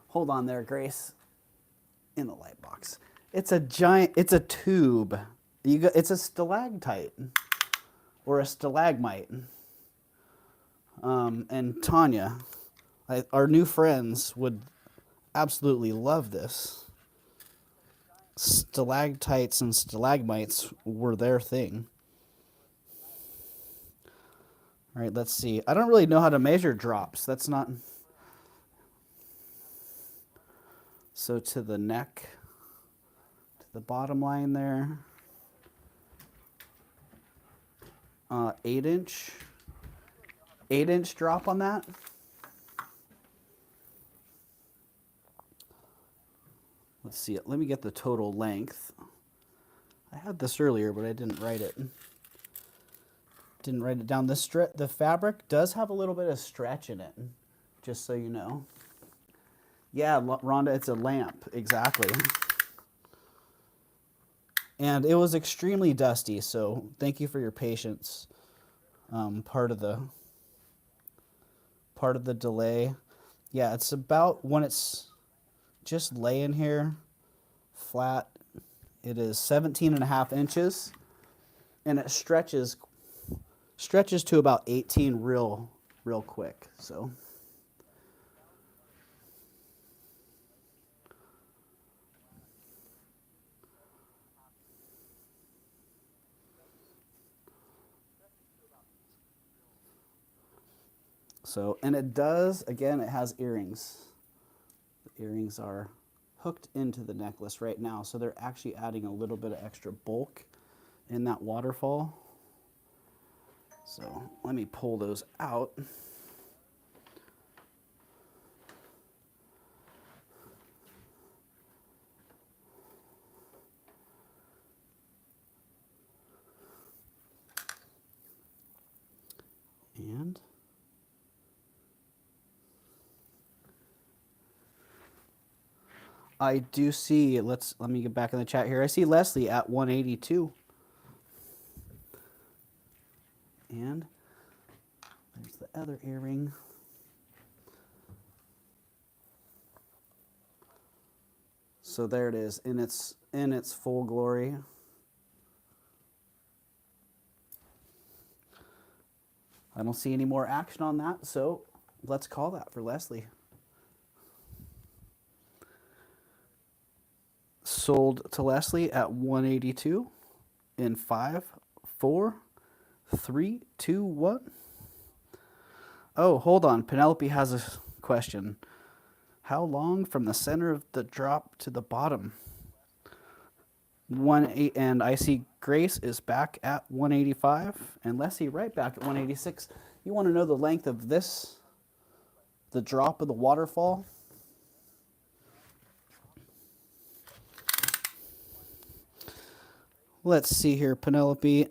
Hold on there, Grace. In the light box. It's a tube. It's a stalactite or a stalagmite. And Tanya, our new friends would absolutely love this. Stalactites and stalagmites were their thing. All right, let's see. I don't really know how to measure drops. That's not... So to the neck, to the bottom line there, 8-inch drop on that. Let's see it. Let me get the total length. I had this earlier, but I didn't write it. Didn't write it down. The fabric does have a little bit of stretch in it, just so you know. Yeah, Rhonda, it's a lamp, exactly. And it was extremely dusty, so thank you for your patience. Part of the delay. Yeah, it's about when it's just laying here flat. It is 17.5 inches, and it stretches to about 18 real quick. So, and it does, again, it has earrings. The earrings are hooked into the necklace right now, so they're actually adding a little bit of extra bulk in that waterfall. So let me pull those out. And I do see, let me get back in the chat here. I see Leslie at 182. And there's the other earring. So there it is in its full glory. I don't see any more action on that, so let's call that for Leslie. Sold to Leslie at 182 in 5, 4, 3, 2, 1. Oh, hold on. Penelope has a question. How long from the center of the drop to the bottom? 1.8, and I see Grace is back at 185, and Leslie right back at 186. You want to know the length of this, the drop of the waterfall? Let's see here, Penelope.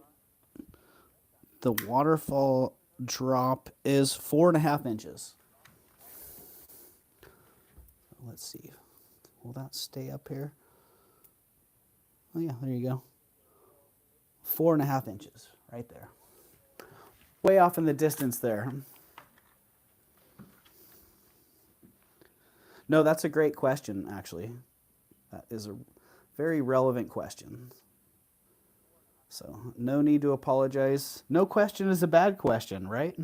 The waterfall drop is 4.5 inches. Let's see. Will that stay up here? Oh yeah, there you go. 4.5 inches, right there. Way off in the distance there. No, that's a great question, actually. That is a very relevant question. So, no need to apologize. No question is a bad question, right?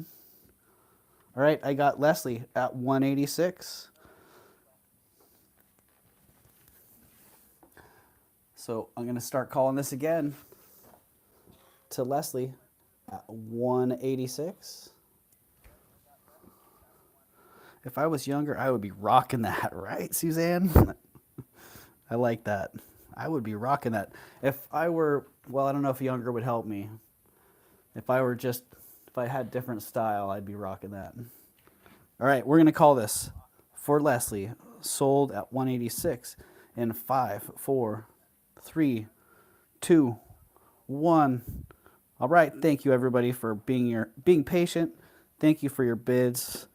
All right, I got Leslie at 186. So, I'm going to start calling this again to Leslie at 186. If I was younger, I would be rocking that, right, Suzanne? I like that. I would be rocking that. If I were, well, I don't know if younger would help me. If I had different style, I'd be rocking that. All right, we're going to call this for Leslie, sold at 186 in 5, 4, 3, 2, 1. All right, thank you everybody for being patient. Thank you for your bids.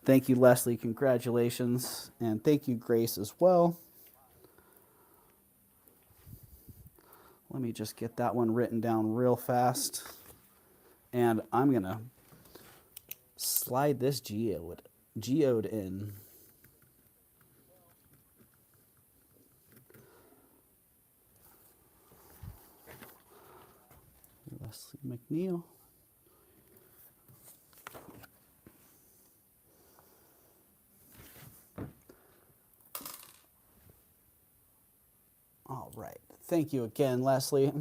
Thank you, Leslie. Congratulations. And thank you, Grace, as well. Let me just get that one written down real fast. And I'm going to slide this geode in. Leslie McNeil. All right. Thank you again, Leslie.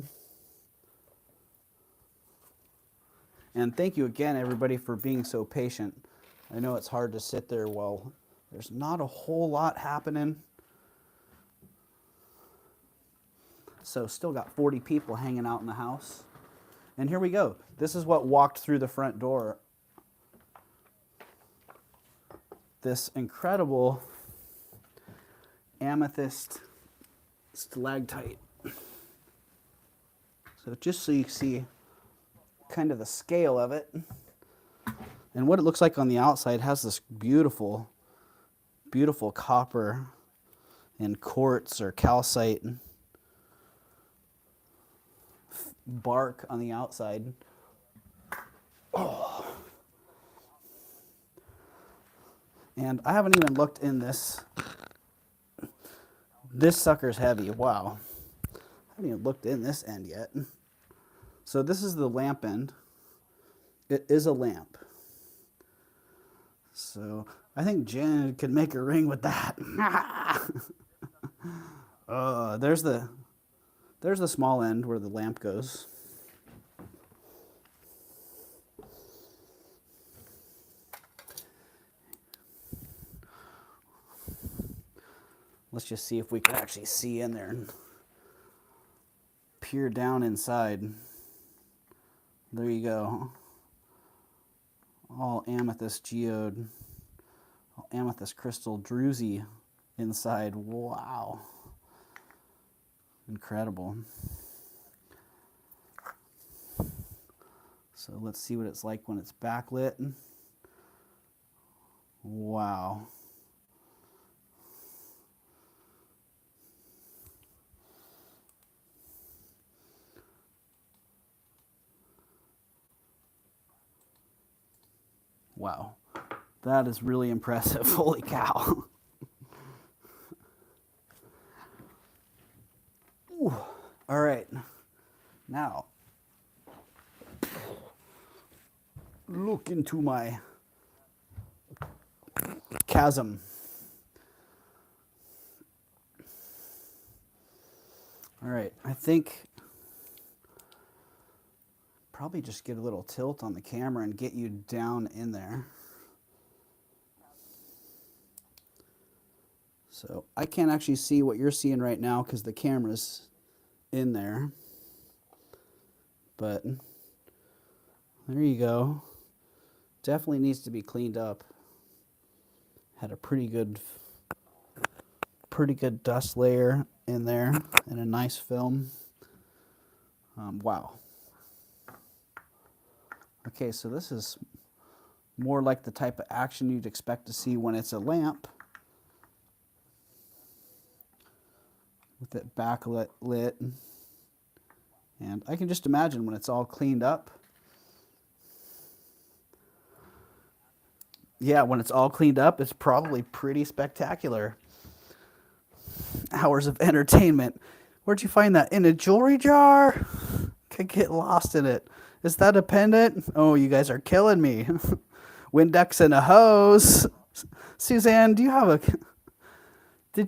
And thank you again, everybody, for being so patient. I know it's hard to sit there while there's not a whole lot happening. So still got 40 people hanging out in the house. And here we go. This is what walked through the front door. This incredible amethyst stalactite. So just so you see kind of the scale of it and what it looks like on the outside, it has this beautiful, beautiful copper and quartz or calcite bark on the outside. Oh. And I haven't even looked in this. This sucker's heavy. Wow. I haven't even looked in this end yet. So this is the lamp end. It is a lamp. So I think Jen could make a ring with that. There's the small end where the lamp goes. Let's just see if we can actually see in there and peer down inside. There you go. All amethyst geode, all amethyst crystal druzy inside. Wow. Incredible. So let's see what it's like when it's backlit. Wow. Wow, that is really impressive. Holy cow. Ooh. All right, now look into my chasm. All right, I think probably just get a little tilt on the camera and get you down in there. So I can't actually see what you're seeing right now because the camera's in there. But there you go. Definitely needs to be cleaned up. Had a pretty good dust layer in there and a nice film. Wow. Okay, so this is more like the type of action you'd expect to see when it's a lamp. With it backlit lit. And I can just imagine when it's all cleaned up. Yeah, when it's all cleaned up, it's probably pretty spectacular. Hours of entertainment. Where'd you find that? In a jewelry jar? Could get lost in it. Is that a pendant? Oh, you guys are killing me. Windex and a hose. Suzanne, did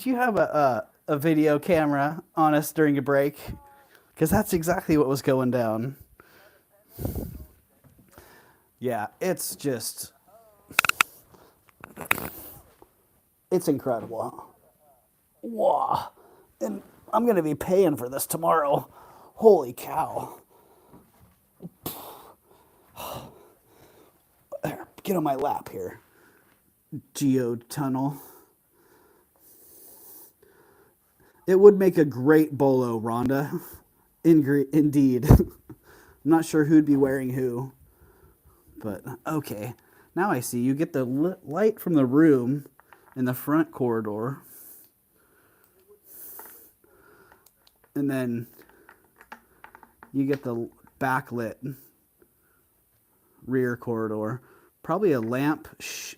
you have a video camera on us during a break? Because that's exactly what was going down. Yeah, it's incredible. Wow. And I'm going to be paying for this tomorrow. Holy cow. There, get on my lap here. Geode tunnel. It would make a great bolo, Rhonda. Indeed. I'm not sure who'd be wearing who. But, okay. Now I see. You get the light from the room in the front corridor. And then you get the backlit rear corridor. Probably a lamp,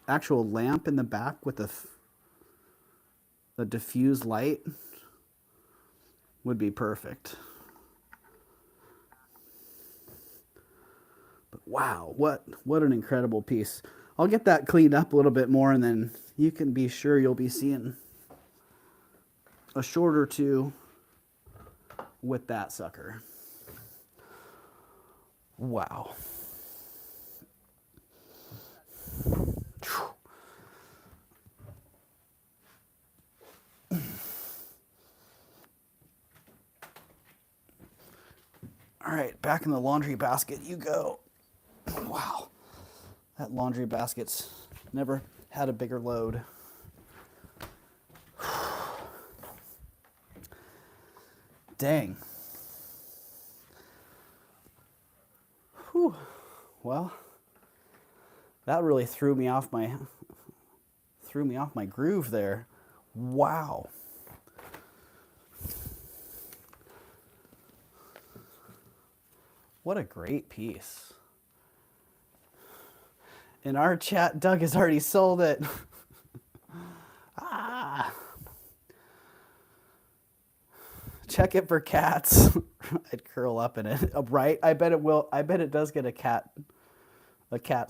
actual lamp in the back with a diffused light would be perfect. But wow, what an incredible piece. I'll get that cleaned up a little bit more, and then you can be sure you'll be seeing a short or two with that sucker. Wow. All right, back in the laundry basket you go. Wow, that laundry basket's never had a bigger load. Dang. Whew. Well, that really threw me off my groove there. Wow. What a great piece. In our chat, Doug has already sold it. Ah. Check it for cats. I'd curl up in it. Right? I bet it will. I bet it does get a cat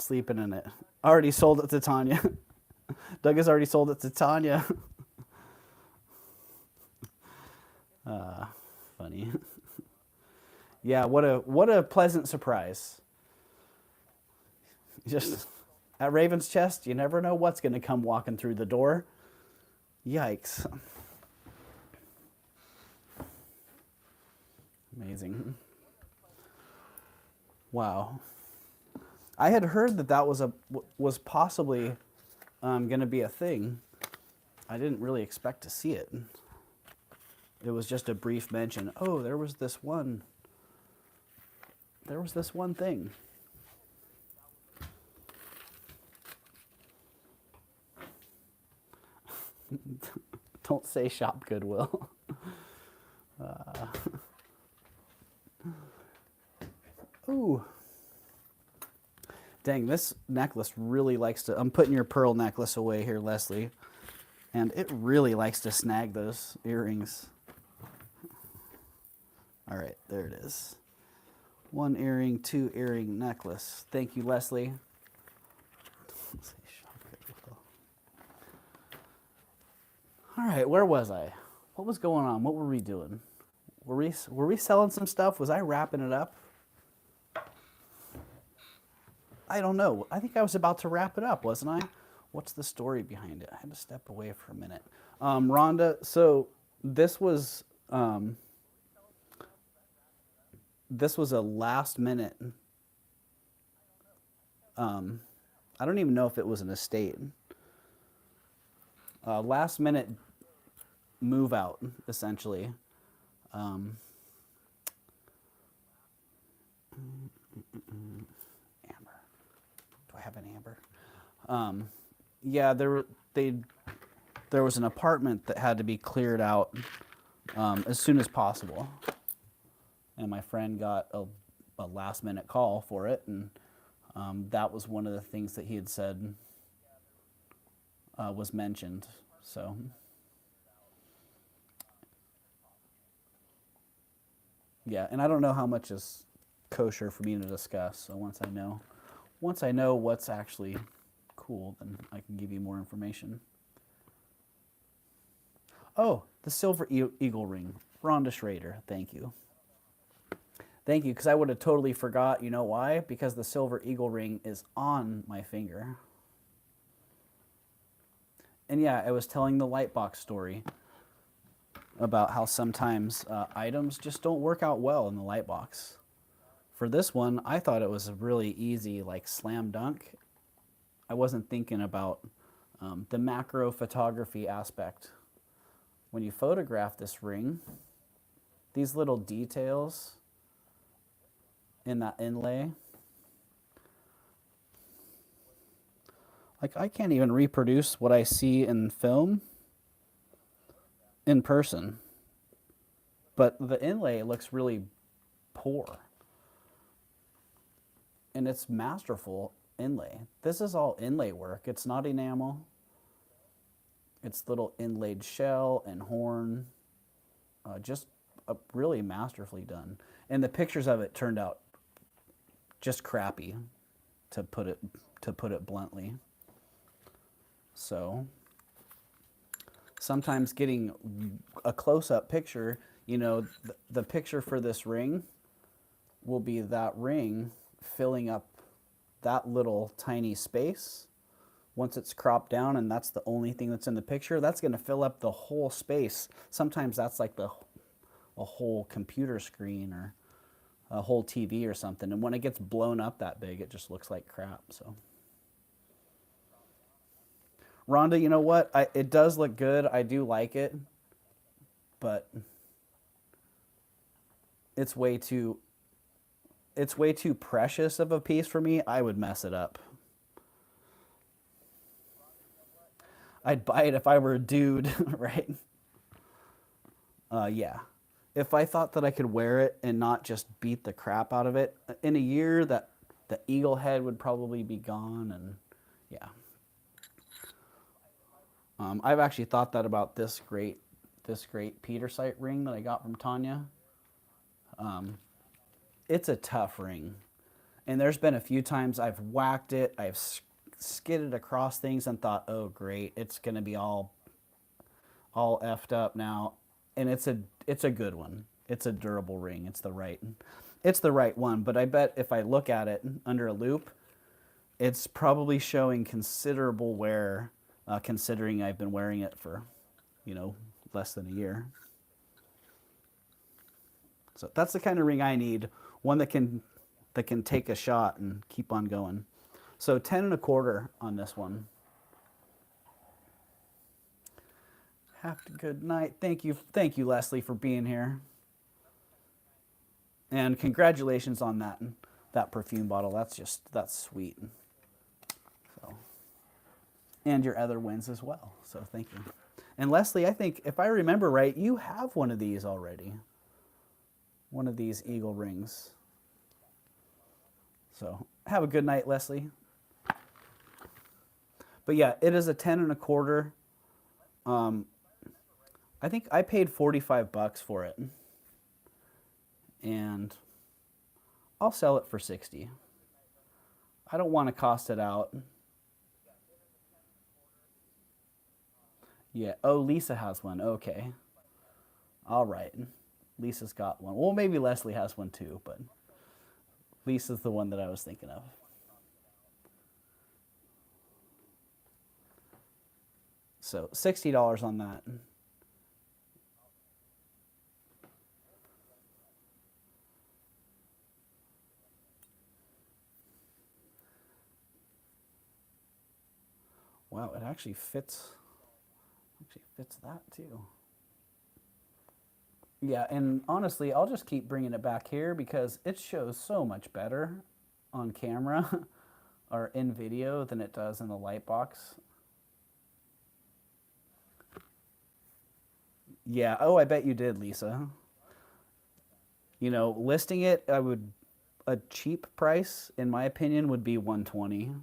sleeping in it. Already sold it to Tanya. Doug has already sold it to Tanya. Funny. Yeah, what a pleasant surprise. Just at Raven's Chest, you never know what's going to come walking through the door. Yikes. Amazing. Wow. I had heard that was possibly going to be a thing. I didn't really expect to see it. It was just a brief mention. Oh, there was this one thing. Don't say shop Goodwill. Ooh. Dang, this necklace really likes to... I'm putting your pearl necklace away here, Leslie. And it really likes to snag those earrings. All right, there it is. 1 earring, 2 earring necklace. Thank you, Leslie. All right, where was I? What was going on? What were we doing? Were we selling some stuff? Was I wrapping it up? I don't know. I think I was about to wrap it up, wasn't I? What's the story behind it? I had to step away for a minute. Rhonda, so this was a last minute. I don't even know if it was an estate. Last minute move out, essentially. Amber. Do I have an amber? Yeah, there was an apartment that had to be cleared out as soon as possible, and my friend got a last minute call for it, and that was one of the things that he had said was mentioned. So. Yeah, and I don't know how much is kosher for me to discuss. So once I know what's actually cool, then I can give you more information. Oh, the silver eagle ring, Rhonda Schrader. Thank you. Thank you, because I would have totally forgot. You know why? Because the silver eagle ring is on my finger. And yeah, I was telling the lightbox story about how sometimes items just don't work out well in the lightbox. For this one, I thought it was a really easy, like, slam dunk. I wasn't thinking about the macro photography aspect. When you photograph this ring, these little details in that inlay, like, I can't even reproduce what I see in film in person, but the inlay looks really poor, and it's masterful inlay. This is all inlay work. It's not enamel. It's little inlaid shell and horn, just really masterfully done. And the pictures of it turned out just crappy, to put it bluntly. So sometimes getting a close-up picture, you know, the picture for this ring will be that ring filling up that little tiny space. Once it's cropped down and that's the only thing that's in the picture, that's going to fill up the whole space. Sometimes that's like a whole computer screen or a whole TV or something. And when it gets blown up that big, it just looks like crap. So, Rhonda, you know what? It does look good. I do like it, but it's way too precious of a piece for me. I would mess it up. I'd buy it if I were a dude, right? Yeah. If I thought that I could wear it and not just beat the crap out of it, in a year that the eagle head would probably be gone, and yeah. I've actually thought that about this great Petersite ring that I got from Tanya. It's a tough ring, and there's been a few times I've whacked it, I've skidded across things and thought, oh great, it's gonna be all effed up now. And it's a good one. It's a durable ring. It's the right one. But I bet if I look at it under a loop, it's probably showing considerable wear, considering I've been wearing it for, less than a year. So that's the kind of ring I need. One that can take a shot and keep on going. So 10 1/4 on this one. Have a good night. Thank you, Leslie, for being here. And congratulations on that perfume bottle. That's sweet. So, and your other wins as well. So thank you. And Leslie, I think if I remember right, you have one of these already. One of these eagle rings. So have a good night, Leslie. But yeah, it is a 10 1/4. I think I paid $45 for it, and I'll sell it for 60. I don't want to cost it out. Yeah. Oh, Lisa has one. Okay. All right. Lisa's got one. Well, maybe Leslie has one too, but Lisa's the one that I was thinking of. So $60 on that. Wow, it actually fits that too. Yeah, and honestly, I'll just keep bringing it back here because it shows so much better on camera or in video than it does in the light box. Yeah, oh, I bet you did, Lisa. You know, listing it, a cheap price, in my opinion, would be 120.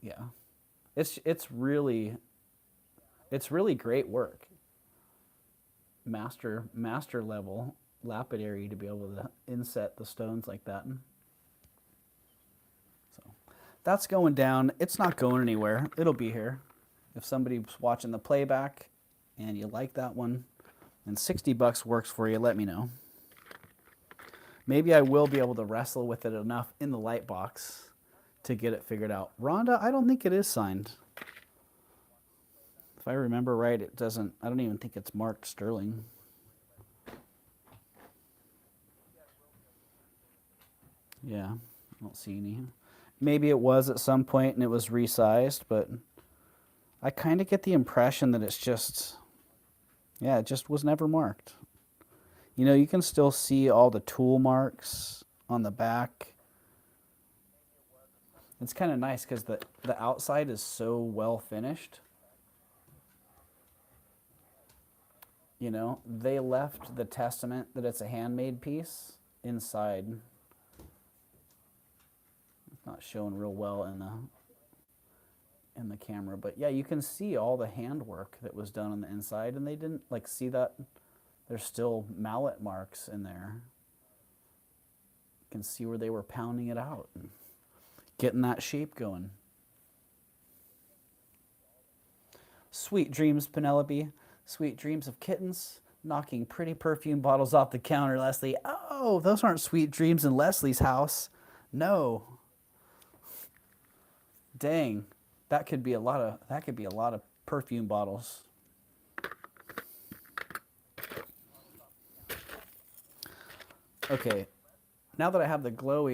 Yeah, it's really great work. Master level lapidary to be able to inset the stones like that. So that's going down. It's not going anywhere. It'll be here. If somebody's watching the playback and you like that one and 60 bucks works for you, let me know. Maybe I will be able to wrestle with it enough in the light box to get it figured out. Rhonda, I don't think it is signed. If I remember right, it doesn't, I don't even think it's marked sterling. Yeah, I don't see any. Maybe it was at some point and it was resized, but I kind of get the impression that it's just, yeah, it just was never marked. You know, you can still see all the tool marks on the back. It's kind of nice because the outside is so well finished. You know, they left the testament that it's a handmade piece inside. It's not showing real well in the camera, but yeah, you can see all the handwork that was done on the inside, and they didn't like see that there's still mallet marks in there. You can see where they were pounding it out and getting that shape going. Sweet dreams, Penelope. Sweet dreams of kittens knocking pretty perfume bottles off the counter, Leslie. Oh, those aren't sweet dreams in Leslie's house. No. Dang. That could be a lot of perfume bottles. Okay. Now that I have the glow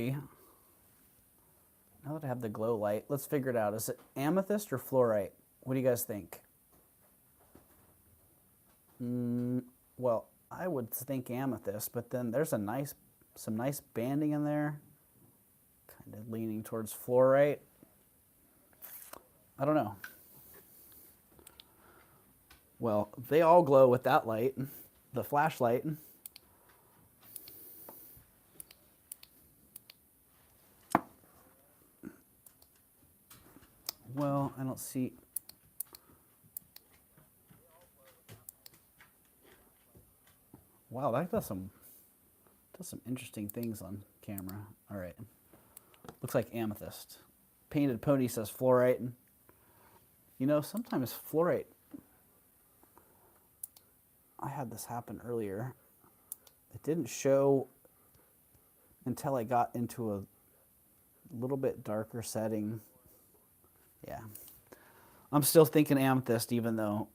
light, let's figure it out. Is it amethyst or fluorite? What do you guys think? Well, I would think amethyst, but then there's some nice banding in there. Kind of leaning towards fluorite. I don't know. Well, they all glow with that light, the flashlight. Well, I don't see. Wow, that does some interesting things on camera. All right. Looks like amethyst. Painted Pony says fluorite. You know, sometimes fluorite, I had this happen earlier. It didn't show until I got into a little bit darker setting. Yeah. I'm still thinking amethyst, even though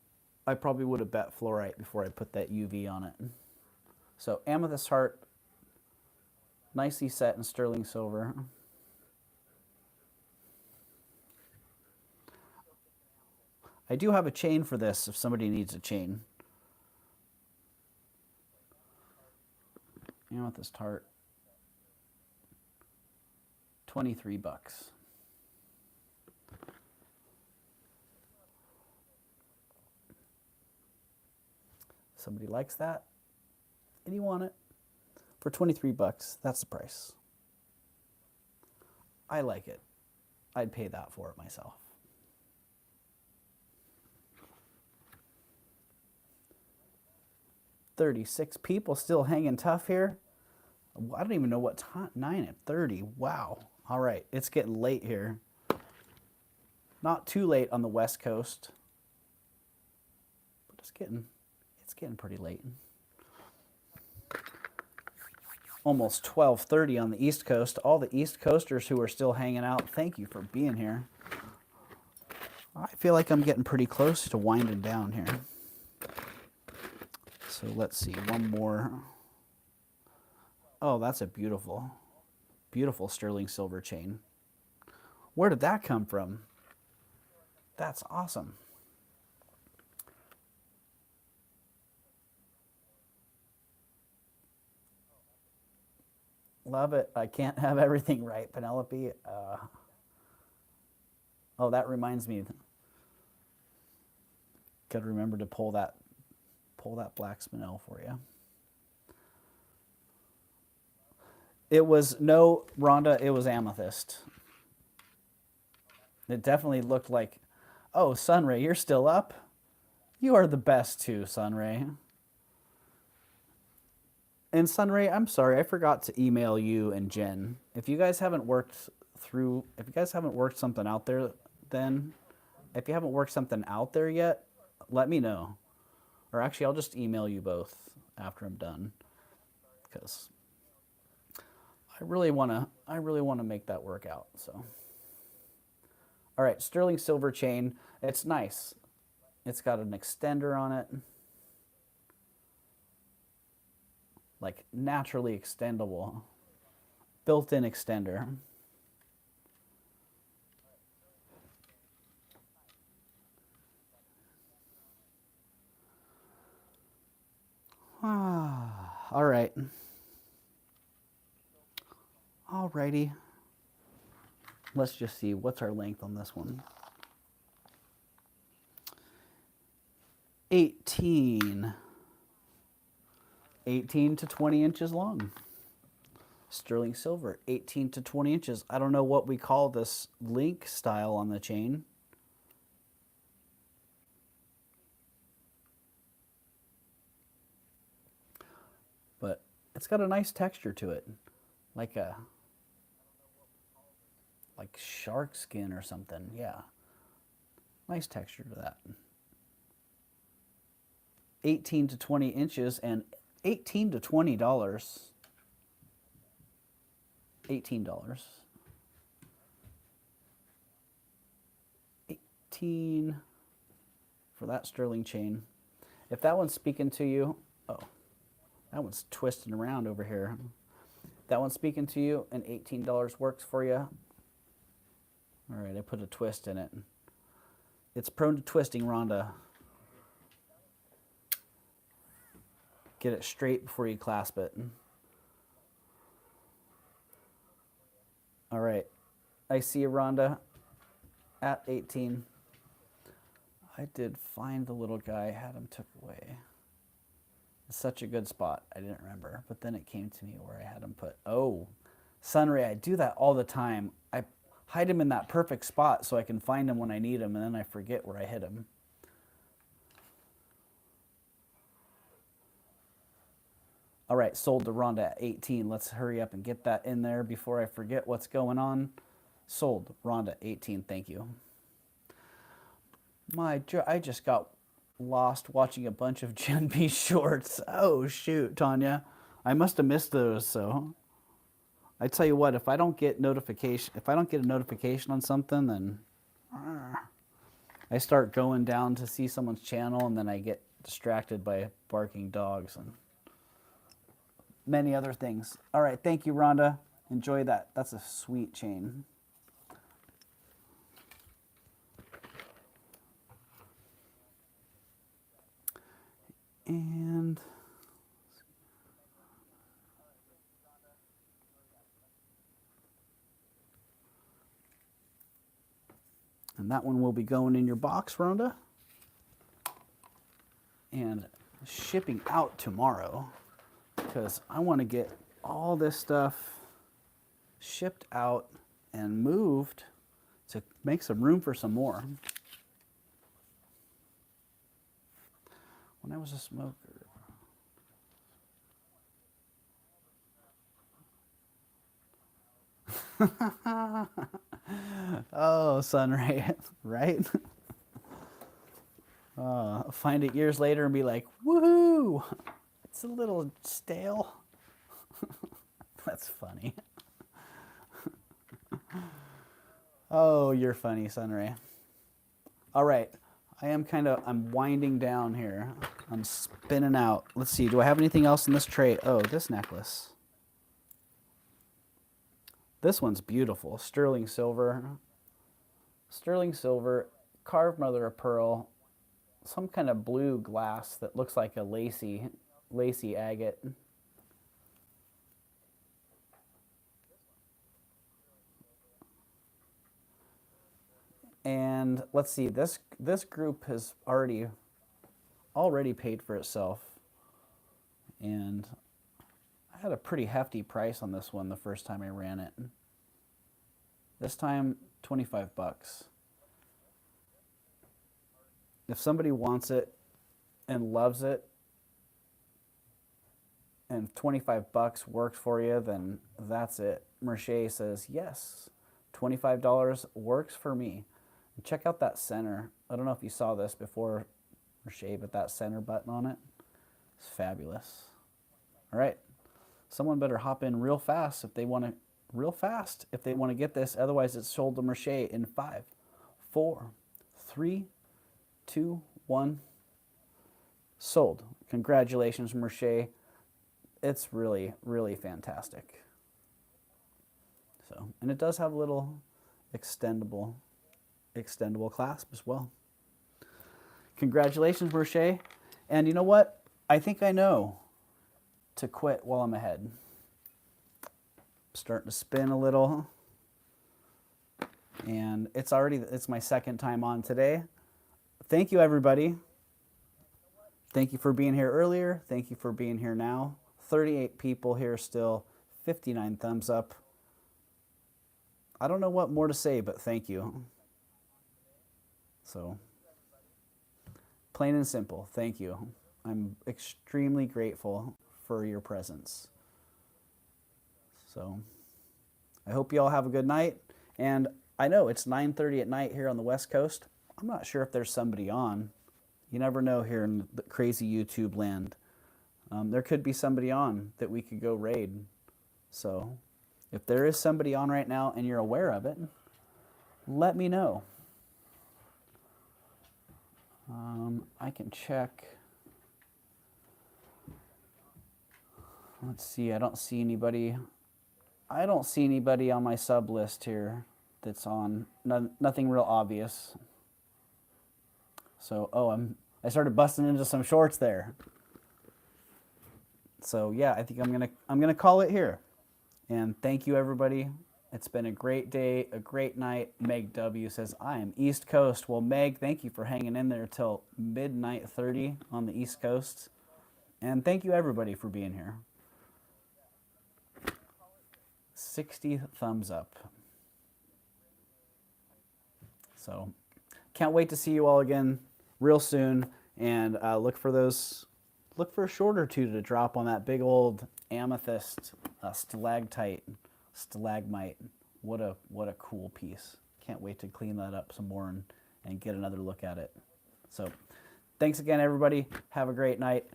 I probably would have bet fluorite before I put that UV on it. So amethyst heart, nicely set in sterling silver. I do have a chain for this if somebody needs a chain. Amethyst heart, 23 bucks. Somebody likes that and you want it for 23 bucks, that's the price. I like it. I'd pay that for it myself. $36 people still hanging tough here. I don't even know what time. 9:30. Wow. All right, it's getting late here. Not too late on the West Coast, but it's getting pretty late. Almost 12:30 on the East Coast. All the East Coasters who are still hanging out, thank you for being here. I feel like I'm getting pretty close to winding down here. So let's see, one more. Oh, that's a beautiful, beautiful sterling silver chain. Where did that come from? That's awesome. Love it. I can't have everything right, Penelope. Oh, that reminds me. Got to remember to pull that black spinel for you. It was no Rhonda. It was Amethyst. It definitely looked like, oh, Sunray, you're still up. You are the best too, Sunray. And Sunray, I'm sorry, I forgot to email you and Jen. If you guys haven't worked something out there, then if you haven't worked something out there yet, let me know. Or actually, I'll just email you both after I'm done, because I really want to make that work out. So, all right, sterling silver chain. It's nice. It's got an extender on it, like naturally extendable, built-in extender. All right. Alrighty. Let's just see, what's our length on this one? 18 to 20 inches long. Sterling silver, 18 to 20 inches. I don't know what we call this link style on the chain. But it's got a nice texture to it. Like shark skin or something. Yeah. Nice texture to that. 18 to 20 inches and $18 to $20. $18. 18 for that sterling chain. If that one's speaking to you, oh, that one's twisting around over here. That one's speaking to you and $18 works for you. All right, I put a twist in it. It's prone to twisting, Rhonda. Get it straight before you clasp it. All right, I see you, Rhonda, at 18. I did find the little guy, had him took away. It's such a good spot, I didn't remember, but then it came to me where I had him put. Oh, Sunray, I do that all the time. I hide him in that perfect spot so I can find him when I need him, and then I forget where I hid him. All right, sold to Rhonda at 18. Let's hurry up and get that in there before I forget what's going on. Sold, Rhonda, 18, thank you. I just got lost watching a bunch of Gen B shorts. Oh, shoot, Tanya. I must have missed those, so. I tell you what, if I don't get a notification on something, then I start going down to see someone's channel, and then I get distracted by barking dogs and many other things. All right, thank you, Rhonda. Enjoy that. That's a sweet chain. And that one will be going in your box, Rhonda. And shipping out tomorrow, because I want to get all this stuff shipped out and moved to make some room for some more. When I was a smoker. Oh, Sunray, right? Find it years later and be like, woohoo! It's a little stale. That's funny. Oh, you're funny, Sunray. All right, I'm winding down here. I'm spinning out. Let's see, do I have anything else in this tray? Oh, this necklace. This one's beautiful. Sterling silver. Sterling silver, carved mother of pearl, some kind of blue glass that looks like a lacy agate. And let's see, this group has already paid for itself. And I had a pretty hefty price on this one the first time I ran it. This time, 25 bucks. If somebody wants it and loves it, and 25 bucks works for you, then that's it. Mercier says, yes, $25 works for me. And check out that center. I don't know if you saw this before, Mercier, but that center button on it is fabulous. All right, someone better hop in real fast if they want to get this. Otherwise, it's sold to Mercier in 5, 4, 3, 2, 1. Sold. Congratulations, Mercier. It's really, really fantastic. So, and it does have a little extendable clasp as well. Congratulations, Mercier. And you know what? I think I know to quit while I'm ahead. Starting to spin a little. And it's my second time on today. Thank you, everybody. Thank you for being here earlier. Thank you for being here now. 38 people here still, 59 thumbs up. I don't know what more to say, but thank you. So, plain and simple, thank you. I'm extremely grateful for your presence. So, I hope you all have a good night. And I know it's 9:30 at night here on the West Coast. I'm not sure if there's somebody on. You never know here in the crazy YouTube land. There could be somebody on that we could go raid. So if there is somebody on right now and you're aware of it, let me know. I can check. Let's see, I don't see anybody on my sub list here that's on. Nothing real obvious. So, I started busting into some shorts there. So yeah, I think I'm gonna call it here. And thank you, everybody. It's been a great day, a great night. Meg W says, I am East Coast. Well, Meg, thank you for hanging in there till midnight 30 on the East Coast. And thank you, everybody, for being here. 60 thumbs up. So can't wait to see you all again real soon. And look for a short or two to drop on that big old amethyst stalactite, stalagmite. What a cool piece. Can't wait to clean that up some more and get another look at it. So thanks again, everybody. Have a great night.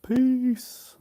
Peace.